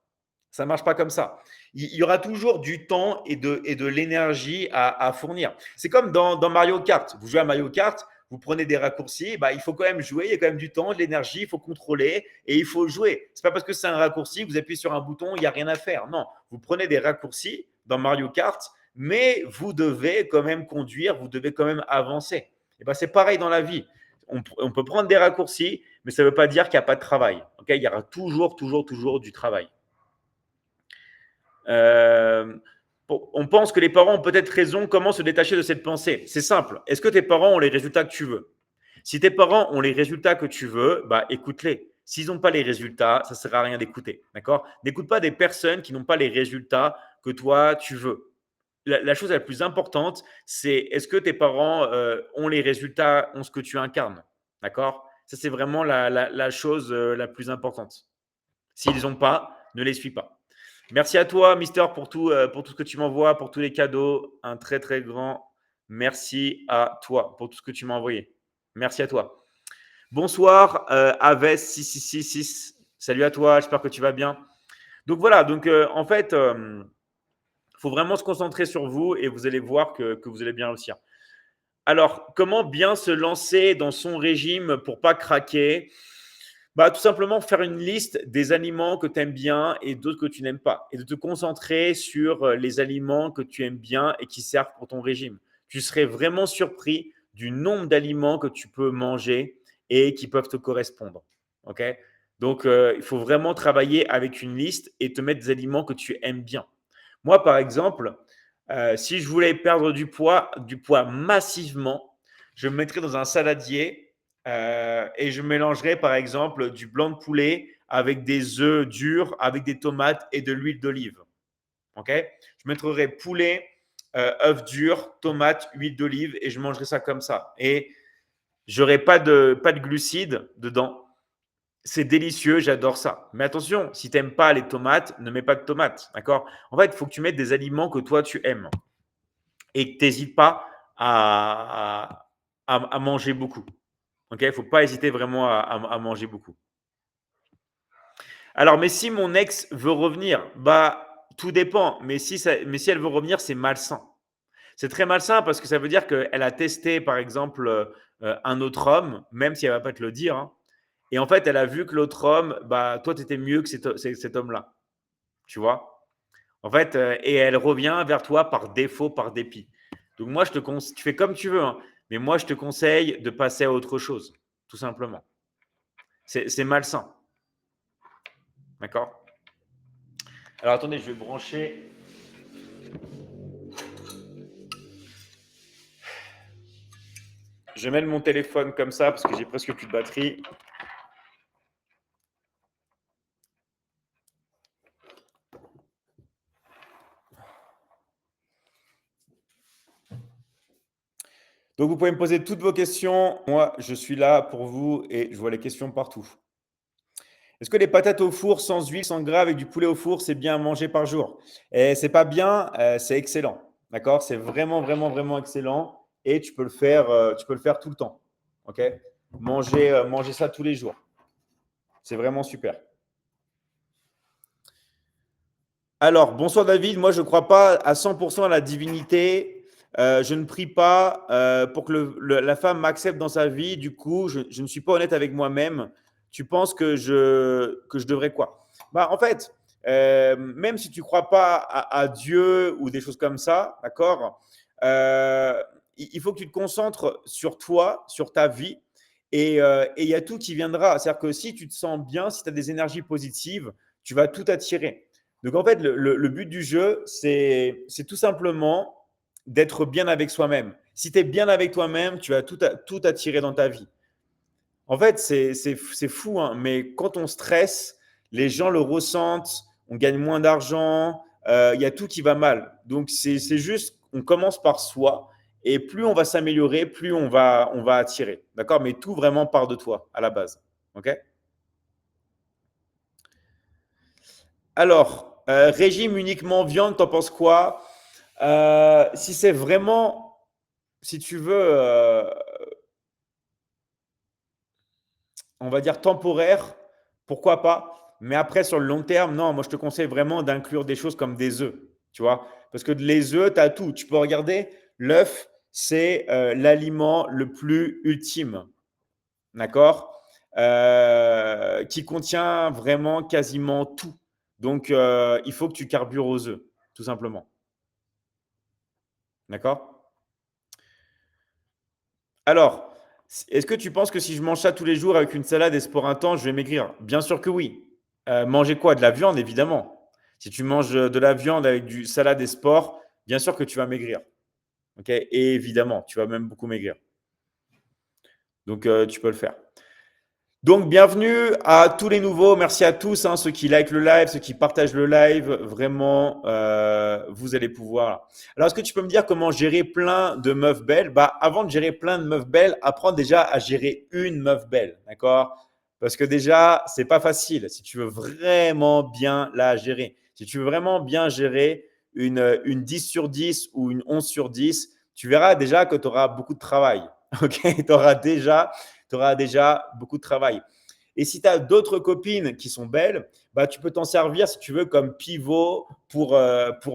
Ça ne marche pas comme ça. Il y aura toujours du temps et de l'énergie à fournir. C'est comme dans Mario Kart. Vous jouez à Mario Kart, vous prenez des raccourcis, bah, il faut quand même jouer, il y a quand même du temps, de l'énergie, il faut contrôler et il faut jouer. Ce n'est pas parce que c'est un raccourci, vous appuyez sur un bouton, il n'y a rien à faire. Non, vous prenez des raccourcis dans Mario Kart, mais vous devez quand même conduire, vous devez quand même avancer. Et ben, c'est pareil dans la vie. On peut prendre des raccourcis, mais ça ne veut pas dire qu'il n'y a pas de travail. Okay, il y aura toujours du travail. Euh, on pense que les parents ont peut-être raison. Comment se détacher de cette pensée? C'est simple. Est-ce que tes parents ont les résultats que tu veux? Si tes parents ont les résultats que tu veux, bah écoute-les. S'ils n'ont pas les résultats, ça ne sert à rien d'écouter. D'accord? N'écoute pas des personnes qui n'ont pas les résultats que toi tu veux. La chose la plus importante, c'est est-ce que tes parents ont les résultats, ont ce que tu incarnes? D'accord? Ça, c'est vraiment la chose la plus importante. S'ils n'ont pas, ne les suis pas. Merci à toi, Mister, pour tout ce que tu m'envoies, pour tous les cadeaux. Un très, très grand merci à toi pour tout ce que tu m'as envoyé. Merci à toi. Bonsoir, Aves6666. Salut à toi, j'espère que tu vas bien. Donc voilà, en fait, il faut vraiment se concentrer sur vous et vous allez voir que vous allez bien réussir. Alors, comment bien se lancer dans son régime pour pas craquer? Bah, tout simplement faire une liste des aliments que tu aimes bien et d'autres que tu n'aimes pas. Et de te concentrer sur les aliments que tu aimes bien et qui servent pour ton régime. Tu serais vraiment surpris du nombre d'aliments que tu peux manger et qui peuvent te correspondre. Ok? Donc, il faut vraiment travailler avec une liste et te mettre des aliments que tu aimes bien. Moi, par exemple, si je voulais perdre du poids massivement, je me mettrais dans un saladier et je mélangerais par exemple du blanc de poulet avec des œufs durs, avec des tomates et de l'huile d'olive. Ok? Je mettrais poulet, œufs durs, tomates, huile d'olive et je mangerais ça comme ça. Et j'aurais pas de glucides dedans. C'est délicieux, j'adore ça. Mais attention, si tu n'aimes pas les tomates, ne mets pas de tomates. D'accord? En fait, il faut que tu mettes des aliments que toi tu aimes et que tu n'hésites pas à manger beaucoup. Il ne faut pas hésiter vraiment à manger beaucoup. Alors, mais si mon ex veut revenir, bah, tout dépend. Mais si elle veut revenir, c'est malsain. C'est très malsain parce que ça veut dire qu'elle a testé, par exemple, un autre homme, même si elle ne va pas te le dire. Hein. Et en fait, elle a vu que l'autre homme, bah, toi, tu étais mieux que cet homme-là. Tu vois? En fait, et elle revient vers toi par défaut, par dépit. Donc, moi, tu fais comme tu veux. Hein, mais moi, je te conseille de passer à autre chose, tout simplement. C'est malsain. D'accord? Alors, attendez, je vais brancher. Je mets mon téléphone comme ça parce que j'ai presque plus de batterie. Donc, vous pouvez me poser toutes vos questions. Moi, je suis là pour vous et je vois les questions partout. Est-ce que les patates au four sans huile, sans gras, avec du poulet au four, c'est bien à manger par jour? Et c'est pas bien, c'est excellent. D'accord? C'est vraiment, vraiment, vraiment excellent. Et tu peux le faire tout le temps. OK? Manger ça tous les jours. C'est vraiment super. Alors, bonsoir David. Moi, je ne crois pas à 100% à la divinité. Je ne prie pas pour que la femme m'accepte dans sa vie. Du coup, je ne suis pas honnête avec moi-même. Tu penses que je devrais quoi? Bah, en fait, même si tu ne crois pas à Dieu ou des choses comme ça, d'accord, il faut que tu te concentres sur toi, sur ta vie. Et il y a tout qui viendra. C'est-à-dire que si tu te sens bien, si tu as des énergies positives, tu vas tout attirer. Donc en fait, le but du jeu, c'est tout simplement d'être bien avec soi-même. Si tu es bien avec toi-même, tu vas tout attirer dans ta vie. En fait, c'est fou, hein, mais quand on stresse, les gens le ressentent, on gagne moins d'argent, il y a tout qui va mal. Donc c'est juste, on commence par soi, et plus on va s'améliorer, plus on va attirer. D'accord? Mais tout vraiment part de toi à la base. OK? Alors, régime uniquement viande, t'en penses quoi? Si c'est vraiment, si tu veux, on va dire temporaire, pourquoi pas? Mais après, sur le long terme, non, moi je te conseille vraiment d'inclure des choses comme des œufs, tu vois? Parce que les œufs, tu as tout. Tu peux regarder, l'œuf, c'est l'aliment le plus ultime, d'accord? Qui contient vraiment quasiment tout. Donc, il faut que tu carbures aux œufs, tout simplement. D'accord? Alors, est-ce que tu penses que si je mange ça tous les jours avec une salade et sport intense, je vais maigrir? Bien sûr que oui. Manger quoi? De la viande, évidemment. Si tu manges de la viande avec du salade et sport, bien sûr que tu vas maigrir. Ok? Et évidemment, tu vas même beaucoup maigrir. Donc, tu peux le faire. Donc, bienvenue à tous les nouveaux. Merci à tous, hein, ceux qui likent le live, ceux qui partagent le live. Vraiment, vous allez pouvoir. Alors, est-ce que tu peux me dire comment gérer plein de meufs belles? Bah, avant de gérer plein de meufs belles, apprends déjà à gérer une meuf belle, d'accord? Parce que déjà, c'est pas facile. Si tu veux vraiment bien la gérer, si tu veux vraiment bien gérer une 10 sur 10 ou une 11 sur 10, tu verras déjà que tu auras beaucoup de travail. Ok? Tu auras déjà beaucoup de travail. Et si tu as d'autres copines qui sont belles, bah, tu peux t'en servir si tu veux comme pivot pour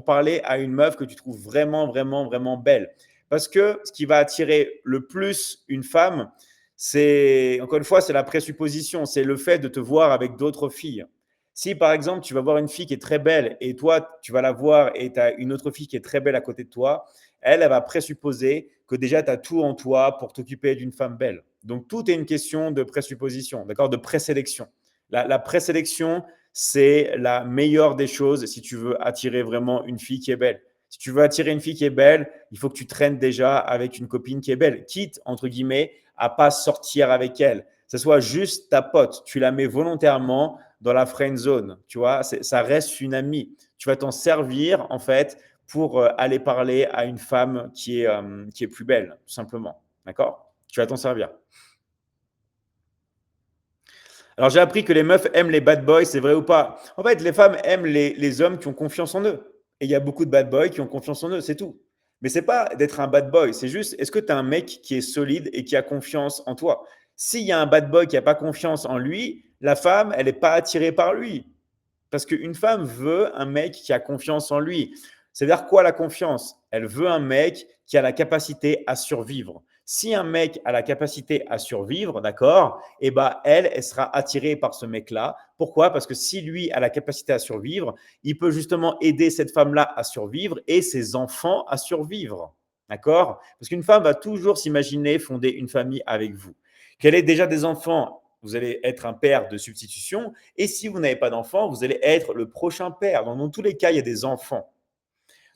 parler à une meuf que tu trouves vraiment, vraiment, vraiment belle. Parce que ce qui va attirer le plus une femme, c'est, encore une fois, c'est la présupposition, c'est le fait de te voir avec d'autres filles. Si par exemple, tu vas voir une fille qui est très belle et toi, tu vas la voir et tu as une autre fille qui est très belle à côté de toi, elle va présupposer que déjà tu as tout en toi pour t'occuper d'une femme belle. Donc tout est une question de présupposition, d'accord, de présélection. La présélection, c'est la meilleure des choses si tu veux attirer vraiment une fille qui est belle. Si tu veux attirer une fille qui est belle, il faut que tu traînes déjà avec une copine qui est belle, quitte, entre guillemets, à pas sortir avec elle. Ce soit juste ta pote. Tu la mets volontairement dans la friend zone. Tu vois, ça reste une amie. Tu vas t'en servir, en fait, pour aller parler à une femme qui est plus belle, tout simplement. D'accord? Tu vas t'en servir. Alors, j'ai appris que les meufs aiment les bad boys, c'est vrai ou pas? En fait, les femmes aiment les hommes qui ont confiance en eux. Et il y a beaucoup de bad boys qui ont confiance en eux, c'est tout. Mais c'est pas d'être un bad boy, c'est juste, est-ce que tu as un mec qui est solide et qui a confiance en toi? S'il y a un bad boy qui n'a pas confiance en lui, la femme, elle n'est pas attirée par lui. Parce qu'une femme veut un mec qui a confiance en lui. C'est-à-dire quoi la confiance? Elle veut un mec qui a la capacité à survivre. Si un mec a la capacité à survivre, d'accord, eh ben elle sera attirée par ce mec-là. Pourquoi? Parce que si lui a la capacité à survivre, il peut justement aider cette femme-là à survivre et ses enfants à survivre. D'accord? Parce qu'une femme va toujours s'imaginer fonder une famille avec vous. Qu'elle ait déjà des enfants, vous allez être un père de substitution. Et si vous n'avez pas d'enfants, vous allez être le prochain père. Donc, dans tous les cas, il y a des enfants.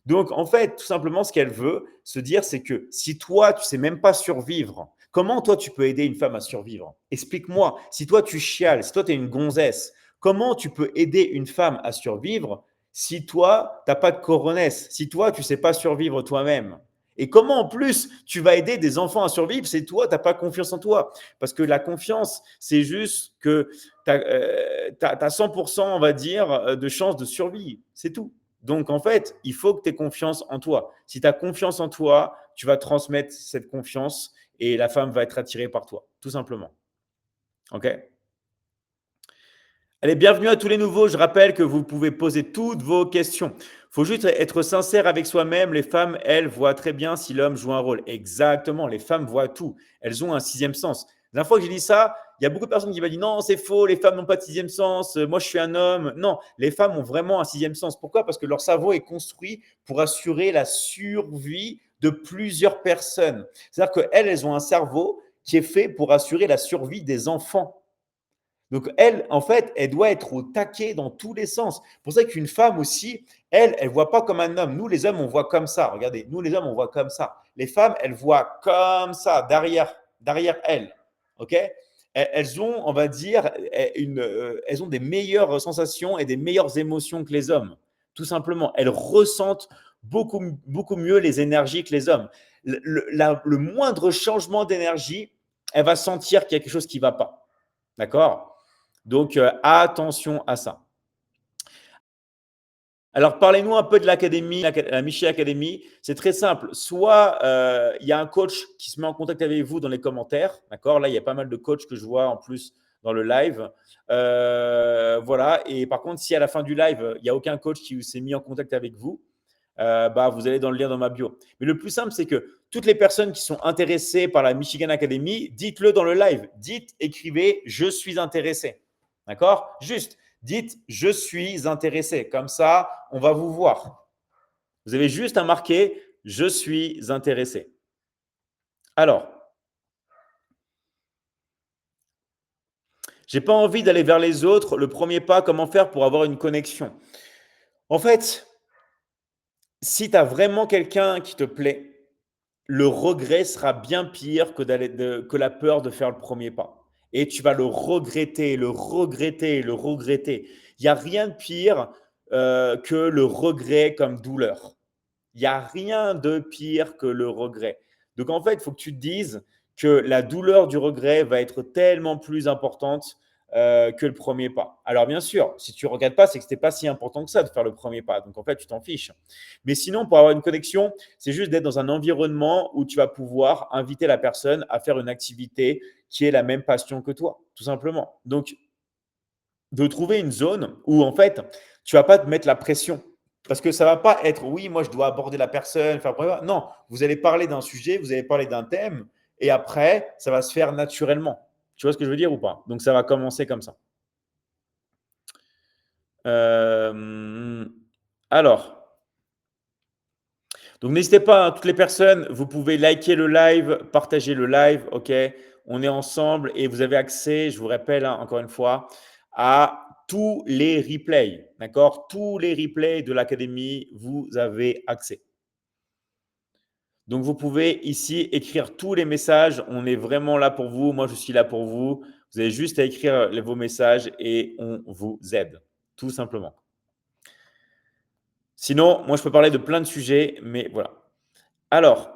Donc, en fait, tout simplement, ce qu'elle veut se dire, c'est que si toi, tu ne sais même pas survivre, comment toi, tu peux aider une femme à survivre? Explique-moi. Si toi, tu chiales, si toi, tu es une gonzesse, comment tu peux aider une femme à survivre si toi, tu n'as pas de coronesse, si toi, tu ne sais pas survivre toi-même? Et comment en plus tu vas aider des enfants à survivre? C'est toi, tu n'as pas confiance en toi. Parce que la confiance, c'est juste que tu as 100%, on va dire, de chances de survie. C'est tout. Donc en fait, il faut que tu aies confiance en toi. Si tu as confiance en toi, tu vas transmettre cette confiance et la femme va être attirée par toi, tout simplement. OK? Allez, bienvenue à tous les nouveaux. Je rappelle que vous pouvez poser toutes vos questions. Il faut juste être sincère avec soi-même. Les femmes, elles, voient très bien si l'homme joue un rôle. Exactement, les femmes voient tout. Elles ont un sixième sens. La dernière fois que j'ai dit ça, il y a beaucoup de personnes qui m'ont dit non, c'est faux, les femmes n'ont pas de sixième sens, moi je suis un homme. Non, les femmes ont vraiment un sixième sens. Pourquoi? Parce que leur cerveau est construit pour assurer la survie de plusieurs personnes. C'est-à-dire qu'elles, elles ont un cerveau qui est fait pour assurer la survie des enfants. Donc, elle, en fait, elle doit être au taquet dans tous les sens. C'est pour ça qu'une femme aussi, elle ne voit pas comme un homme. Nous, les hommes, on voit comme ça. Regardez, nous, les hommes, on voit comme ça. Les femmes, elles voient comme ça, derrière elles. OK? Elles ont, on va dire, elles ont des meilleures sensations et des meilleures émotions que les hommes. Tout simplement. Elles ressentent beaucoup mieux les énergies que les hommes. Le moindre changement d'énergie, elle va sentir qu'il y a quelque chose qui ne va pas. D'accord? Donc, attention à ça. Alors, parlez-nous un peu de l'académie, la Michi Academy. C'est très simple. Soit il y a un coach qui se met en contact avec vous dans les commentaires. D'accord? Là, il y a pas mal de coachs que je vois en plus dans le live. Voilà. Et par contre, si à la fin du live, il n'y a aucun coach qui s'est mis en contact avec vous, vous allez dans le lien dans ma bio. Mais le plus simple, c'est que toutes les personnes qui sont intéressées par la Michigan Academy, dites-le dans le live. Écrivez « Je suis intéressé ». D'accord? Juste, dites « Je suis intéressé ». Comme ça, on va vous voir. Vous avez juste à marquer « Je suis intéressé ». Alors, j'ai pas envie d'aller vers les autres. Le premier pas, comment faire pour avoir une connexion? En fait, si tu as vraiment quelqu'un qui te plaît, le regret sera bien pire que la peur de faire le premier pas. Et tu vas le regretter, le regretter, le regretter. Il n'y a rien de pire que le regret comme douleur. Il n'y a rien de pire que le regret. Donc en fait, il faut que tu te dises que la douleur du regret va être tellement plus importante que le premier pas. Alors bien sûr, si tu ne regrettes pas, c'est que ce n'était pas si important que ça de faire le premier pas. Donc en fait, tu t'en fiches. Mais sinon, pour avoir une connexion, c'est juste d'être dans un environnement où tu vas pouvoir inviter la personne à faire une activité qui est la même passion que toi, tout simplement. Donc, de trouver une zone où en fait, tu ne vas pas te mettre la pression. Parce que ça ne va pas être oui, moi je dois aborder la personne, faire premier pas. Non, vous allez parler d'un sujet, vous allez parler d'un thème, et après, ça va se faire naturellement. Tu vois ce que je veux dire ou pas? Donc ça va commencer comme ça. Alors, donc n'hésitez pas, hein, toutes les personnes, vous pouvez liker le live, partager le live, ok? On est ensemble et vous avez accès, je vous rappelle hein, encore une fois, à tous les replays, d'accord? Tous les replays de l'académie, vous avez accès. Donc vous pouvez ici écrire tous les messages, on est vraiment là pour vous, moi je suis là pour vous. Vous avez juste à écrire vos messages et on vous aide, tout simplement. Sinon, moi je peux parler de plein de sujets, mais voilà. Alors,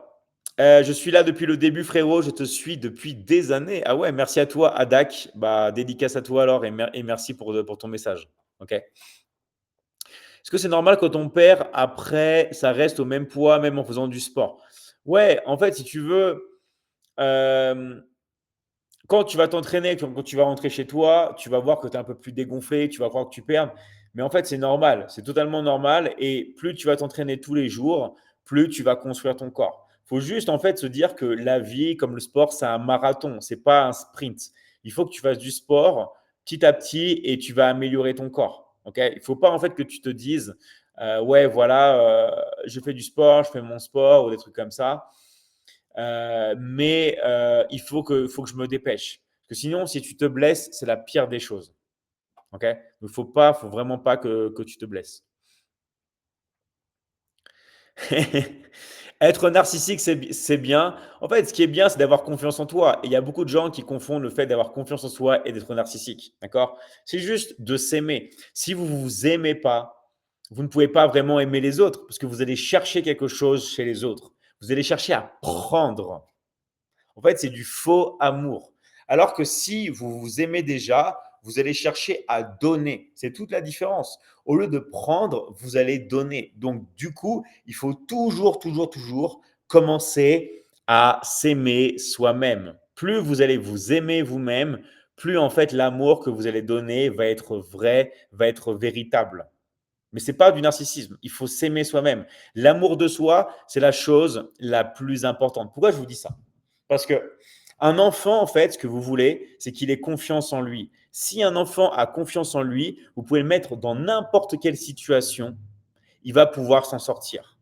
je suis là depuis le début, frérot. Je te suis depuis des années. Ah ouais, merci à toi, Adak. Bah, dédicace à toi alors et merci pour ton message. OK. Est-ce que c'est normal quand on perd, après, ça reste au même poids, même en faisant du sport? Ouais, en fait, si tu veux, hem, quand tu vas t'entraîner, quand tu vas rentrer chez toi, tu vas voir que tu es un peu plus dégonflé, tu vas croire que tu perds. Mais en fait, c'est normal, c'est totalement normal et plus tu vas t'entraîner tous les jours, plus tu vas construire ton corps. Il faut juste en fait se dire que la vie, comme le sport, c'est un marathon, c'est pas un sprint. Il faut que tu fasses du sport petit à petit et tu vas améliorer ton corps. OK? Il ne faut pas en fait que tu te dises, ouais, voilà, je fais du sport, je fais mon sport ou des trucs comme ça. Mais il faut que je me dépêche. Parce que sinon, si tu te blesses, c'est la pire des choses. OK? Il faut vraiment pas que tu te blesses. Être narcissique, c'est bien. En fait, ce qui est bien, c'est d'avoir confiance en toi. Et il y a beaucoup de gens qui confondent le fait d'avoir confiance en soi et d'être narcissique. D'accord? C'est juste de s'aimer. Si vous ne vous aimez pas, vous ne pouvez pas vraiment aimer les autres parce que vous allez chercher quelque chose chez les autres. Vous allez chercher à prendre. En fait, c'est du faux amour. Alors que si vous vous aimez déjà, vous allez chercher à donner. C'est toute la différence. Au lieu de prendre, vous allez donner. Donc, du coup, il faut toujours, toujours, toujours commencer à s'aimer soi-même. Plus vous allez vous aimer vous-même, plus en fait l'amour que vous allez donner va être vrai, va être véritable. Mais ce n'est pas du narcissisme. Il faut s'aimer soi-même. L'amour de soi, c'est la chose la plus importante. Pourquoi je vous dis ça? Parce que un enfant, en fait, ce que vous voulez, c'est qu'il ait confiance en lui. Si un enfant a confiance en lui, vous pouvez le mettre dans n'importe quelle situation, il va pouvoir s'en sortir.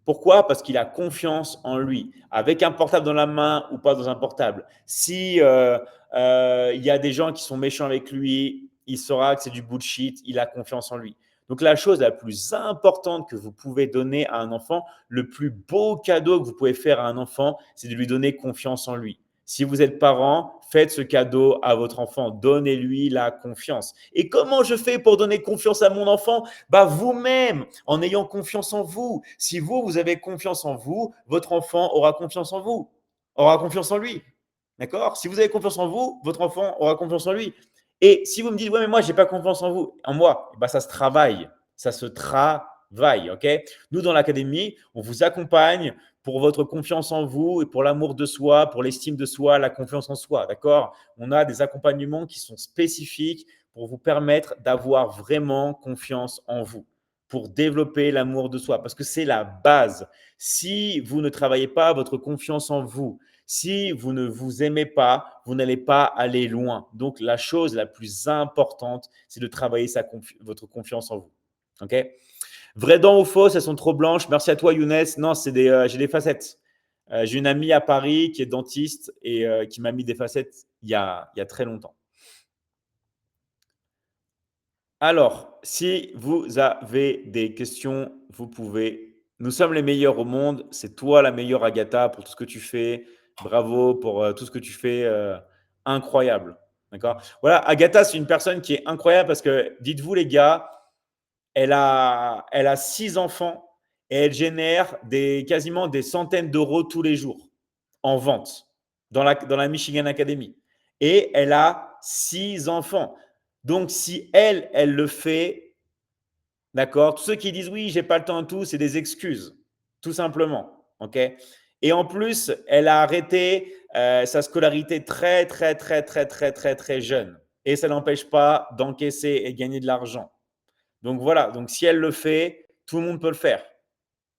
Pourquoi? Parce qu'il a confiance en lui. Avec un portable dans la main ou pas dans un portable. Si il y a des gens qui sont méchants avec lui, il saura que c'est du bullshit, il a confiance en lui. Donc la chose la plus importante que vous pouvez donner à un enfant, le plus beau cadeau que vous pouvez faire à un enfant, c'est de lui donner confiance en lui. Si vous êtes parent, faites ce cadeau à votre enfant, donnez-lui la confiance. Et comment je fais pour donner confiance à mon enfant? Bah vous-même, en ayant confiance en vous. Si vous, vous avez confiance en vous, votre enfant aura confiance en vous, aura confiance en lui. D'accord? Si vous avez confiance en vous, votre enfant aura confiance en lui. Et si vous me dites, ouais, mais moi, je n'ai pas confiance en vous, en moi, bah, ça se travaille. Ça se travaille. OK? Nous, dans l'académie, on vous accompagne pour votre confiance en vous et pour l'amour de soi, pour l'estime de soi, la confiance en soi. D'accord? On a des accompagnements qui sont spécifiques pour vous permettre d'avoir vraiment confiance en vous, pour développer l'amour de soi, parce que c'est la base. Si vous ne travaillez pas votre confiance en vous, si vous ne vous aimez pas, vous n'allez pas aller loin. Donc, la chose la plus importante, c'est de travailler votre confiance en vous. OK? Vraies dents ou fausses, elles sont trop blanches. Merci à toi, Younes. Non, j'ai des facettes. J'ai une amie à Paris qui est dentiste et qui m'a mis des facettes il y a très longtemps. Alors, si vous avez des questions, vous pouvez. Nous sommes les meilleurs au monde. C'est toi la meilleure, Agatha, pour tout ce que tu fais. Bravo pour tout ce que tu fais. Incroyable. D'accord? Voilà, Agatha, c'est une personne qui est incroyable parce que, dites-vous, les gars, elle a 6 enfants et elle génère quasiment des centaines d'euros tous les jours en vente dans la Michigan Academy. Et elle a 6 enfants. Donc, si elle le fait, d'accord, tous ceux qui disent oui, j'ai pas le temps et tout, c'est des excuses, tout simplement. OK? Et en plus, elle a arrêté sa scolarité très, très, très, très, très, très, très jeune. Et ça n'empêche pas d'encaisser et gagner de l'argent. Donc voilà, donc si elle le fait, tout le monde peut le faire.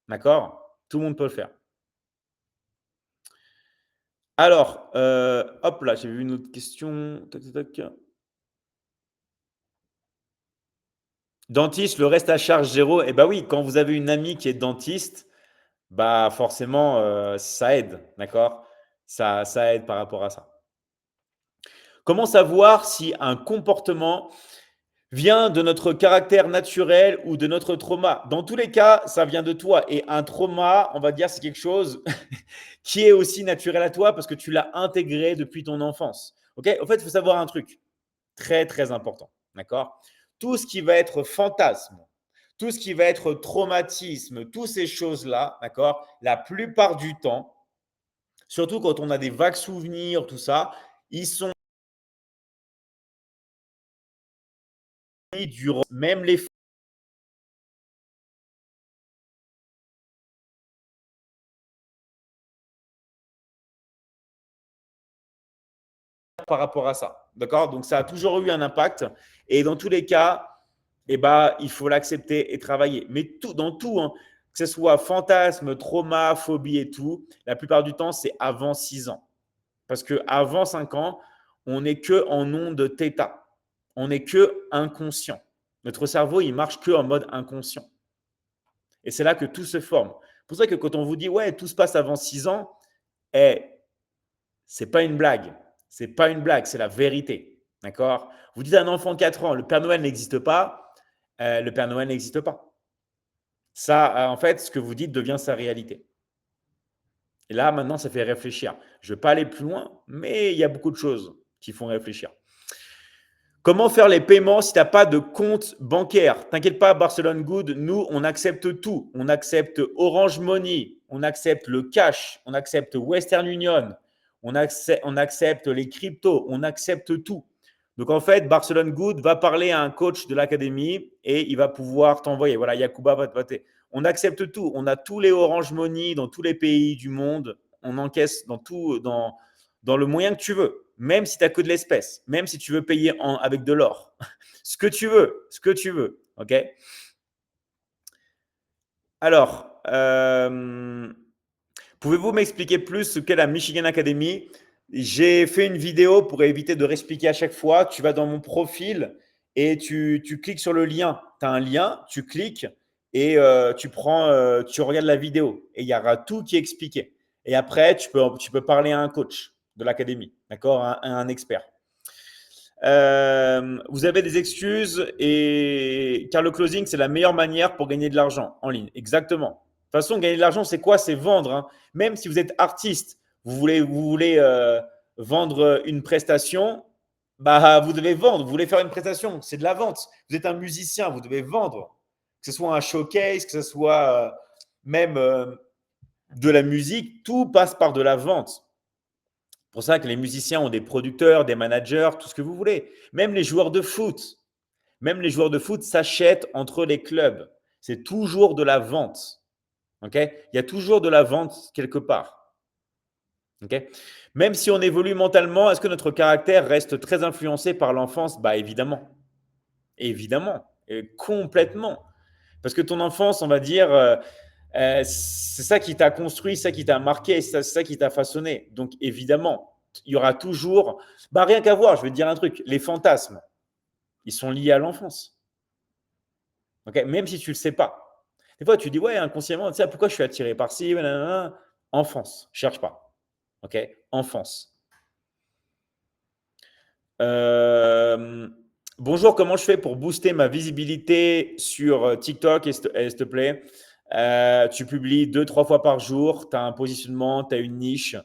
D'accord? Tout le monde peut le faire. Alors, hop là, j'ai vu une autre question. Tac, tac, tac. Dentiste, le reste à charge zéro. Eh bah oui, quand vous avez une amie qui est dentiste, bah forcément, ça aide, d'accord? Ça aide par rapport à ça. Comment savoir si un comportement vient de notre caractère naturel ou de notre trauma? Dans tous les cas, ça vient de toi. Et un trauma, on va dire, c'est quelque chose qui est aussi naturel à toi parce que tu l'as intégré depuis ton enfance. Ok? En fait, il faut savoir un truc très, très important. D'accord? Tout ce qui va être fantasme, tout ce qui va être traumatisme, toutes ces choses-là, d'accord? La plupart du temps, surtout quand on a des vagues souvenirs, tout ça, ils sont durant même les par rapport à ça. D'accord? Donc, ça a toujours eu un impact. Et dans tous les cas, eh ben, il faut l'accepter et travailler. Mais dans tout, hein, que ce soit fantasme, trauma, phobie et tout, la plupart du temps, c'est avant 6 ans. Parce qu'avant 5 ans, on n'est que en onde θ. On n'est que inconscient. Notre cerveau, il marche que en mode inconscient. Et c'est là que tout se forme. C'est pour ça que quand on vous dit, ouais, tout se passe avant 6 ans, eh, c'est pas une blague. C'est pas une blague, c'est la vérité. D'accord? Vous dites à un enfant de 4 ans, le Père Noël n'existe pas, le Père Noël n'existe pas. Ça, en fait, ce que vous dites devient sa réalité. Et là, maintenant, ça fait réfléchir. Je ne vais pas aller plus loin, mais il y a beaucoup de choses qui font réfléchir. Comment faire les paiements si tu n'as pas de compte bancaire? T'inquiète pas, Barcelone Good, nous, on accepte tout. On accepte Orange Money, on accepte le cash, on accepte Western Union, on accepte les cryptos, on accepte tout. Donc, en fait, Barcelone Good va parler à un coach de l'académie et il va pouvoir t'envoyer. Voilà, Yacouba va te. On accepte tout. On a tous les Orange Money dans tous les pays du monde. On encaisse dans tout, dans le moyen que tu veux, même si tu n'as que de l'espèce, même si tu veux payer avec de l'or, ce que tu veux, ce que tu veux. OK? Alors, pouvez-vous m'expliquer plus ce qu'est la Michigan Academy? J'ai fait une vidéo pour éviter de réexpliquer à chaque fois. Tu vas dans mon profil et tu cliques sur le lien. Tu as un lien, tu cliques et tu regardes la vidéo et il y aura tout qui est expliqué. Et après, tu peux parler à un coach de l'académie, d'accord, un expert. Vous avez des excuses car le closing, c'est la meilleure manière pour gagner de l'argent en ligne. Exactement. De toute façon, gagner de l'argent, c'est quoi? C'est vendre, hein. Même si vous êtes artiste, vous voulez vendre une prestation, bah, vous devez vendre. Vous voulez faire une prestation, c'est de la vente. Vous êtes un musicien, vous devez vendre. Que ce soit un showcase, que ce soit même de la musique, tout passe par de la vente. C'est pour ça que les musiciens ont des producteurs, des managers, tout ce que vous voulez. Même les joueurs de foot. Même les joueurs de foot s'achètent entre les clubs. C'est toujours de la vente. Okay? Il y a toujours de la vente quelque part. Okay? Même si on évolue mentalement, est-ce que notre caractère reste très influencé par l'enfance? Bah évidemment. Évidemment. Et complètement. Parce que ton enfance, on va dire, c'est ça qui t'a construit, ça qui t'a marqué, c'est ça qui t'a façonné. Donc évidemment, il y aura toujours, bah rien qu'à voir, je vais te dire un truc, les fantasmes, ils sont liés à l'enfance. Okay? Même si tu ne le sais pas. Des fois, tu dis, ouais, inconsciemment, tu sais, pourquoi je suis attiré par ci, nanana. Enfance, cherche pas. Ok? Enfance. Bonjour, comment je fais pour booster ma visibilité sur TikTok, s'il te plaît? Tu publies 2-3 fois par jour, tu as un positionnement, tu as une niche.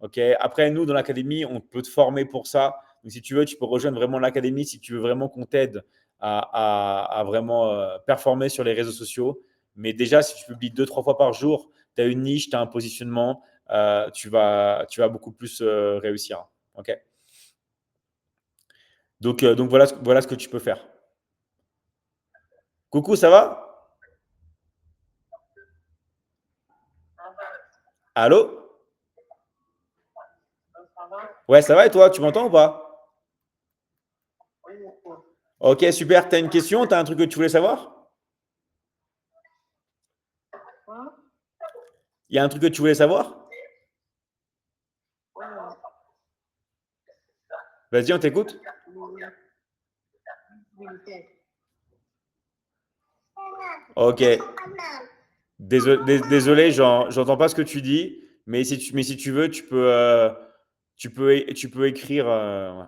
Okay. Après, nous, dans l'académie, on peut te former pour ça. Donc, si tu veux, tu peux rejoindre vraiment l'académie si tu veux vraiment qu'on t'aide à vraiment performer sur les réseaux sociaux. Mais déjà, si tu publies 2-3 fois par jour, tu as une niche, tu as un positionnement, tu vas beaucoup plus réussir. OK. Donc voilà ce que tu peux faire. Coucou, ça va? Allô? Ouais, ça va et toi? Tu m'entends ou pas? Ok, super. Tu as une question? Tu as un truc que tu voulais savoir? Il y a un truc que tu voulais savoir? Vas-y, on t'écoute. Ok. Désolé, j'entends pas ce que tu dis, mais si tu veux, tu peux écrire. Ouais.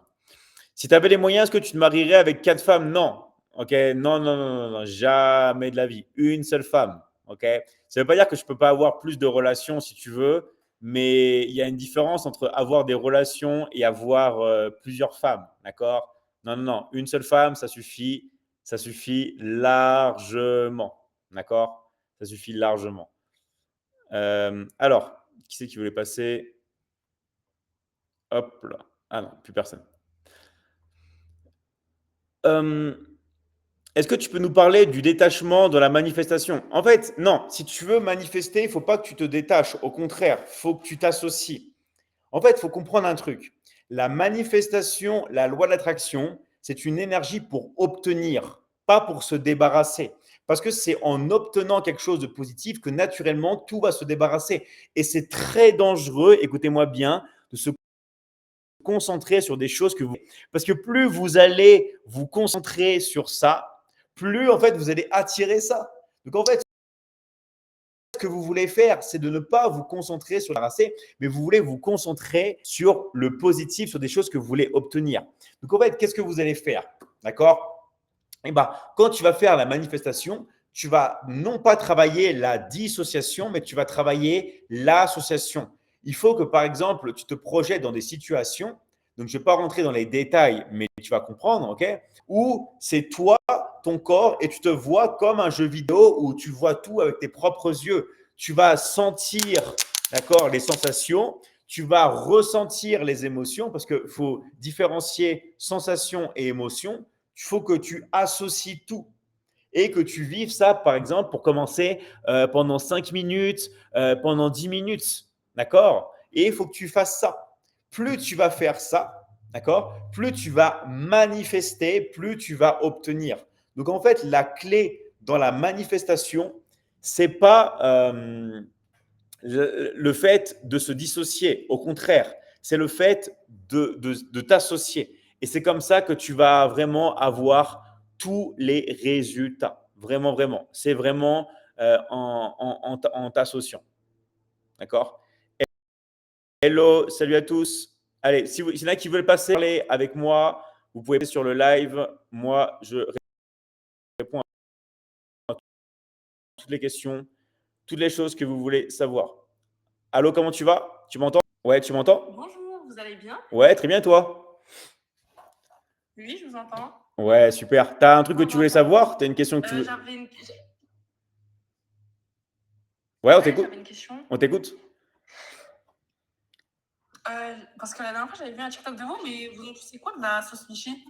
Si tu avais les moyens, est-ce que tu te marierais avec 4 femmes? Non. Ok. Non, non, non, non, non, jamais de la vie. Une seule femme. Ok. Ça ne veut pas dire que je ne peux pas avoir plus de relations si tu veux, mais il y a une différence entre avoir des relations et avoir plusieurs femmes. D'accord? Non, non, non. Une seule femme, ça suffit. Ça suffit largement. D'accord? Ça suffit largement. Alors, qui c'est qui voulait passer? Hop là. Ah non, plus personne. Est-ce que tu peux nous parler du détachement de la manifestation? En fait, non. Si tu veux manifester, il ne faut pas que tu te détaches. Au contraire, il faut que tu t'associes. En fait, il faut comprendre un truc. La manifestation, la loi de l'attraction, c'est une énergie pour obtenir, pas pour se débarrasser. Parce que c'est en obtenant quelque chose de positif que naturellement, tout va se débarrasser. Et c'est très dangereux, écoutez-moi bien, de se concentrer sur des choses que vous… Parce que plus vous allez vous concentrer sur ça, plus en fait vous allez attirer ça. Donc en fait, ce que vous voulez faire, c'est de ne pas vous concentrer sur la racée, mais vous voulez vous concentrer sur le positif, sur des choses que vous voulez obtenir. Donc en fait, qu'est-ce que vous allez faire? D'accord? Eh ben, quand tu vas faire la manifestation, tu vas non pas travailler la dissociation, mais tu vas travailler l'association. Il faut que, par exemple, tu te projettes dans des situations. Donc, je ne vais pas rentrer dans les détails, mais tu vas comprendre, ok? Ou c'est toi, ton corps, et tu te vois comme un jeu vidéo où tu vois tout avec tes propres yeux. Tu vas sentir, d'accord, les sensations, tu vas ressentir les émotions parce qu'il faut différencier sensation et émotion. Il faut que tu associes tout et que tu vives ça, par exemple, pour commencer pendant 5 minutes, pendant 10 minutes. D'accord? Et il faut que tu fasses ça. Plus tu vas faire ça, d'accord? Plus tu vas manifester, plus tu vas obtenir. Donc, en fait, la clé dans la manifestation, c'est pas le fait de se dissocier. Au contraire, c'est le fait de t'associer. Et c'est comme ça que tu vas vraiment avoir tous les résultats. Vraiment, vraiment. C'est vraiment en t'associant. D'accord? Hello, salut à tous. Allez, s'il y en a qui veulent parler avec moi, vous pouvez sur le live. Moi, je réponds à toutes les questions, toutes les choses que vous voulez savoir. Allô, comment tu vas? Tu m'entends? Ouais, tu m'entends? Bonjour, vous allez bien? Ouais, très bien, toi? Oui, je vous entends. Ouais, super. Tu as un truc que tu voulais savoir? Tu as une question que tu veux. J'avais une... Ouais, on Ouais, t'écoute. j'avais une question. On t'écoute. Parce que la dernière fois, j'avais vu un TikTok de vous, mais vous en pensez quoi de la sauce Vichy?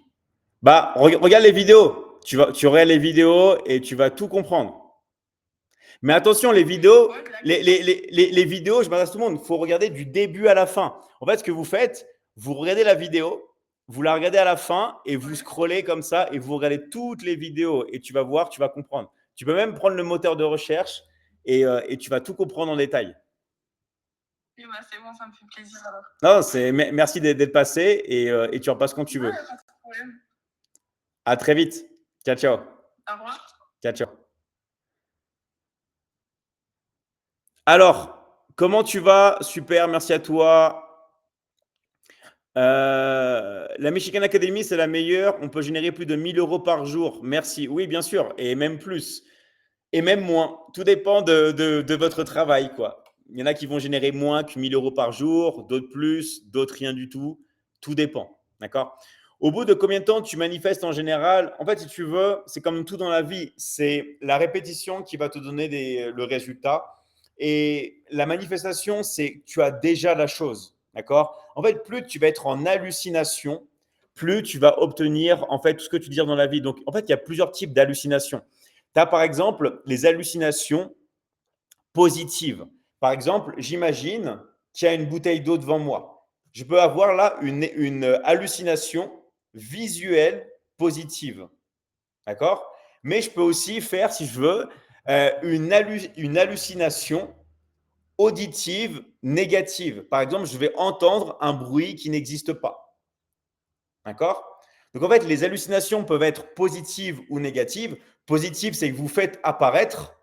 Bah, regarde les vidéos. Tu regardes les vidéos et tu vas tout comprendre. Mais attention, les vidéos, Ouais, d'accord. les vidéos, je m'adresse à tout le monde. Il faut regarder du début à la fin. En fait, ce que vous faites, vous regardez la vidéo, vous la regardez à la fin et vous Ouais. scrollez comme ça et vous regardez toutes les vidéos et tu vas voir, tu vas comprendre. Tu peux même prendre le moteur de recherche et tu vas tout comprendre en détail. Oui, bah, c'est bon, ça me fait plaisir alors. Non, merci d'être passé et tu repasses quand tu veux. Ouais, pas de problème. À très vite. Ciao, ciao. Au revoir. Ciao, ciao. Alors, comment tu vas? Super, merci à toi. La Michigan Academy, c'est la meilleure. On peut générer plus de 1 000 € par jour. Merci. Oui, bien sûr. Et même plus. Et même moins. Tout dépend de votre travail, quoi. Il y en a qui vont générer moins que 1 000 € par jour, d'autres plus, d'autres rien du tout. Tout dépend. D'accord? Au bout de combien de temps tu manifestes en général? En fait, si tu veux, c'est comme tout dans la vie. C'est la répétition qui va te donner le résultat. Et la manifestation, c'est que tu as déjà la chose. D'accord? En fait, plus tu vas être en hallucination, plus tu vas obtenir en fait tout ce que tu désires dans la vie. Donc, en fait, il y a plusieurs types d'hallucinations. Tu as par exemple les hallucinations positives. Par exemple, j'imagine qu'il y a une bouteille d'eau devant moi. Je peux avoir là une hallucination visuelle positive. D'accord? Mais je peux aussi faire, si je veux, une hallucination auditive négative. Par exemple, je vais entendre un bruit qui n'existe pas. D'accord? Donc en fait, les hallucinations peuvent être positives ou négatives. Positive, c'est que vous faites apparaître.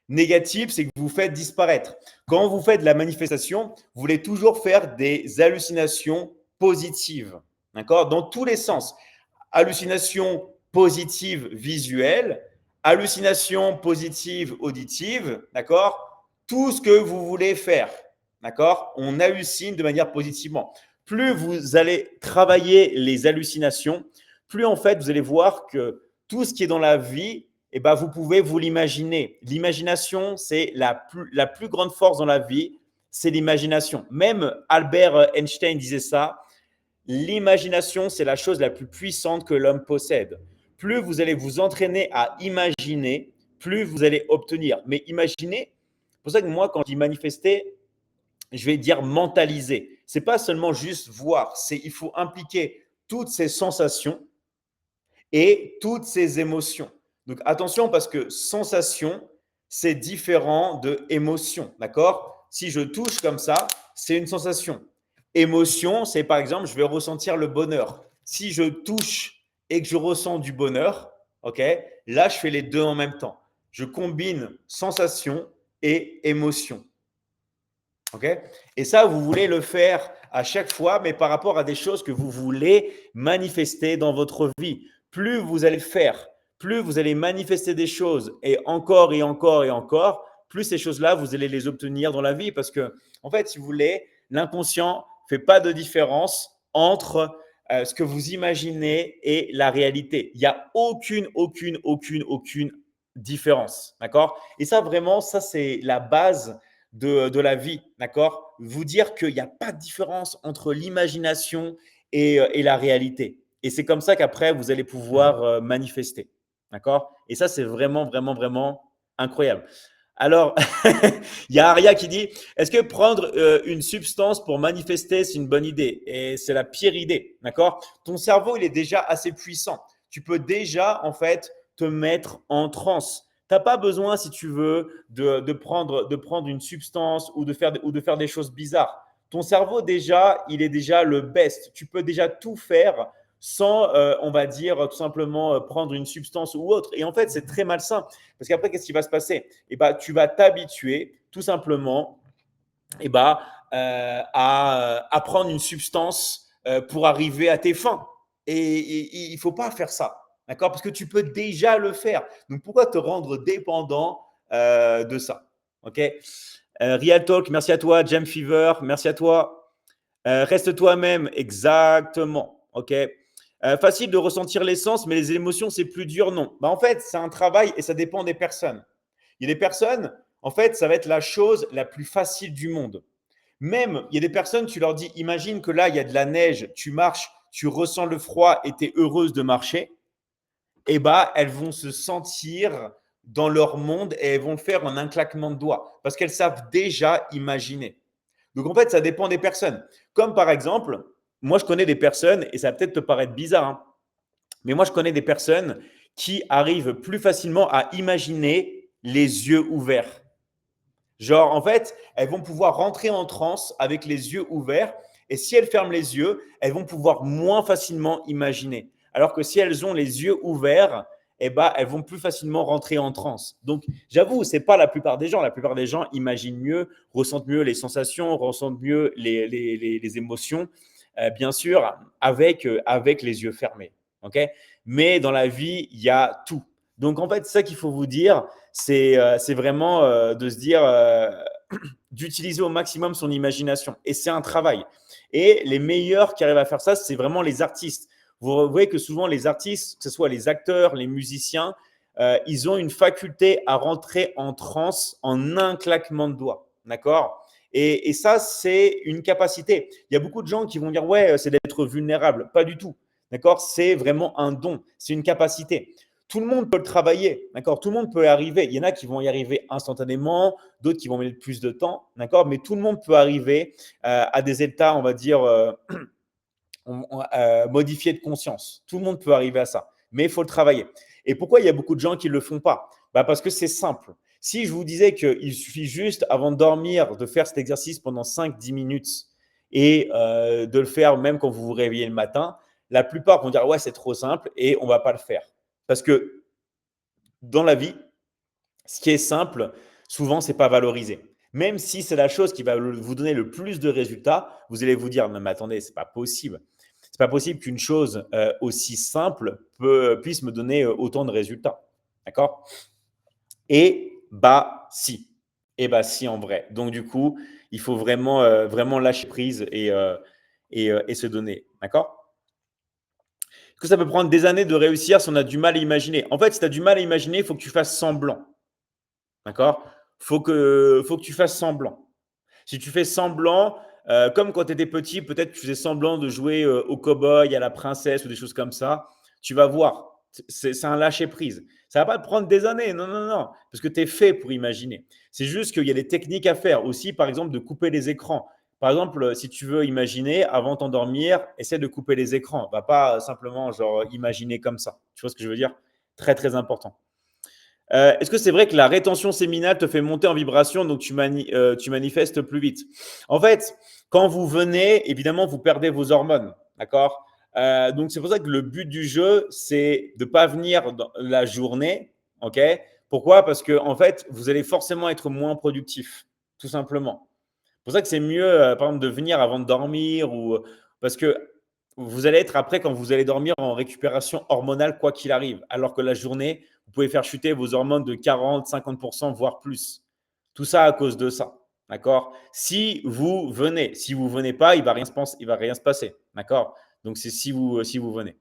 Négative, c'est que vous faites disparaître. Quand vous faites de la manifestation, vous voulez toujours faire des hallucinations positives. D'accord? Dans tous les sens. Hallucination positive visuelle, hallucination positive auditive, d'accord? Tout ce que vous voulez faire, d'accord? On hallucine de manière positivement. Plus vous allez travailler les hallucinations, plus en fait vous allez voir que tout ce qui est dans la vie, eh ben, vous pouvez vous l'imaginer. L'imagination, c'est la plus grande force dans la vie, c'est l'imagination. Même Albert Einstein disait ça. L'imagination, c'est la chose la plus puissante que l'homme possède. Plus vous allez vous entraîner à imaginer, plus vous allez obtenir. Mais imaginez, c'est pour ça que moi, quand je dis manifester, je vais dire mentaliser. Ce n'est pas seulement juste voir, il faut impliquer toutes ces sensations et toutes ces émotions. Donc attention parce que sensation, c'est différent de émotion. D'accord? Si je touche comme ça, c'est une sensation. Émotion, c'est par exemple, je vais ressentir le bonheur. Si je touche et que je ressens du bonheur, ok, là, je fais les deux en même temps. Je combine sensation et émotion. Ok? Et ça, vous voulez le faire à chaque fois, mais par rapport à des choses que vous voulez manifester dans votre vie. Plus vous allez faire, plus vous allez manifester des choses et encore et encore et encore, plus ces choses-là, vous allez les obtenir dans la vie. Parce que, en fait, si vous voulez, l'inconscient ne fait pas de différence entre ce que vous imaginez et la réalité. Il n'y a aucune différence. D'accord? Et ça, vraiment, ça, c'est la base de la vie. D'accord? Vous dire qu'il n'y a pas de différence entre l'imagination et la réalité. Et c'est comme ça qu'après, vous allez pouvoir manifester. D'accord? Et ça, c'est vraiment incroyable. Alors, il y a Aria qui dit, est-ce que prendre une substance pour manifester, c'est une bonne idée? Et c'est la pire idée, d'accord? Ton cerveau, il est déjà assez puissant. Tu peux déjà, en fait, te mettre en transe. Tu n'as pas besoin, si tu veux, de prendre une substance ou de faire des choses bizarres. Ton cerveau, déjà, il est déjà le best. Tu peux déjà tout faire sans, on va dire, tout simplement prendre une substance ou autre. Et en fait, c'est très malsain. Parce qu'après, qu'est-ce qui va se passer? Eh ben, tu vas t'habituer tout simplement à prendre une substance pour arriver à tes fins. Et il ne faut pas faire ça. D'accord? Parce que tu peux déjà le faire. Donc, pourquoi te rendre dépendant de ça? OK? Real Talk, merci à toi. Gem Fever, merci à toi. Reste toi-même, exactement. OK? Facile de ressentir l'essence, mais les émotions, c'est plus dur, non. Bah, en fait, c'est un travail et ça dépend des personnes. Il y a des personnes, en fait, ça va être la chose la plus facile du monde. Même, il y a des personnes, tu leur dis, imagine que là, il y a de la neige, tu marches, tu ressens le froid et tu es heureuse de marcher. Eh bah, elles vont se sentir dans leur monde et elles vont le faire en un claquement de doigts parce qu'elles savent déjà imaginer. Donc, en fait, ça dépend des personnes. Comme par exemple, moi, je connais des personnes, et ça va peut-être te paraître bizarre, hein, mais moi, je connais des personnes qui arrivent plus facilement à imaginer les yeux ouverts. Genre, en fait, elles vont pouvoir rentrer en transe avec les yeux ouverts. Et si elles ferment les yeux, elles vont pouvoir moins facilement imaginer. Alors que si elles ont les yeux ouverts, eh ben, elles vont plus facilement rentrer en transe. Donc, j'avoue, ce n'est pas la plupart des gens. La plupart des gens imaginent mieux, ressentent mieux les sensations, ressentent mieux les émotions, bien sûr, avec les yeux fermés. Okay? Mais dans la vie, il y a tout. Donc, en fait, c'est ça qu'il faut vous dire, c'est vraiment de se dire d'utiliser au maximum son imagination. Et c'est un travail. Et les meilleurs qui arrivent à faire ça, c'est vraiment les artistes. Vous voyez que souvent, les artistes, que ce soit les acteurs, les musiciens, ils ont une faculté à rentrer en transe en un claquement de doigts. D'accord? Et ça, c'est une capacité. Il y a beaucoup de gens qui vont dire, ouais, c'est d'être vulnérable. Pas du tout. D'accord? C'est vraiment un don. C'est une capacité. Tout le monde peut le travailler, d'accord? Tout le monde peut y arriver. Il y en a qui vont y arriver instantanément, d'autres qui vont mettre plus de temps, d'accord? Mais tout le monde peut arriver à des états, on va dire, modifiés de conscience. Tout le monde peut arriver à ça, mais il faut le travailler. Et pourquoi il y a beaucoup de gens qui ne le font pas? Bah parce que c'est simple. Si je vous disais qu'il suffit juste, avant de dormir, de faire cet exercice pendant 5-10 minutes et de le faire même quand vous vous réveillez le matin, la plupart vont dire « ouais, c'est trop simple » et on ne va pas le faire. Parce que dans la vie, ce qui est simple, souvent, ce n'est pas valorisé. Même si c'est la chose qui va vous donner le plus de résultats, vous allez vous dire, non mais attendez, ce n'est pas possible. Ce n'est pas possible qu'une chose aussi simple puisse me donner autant de résultats. D'accord? Et bah si. Et bah si en vrai. Donc du coup, il faut vraiment lâcher prise et se donner. D'accord? Est-ce que ça peut prendre des années de réussir si on a du mal à imaginer? En fait, si tu as du mal à imaginer, il faut que tu fasses semblant. D'accord? Faut que tu fasses semblant. Si tu fais semblant, comme quand tu étais petit, peut-être que tu faisais semblant de jouer au cow-boy, à la princesse ou des choses comme ça, tu vas voir. C'est un lâcher-prise. Ça ne va pas te prendre des années. Non, non, non. Parce que tu es fait pour imaginer. C'est juste qu'il y a des techniques à faire. Aussi, par exemple, de couper les écrans. Par exemple, si tu veux imaginer, avant de t'endormir, essaie de couper les écrans. Va pas simplement genre imaginer comme ça. Tu vois ce que je veux dire? Très, très important. Est-ce que c'est vrai que la rétention séminale te fait monter en vibration, donc tu manifestes plus vite? En fait, quand vous venez, évidemment, vous perdez vos hormones. D'accord? Donc, c'est pour ça que le but du jeu, c'est de ne pas venir dans la journée. OK? Pourquoi? Parce que, en fait, vous allez forcément être moins productif, tout simplement. C'est pour ça que c'est mieux, par exemple, de venir avant de dormir parce que vous allez être après, quand vous allez dormir, en récupération hormonale, quoi qu'il arrive. Alors que la journée, vous pouvez faire chuter vos hormones de 40, 50%, voire plus. Tout ça à cause de ça. D'accord? Si vous venez pas, il va rien se passer. D'accord? Donc, c'est si vous venez.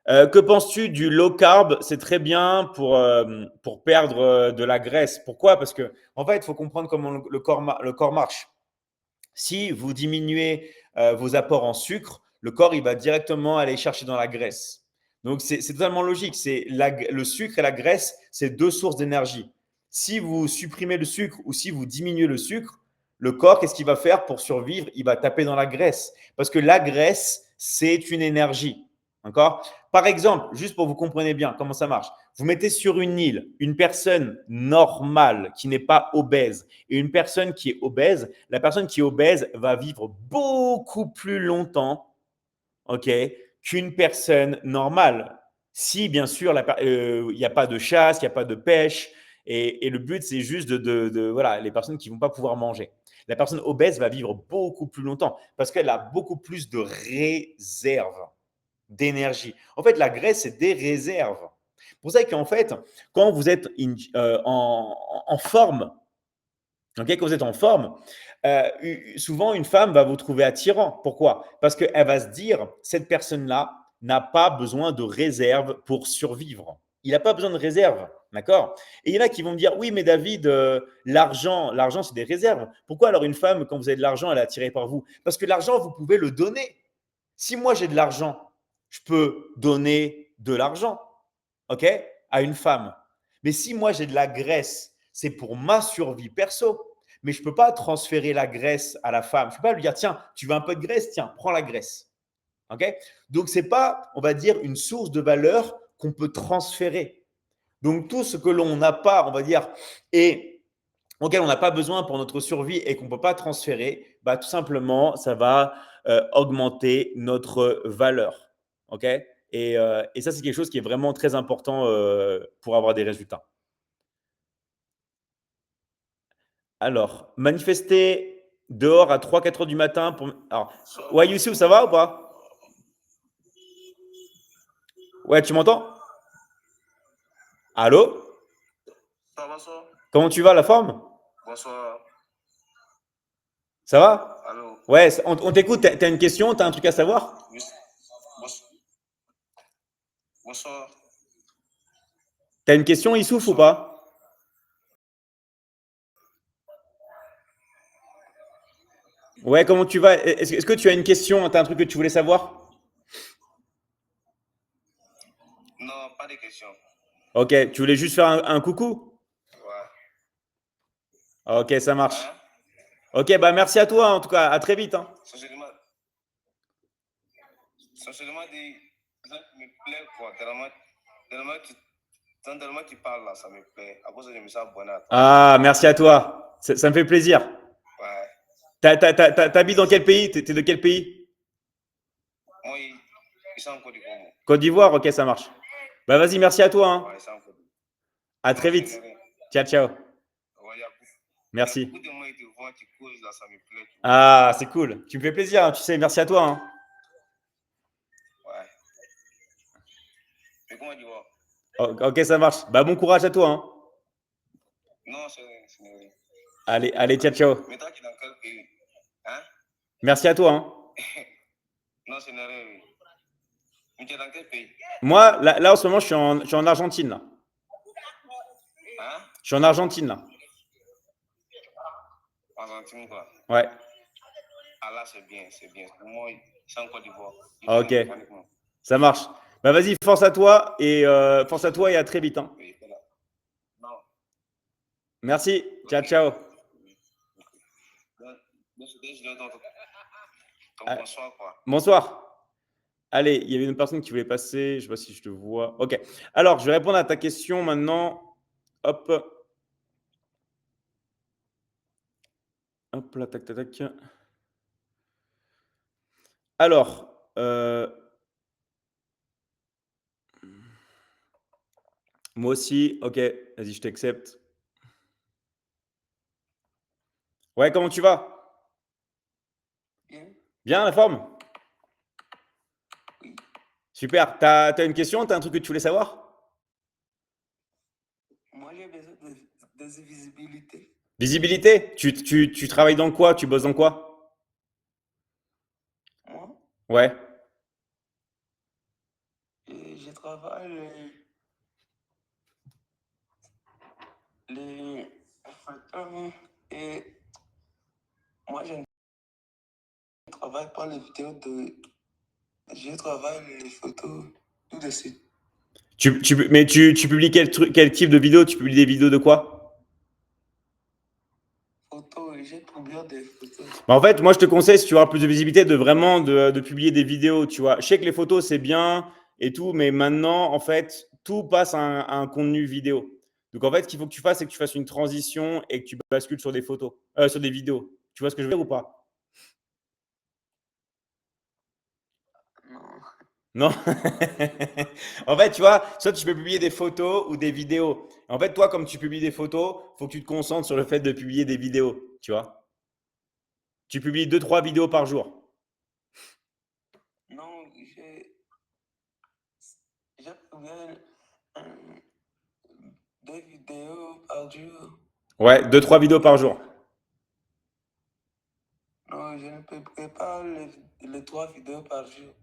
Que penses-tu du low carb? C'est très bien pour perdre de la graisse. Pourquoi? Parce que, en fait, il faut comprendre comment le corps marche. Si vous diminuez vos apports en sucre, le corps il va directement aller chercher dans la graisse. Donc, c'est totalement logique. Le sucre et la graisse, c'est deux sources d'énergie. Si vous supprimez le sucre ou si vous diminuez le sucre, le corps, qu'est-ce qu'il va faire pour survivre? Il va taper dans la graisse. Parce que la graisse, c'est une énergie. D'accord? Par exemple, juste pour que vous compreniez bien comment ça marche, vous mettez sur une île une personne normale qui n'est pas obèse et une personne qui est obèse. La personne qui est obèse va vivre beaucoup plus longtemps, ok, qu'une personne normale. Si, bien sûr, il n'y a pas de chasse, il n'y a pas de pêche. Et le but, c'est juste voilà, les personnes qui ne vont pas pouvoir manger. La personne obèse va vivre beaucoup plus longtemps parce qu'elle a beaucoup plus de réserves d'énergie. En fait, la graisse, c'est des réserves. C'est pour ça qu'en fait, quand vous êtes en forme, okay, quand vous êtes en forme, souvent une femme va vous trouver attirant. Pourquoi? Parce qu'elle va se dire, cette personne-là n'a pas besoin de réserve pour survivre. Il n'a pas besoin de réserve, d'accord? Et il y en a qui vont me dire, oui, mais David, l'argent, c'est des réserves. Pourquoi alors une femme, quand vous avez de l'argent, elle est attirée par vous? Parce que l'argent, vous pouvez le donner. Si moi j'ai de l'argent, je peux donner de l'argent, ok, à une femme. Mais si moi j'ai de la graisse, c'est pour ma survie perso. Mais je ne peux pas transférer la graisse à la femme. Je ne peux pas lui dire, tiens, tu veux un peu de graisse, tiens, prends la graisse. Ok? Donc, ce n'est pas, on va dire, une source de valeur qu'on peut transférer. Donc, tout ce que l'on n'a pas, on va dire, et auquel on n'a pas besoin pour notre survie et qu'on ne peut pas transférer, bah, tout simplement, ça va augmenter notre valeur. Ok? Et ça, c'est quelque chose qui est vraiment très important pour avoir des résultats. Alors, manifester dehors à 3-4 heures du matin pour. Alors, ouais, Youssouf, ça va ou pas? Ouais, tu m'entends? Allô? Bonsoir. Comment tu vas, la forme? Bonsoir. Ça va? Allô. Ouais, on t'écoute. T'as une question? T'as un truc à savoir? Bonsoir. T'as une question, Youssouf, ou pas? Ouais, comment tu vas? Est-ce que tu as une question? T'as un truc que tu voulais savoir? Non, pas de questions. Ok, tu voulais juste faire un coucou? Ouais. Ok, ça marche. Hein? Ok, bah merci à toi en tout cas. À très vite. Hein. Sincèrement, des gens qui me plaît quoi. Tellement tu parles là, ça me plaît. À cause de je me sens abonné à toi. Ah, merci à toi. Ça me fait plaisir. Ouais. T'habites dans quel pays? T'es de quel pays? Moi, ils sont en Côte d'Ivoire. Côte d'Ivoire, ok, ça marche. Bah vas-y, merci à toi. Hein. Ouais, ils sont en Côte d'Ivoire. À très vite. Ciao, ciao. Ouais, Merci. beaucoup de moi, ils te voient, tu causes là, ça me plaît. Ah, c'est cool. Tu me fais plaisir, hein, tu sais. Merci à toi. Hein. Ouais. Et comment tu vois? Ok, ça marche. Bah bon courage à toi. Hein. Non, c'est rien. Allez, ciao, ciao. Mais toi, tu es dans quel pays? Hein? Merci à toi. Hein. Non, c'est rien. Mais tu es dans quel pays? Moi, là, en ce moment, je suis en Argentine. Là. Hein? Je suis en Argentine, là. Argentine, quoi. Ouais. Ah là, c'est bien. Pour moi, c'est en Côte d'Ivoire. Ok. Ça marche. Bah vas-y, force à toi et à très vite. Hein. Oui, voilà. Non. Merci. Ciao, ciao. Bonsoir, quoi. Bonsoir. Allez, il y avait une personne qui voulait passer. Je ne sais pas si je te vois. Ok. Alors, je vais répondre à ta question maintenant. Hop. Hop là, tac, tac, tac. Alors, moi aussi. Ok, vas-y, je t'accepte. Ouais, comment tu vas? Bien. Bien, la forme? Oui. Super. T'as une question? T'as un truc que tu voulais savoir? Moi, j'ai besoin de visibilité. Visibilité? Tu travailles dans quoi? Tu bosses dans quoi? Moi, Ouais. travaille les photos et moi, je ne travaille pas les vidéos de... Je travaille les photos tout de suite. Mais tu publies quel type de vidéo? Tu publies des vidéos de quoi? Photos, j'ai publié des photos. Bah, en fait, moi, je te conseille, si tu veux avoir plus de visibilité, de vraiment de publier des vidéos, tu vois. Je sais que les photos, c'est bien et tout, mais maintenant, en fait, tout passe à un contenu vidéo. Donc, en fait, ce qu'il faut que tu fasses, c'est que tu fasses une transition et que tu bascules sur des photos, sur des vidéos. Tu vois ce que je veux dire ou pas? Non. Non. En fait, tu vois, soit tu peux publier des photos ou des vidéos. En fait, toi, comme tu publies des photos, il faut que tu te concentres sur le fait de publier des vidéos, tu vois. Tu publies 2, 3 vidéos par jour. Non, j'ai publié deux vidéos par jour. Ouais, 2, 3 vidéos par jour. Non, je ne publie pas les 3 vidéos par jour.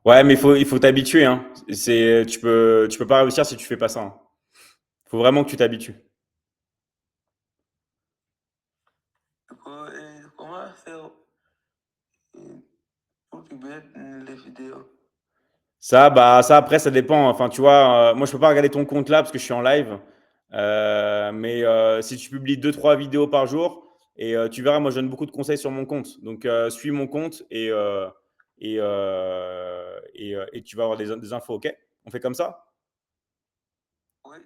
Ouais, mais il faut t'habituer, hein. Tu peux pas réussir si tu fais pas ça, hein. Faut vraiment que tu t'habitues. Comment faire pour publier les vidéos? Ça après, ça dépend. Enfin, tu vois, moi, je peux pas regarder ton compte là parce que je suis en live. Mais si tu publies 2, 3 vidéos par jour, et tu verras, moi, je donne beaucoup de conseils sur mon compte. Donc, suis mon compte et tu vas avoir des infos, ok? On fait comme ça? Oui,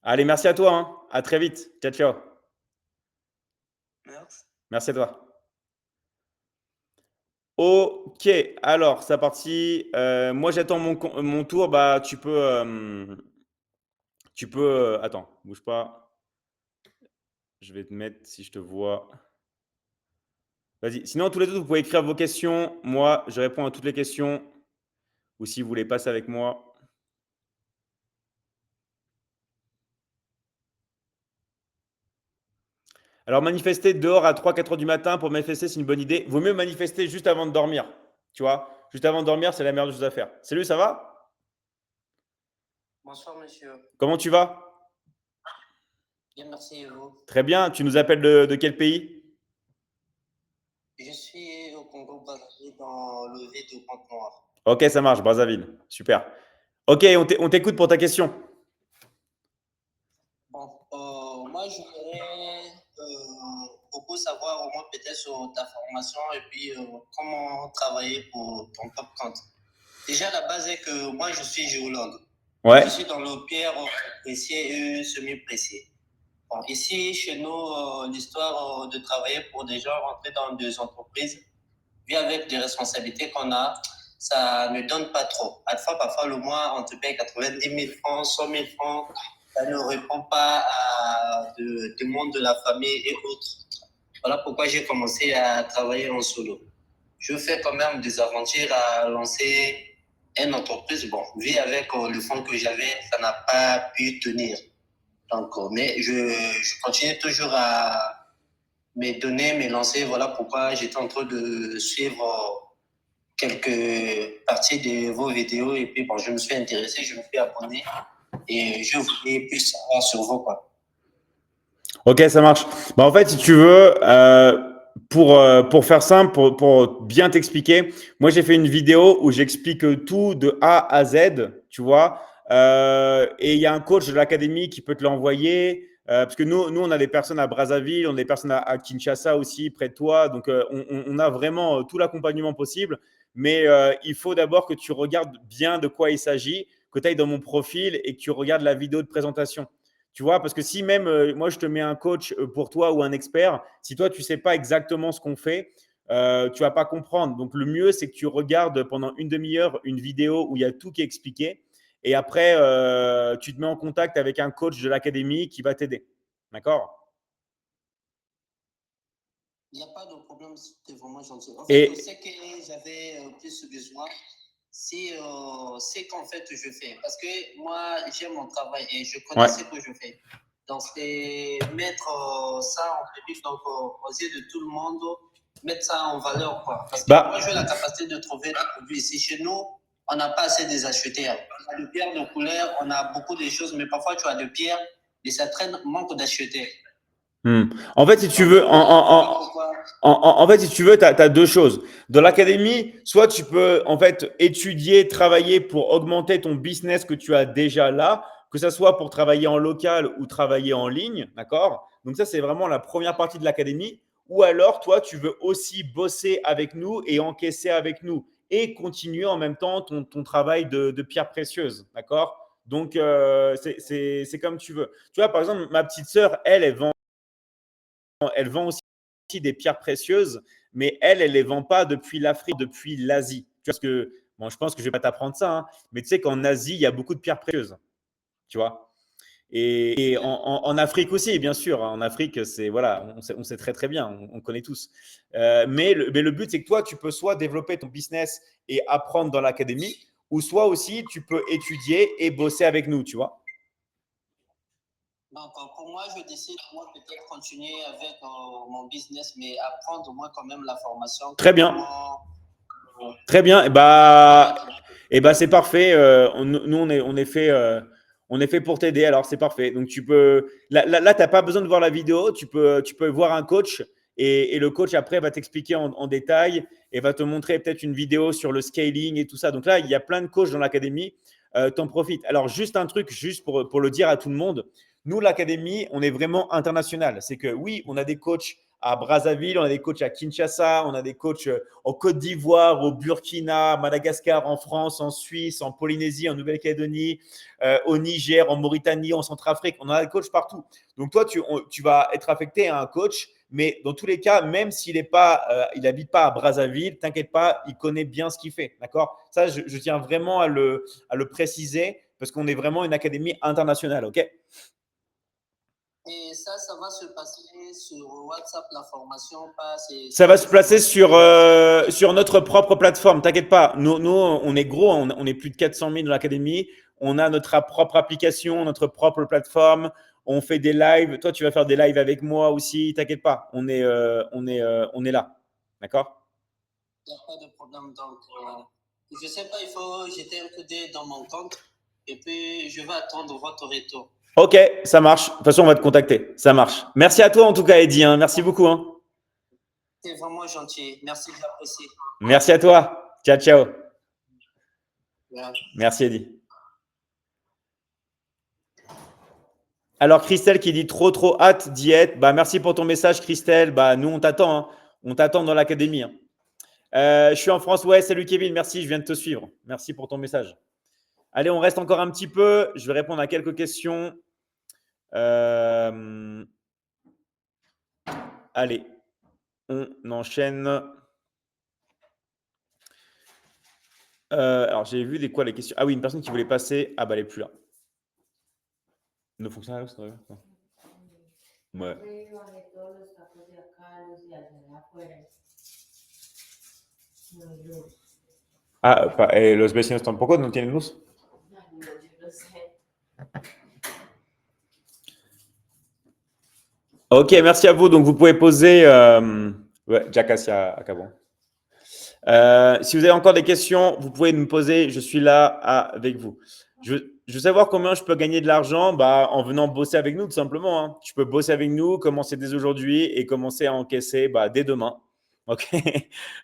Allez, merci à toi, hein. À très vite. Ciao, ciao. merci. Merci à toi. Ok, alors, c'est parti. Moi, j'attends mon tour. Bah, attends, bouge pas. Je vais te mettre si je te vois. Vas-y. Sinon, tous les autres, vous pouvez écrire vos questions. Moi, je réponds à toutes les questions. Ou si vous voulez passer avec moi. Alors, manifester dehors à 3, 4 heures du matin pour manifester, c'est une bonne idée. Vaut mieux manifester juste avant de dormir. Tu vois, juste avant de dormir, c'est la meilleure chose à faire. Salut, ça va? Bonsoir, monsieur. Comment tu vas? Bien, merci, et vous? Très bien. Tu nous appelles de quel pays? Je suis au Congo-Brazzaville dans le V de Pointe-Noire. Ok, ça marche, Brazzaville. Super. Ok, on t'écoute pour ta question. Bon, moi, je voudrais beaucoup savoir au moins peut-être sur ta formation et puis comment travailler pour ton top compte. Déjà, la base est que moi, je suis géologue. Ouais. Je suis dans le pierre précieux et semi-précieux. Bon, ici, chez nous, l'histoire de travailler pour des gens, rentrer dans des entreprises, vu avec des responsabilités qu'on a, ça ne donne pas trop. Parfois, le mois, on te paye 90 000 francs, 100 000 francs. Ça ne répond pas à des demandes de la famille et autres. Voilà pourquoi j'ai commencé à travailler en solo. Je fais quand même des aventures à lancer une entreprise. Bon, vu avec le fonds que j'avais, ça n'a pas pu tenir. Donc, mais je continue toujours à me donner, me lancer. Voilà pourquoi j'étais en train de suivre quelques parties de vos vidéos. Et puis, bon, je me suis intéressé, je me suis abonné et je voulais plus savoir sur vous, quoi. Ok, ça marche. Bah, en fait, si tu veux, pour faire simple, pour bien t'expliquer, moi j'ai fait une vidéo où j'explique tout de A à Z, tu vois. Et il y a un coach de l'académie qui peut te l'envoyer. Parce que nous, on a des personnes à Brazzaville, on a des personnes à Kinshasa aussi, près de toi. Donc, on a vraiment tout l'accompagnement possible. Mais il faut d'abord que tu regardes bien de quoi il s'agit, que tu ailles dans mon profil et que tu regardes la vidéo de présentation. Tu vois, parce que si même moi je te mets un coach pour toi ou un expert, si toi tu sais pas exactement ce qu'on fait, tu vas pas comprendre. Donc le mieux c'est que tu regardes pendant une demi-heure une vidéo où il y a tout qui est expliqué et après tu te mets en contact avec un coach de l'académie qui va t'aider. D'accord? Il n'y a pas de problème, c'était vraiment gentil. En fait, Et je sais que j'avais plus besoin c'est qu'en fait je fais. Parce que moi, j'aime mon travail et je connais ouais. ce que je fais. Donc, c'est mettre ça en public, donc aux yeux de tout le monde, mettre ça en valeur, quoi. Parce que Bah, moi, j'ai la capacité de trouver des produits ici chez nous. on n'a pas assez des acheteurs. On a de pierres de couleur, on a beaucoup de choses, mais parfois tu as de pierres et ça traîne manque d'acheteurs. En fait, si tu veux, en fait, si tu veux, tu as deux choses. Dans l'académie, soit tu peux en fait étudier, travailler pour augmenter ton business que tu as déjà là, que ce soit pour travailler en local ou travailler en ligne, d'accord? Donc ça, c'est vraiment la première partie de l'académie. Ou alors, toi, tu veux aussi bosser avec nous et encaisser avec nous et continuer en même temps ton travail de pierres précieuses, d'accord? Donc, c'est comme tu veux. Tu vois, par exemple, ma petite sœur, elle vend aussi des pierres précieuses, mais elle ne les vend pas depuis l'Afrique, depuis l'Asie. Tu vois, parce que, bon, je pense que je ne vais pas t'apprendre ça, hein, mais tu sais qu'en Asie, il y a beaucoup de pierres précieuses. Tu vois. Et en Afrique aussi, bien sûr. En Afrique, c'est voilà, on sait très très bien, on connaît tous. Mais le but, c'est que toi, tu peux soit développer ton business et apprendre dans l'académie, ou soit aussi, tu peux étudier et bosser avec nous, tu vois. Donc, pour moi, je décide, moi, peut-être continuer avec mon business, mais apprendre, moi, quand même, la formation. Très bien. Très bien. Et bah c'est parfait. Nous, on est fait pour t'aider. Alors, c'est parfait. Donc, tu peux. Là, tu n'as pas besoin de voir la vidéo. Tu peux voir un coach et le coach, après, va t'expliquer en détail et va te montrer peut-être une vidéo sur le scaling et tout ça. Donc, là, il y a plein de coachs dans l'académie. T'en profites. Alors, juste un truc, juste pour le dire à tout le monde. Nous, l'académie, on est vraiment international. C'est que oui, on a des coachs à Brazzaville, on a des coachs à Kinshasa, on a des coachs en Côte d'Ivoire, au Burkina, Madagascar, en France, en Suisse, en Polynésie, en Nouvelle-Calédonie, au Niger, en Mauritanie, en Centrafrique. On a des coachs partout. Donc toi, tu vas être affecté à un coach, mais dans tous les cas, même s'il n'habite pas à Brazzaville, t'inquiète pas, il connaît bien ce qu'il fait. D'accord? Ça, je tiens vraiment à le préciser parce qu'on est vraiment une académie internationale. OK? Et ça va se passer sur WhatsApp, la formation passe. Ça va se placer sur notre propre plateforme. T'inquiète pas. Nous, on est gros. On est plus de 400 000 dans l'académie. On a notre propre application, notre propre plateforme. On fait des lives. Toi, tu vas faire des lives avec moi aussi. T'inquiète pas. On est là. D'accord? Il n'y a pas de problème. Donc, je ne sais pas, il faut jeter un coup d'œil dans mon compte. Et puis, je vais attendre votre retour. Ok, ça marche. De toute façon, on va te contacter. Ça marche. Merci à toi en tout cas, Eddy. Hein. Merci beaucoup. Hein. C'est vraiment gentil. Merci, j'apprécie. Merci à toi. Ciao, ciao. Yeah. Merci, Eddy. Alors, Christelle qui dit trop hâte d'y être. Bah, merci pour ton message, Christelle. Bah, nous, on t'attend. Hein. On t'attend dans l'académie. Hein. Je suis en France. Ouais, salut Kevin. Merci, je viens de te suivre. Merci pour ton message. Allez, on reste encore un petit peu. Je vais répondre à quelques questions. Allez, on enchaîne. Alors, j'ai vu des quoi les questions. Ah oui, une personne qui voulait passer. Ah bah, elle n'est plus là. No funcionarios todavía. No. Ouais. Ah, los vecinos tampoco no tienen luz. Ok, merci à vous. Donc, vous pouvez poser. Ouais, Jacassia Acabon. Si vous avez encore des questions, vous pouvez me poser. Je suis là avec vous. Je veux savoir combien je peux gagner de l'argent en venant bosser avec nous, tout simplement. Hein. Tu peux bosser avec nous, commencer dès aujourd'hui et commencer à encaisser dès demain. Ok.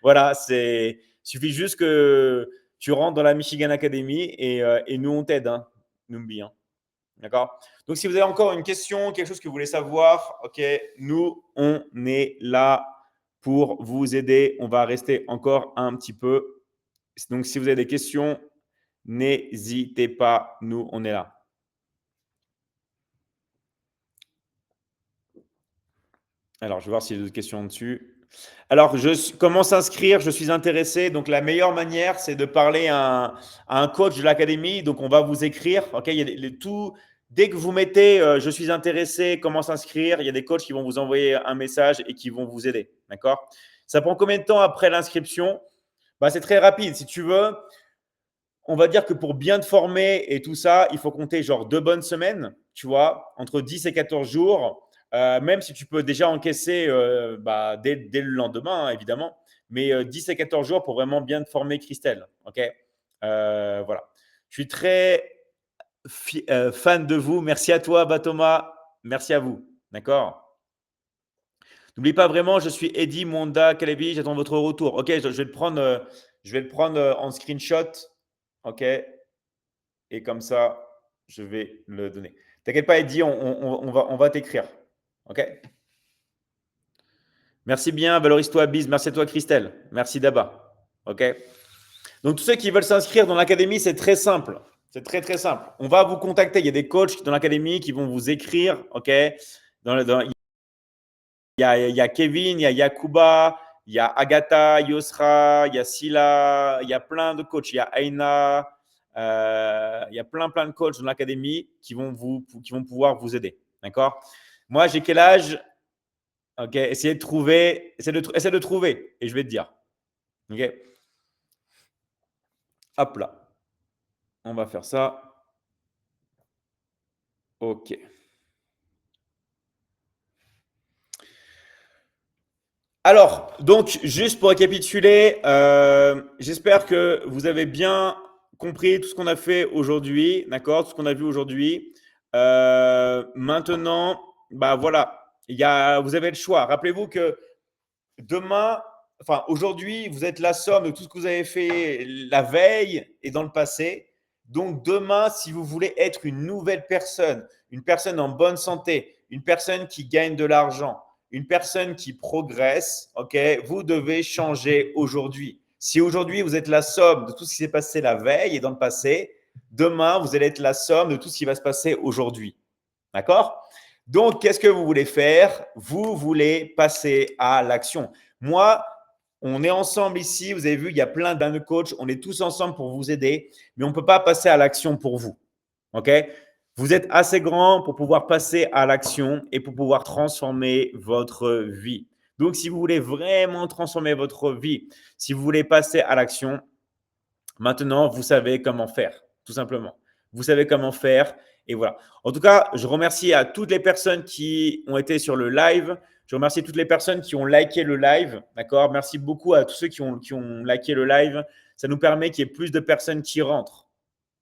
Voilà, il suffit juste que tu rentres dans la Michigan Academy et nous, on t'aide. Hein. Numbi, hein. D'accord? Donc, si vous avez encore une question, quelque chose que vous voulez savoir, ok, nous, on est là pour vous aider. On va rester encore un petit peu. Donc, si vous avez des questions, n'hésitez pas. Nous, on est là. Alors, je vais voir s'il y a d'autres questions dessus. Alors, comment s'inscrire? Je suis intéressé. Donc, la meilleure manière, c'est de parler à un coach de l'académie. Donc, on va vous écrire. Ok, il y a dès que vous mettez je suis intéressé, comment s'inscrire, il y a des coachs qui vont vous envoyer un message et qui vont vous aider. D'accord? Ça prend combien de temps après l'inscription? C'est très rapide. Si tu veux, on va dire que pour bien te former et tout ça, il faut compter genre 2 bonnes semaines, tu vois, entre 10 et 14 jours. Même si tu peux déjà encaisser dès le lendemain, hein, évidemment. Mais 10 et 14 jours pour vraiment bien te former, Christelle. OK? Voilà. Je suis très fan de vous. Merci à toi, Thomas. Merci à vous. D'accord. N'oublie pas vraiment, je suis Eddy Monda Kalevi. J'attends votre retour. Ok, je vais le prendre en screenshot. Ok. Et comme ça, je vais le donner. T'inquiète pas, Eddy, on va t'écrire. Ok. Merci bien, valorise-toi, Biz. Merci à toi, Christelle. Merci Daba. OK. Donc, tous ceux qui veulent s'inscrire dans l'académie, c'est très simple. C'est très, très simple. On va vous contacter. Il y a des coachs dans l'académie qui vont vous écrire. OK. Il y a Kevin, il y a Yakuba, il y a Agatha, Yosra, il y a Sila, il y a plein de coachs. Il y a Aina. Il y a plein de coachs dans l'académie qui vont pouvoir vous aider. D'accord. Moi, j'ai quel âge? Ok, essayez de trouver et je vais te dire. Ok. Hop là. On va faire ça. Ok. Alors, donc, juste pour récapituler, j'espère que vous avez bien compris tout ce qu'on a fait aujourd'hui, d'accord, tout ce qu'on a vu aujourd'hui. Maintenant, bah voilà, vous avez le choix. Rappelez-vous que demain, aujourd'hui, vous êtes la somme de tout ce que vous avez fait la veille et dans le passé. Donc, demain, si vous voulez être une nouvelle personne, une personne en bonne santé, une personne qui gagne de l'argent, une personne qui progresse, ok, vous devez changer aujourd'hui. Si aujourd'hui, vous êtes la somme de tout ce qui s'est passé la veille et dans le passé, demain, vous allez être la somme de tout ce qui va se passer aujourd'hui. D'accord? Donc, qu'est-ce que vous voulez faire? Vous voulez passer à l'action. Moi, on est ensemble ici. Vous avez vu, il y a plein de coachs. On est tous ensemble pour vous aider, mais on ne peut pas passer à l'action pour vous. OK? Vous êtes assez grand pour pouvoir passer à l'action et pour pouvoir transformer votre vie. Donc, si vous voulez vraiment transformer votre vie, si vous voulez passer à l'action, maintenant, vous savez comment faire, tout simplement. Vous savez comment faire et voilà. En tout cas, je remercie à toutes les personnes qui ont été sur le live. Je remercie toutes les personnes qui ont liké le live. D'accord? Merci beaucoup à tous ceux qui ont liké le live. Ça nous permet qu'il y ait plus de personnes qui rentrent.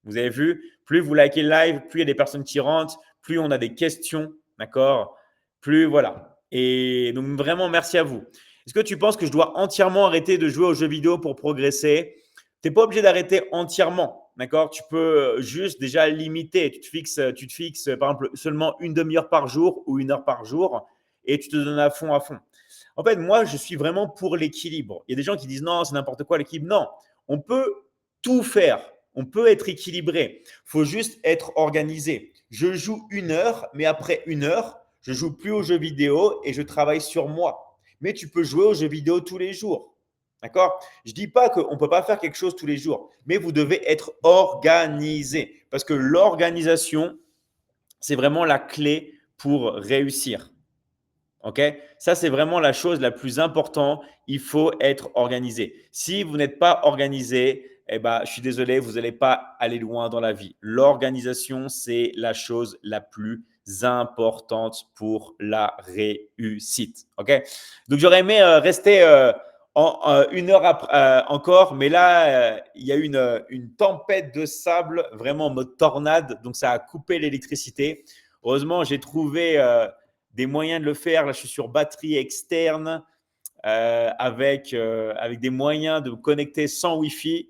Vous avez vu, plus vous likez le live, plus il y a des personnes qui rentrent, plus on a des questions. D'accord? Plus voilà. Et donc, vraiment, merci à vous. Est-ce que tu penses que je dois entièrement arrêter de jouer aux jeux vidéo pour progresser? Tu n'es pas obligé d'arrêter entièrement, d'accord? Tu peux juste déjà limiter. Tu te fixes, par exemple, seulement une demi-heure par jour ou 1 heure par jour et tu te donnes à fond, à fond. En fait, moi, je suis vraiment pour l'équilibre. Il y a des gens qui disent non, c'est n'importe quoi l'équilibre. Non, on peut tout faire. On peut être équilibré. Il faut juste être organisé. Je joue 1 heure, mais après 1 heure, je ne joue plus aux jeux vidéo et je travaille sur moi. Mais tu peux jouer aux jeux vidéo tous les jours. D'accord? Je ne dis pas qu'on ne peut pas faire quelque chose tous les jours, mais vous devez être organisé parce que l'organisation, c'est vraiment la clé pour réussir. OK? Ça, c'est vraiment la chose la plus importante. Il faut être organisé. Si vous n'êtes pas organisé, eh ben, je suis désolé, vous n'allez pas aller loin dans la vie. L'organisation, c'est la chose la plus importante pour la réussite. OK? Donc, j'aurais aimé rester en 1 heure encore, mais là, il y a eu une tempête de sable, vraiment en mode tornade. Donc, ça a coupé l'électricité. Heureusement, j'ai trouvé des moyens de le faire. Là, je suis sur batterie externe avec des moyens de me connecter sans Wi-Fi.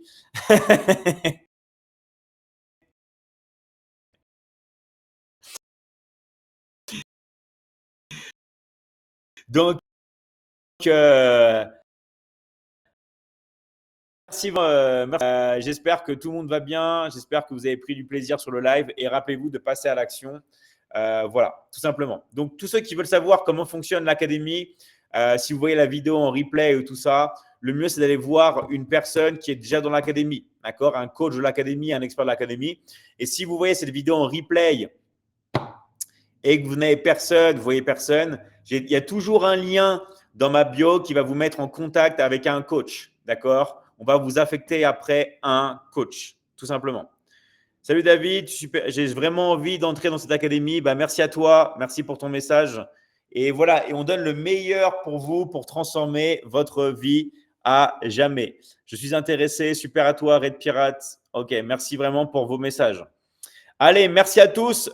Donc, merci. J'espère que tout le monde va bien. J'espère que vous avez pris du plaisir sur le live et rappelez-vous de passer à l'action. Voilà, tout simplement. Donc, tous ceux qui veulent savoir comment fonctionne l'académie, si vous voyez la vidéo en replay ou tout ça, le mieux, c'est d'aller voir une personne qui est déjà dans l'académie, d'accord? Un coach de l'académie, un expert de l'académie. Et si vous voyez cette vidéo en replay et que vous n'avez personne, vous voyez personne, il y a toujours un lien dans ma bio qui va vous mettre en contact avec un coach, d'accord? On va vous affecter après un coach, tout simplement. Salut David, super. J'ai vraiment envie d'entrer dans cette académie. Bah, merci à toi, merci pour ton message. Et voilà, et on donne le meilleur pour vous pour transformer votre vie à jamais. Je suis intéressé. Super à toi, Red Pirate. Ok, merci vraiment pour vos messages. Allez, merci à tous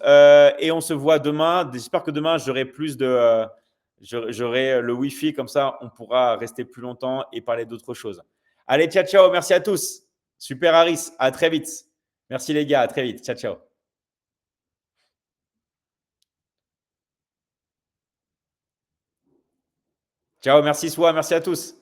et on se voit demain. J'espère que demain, j'aurai plus de… j'aurai le Wi-Fi, comme ça, on pourra rester plus longtemps et parler d'autres choses. Allez, ciao, ciao. Merci à tous. Super, Harris. À très vite. Merci, les gars. À très vite. Ciao, ciao. Ciao, merci, Soi. Merci à tous.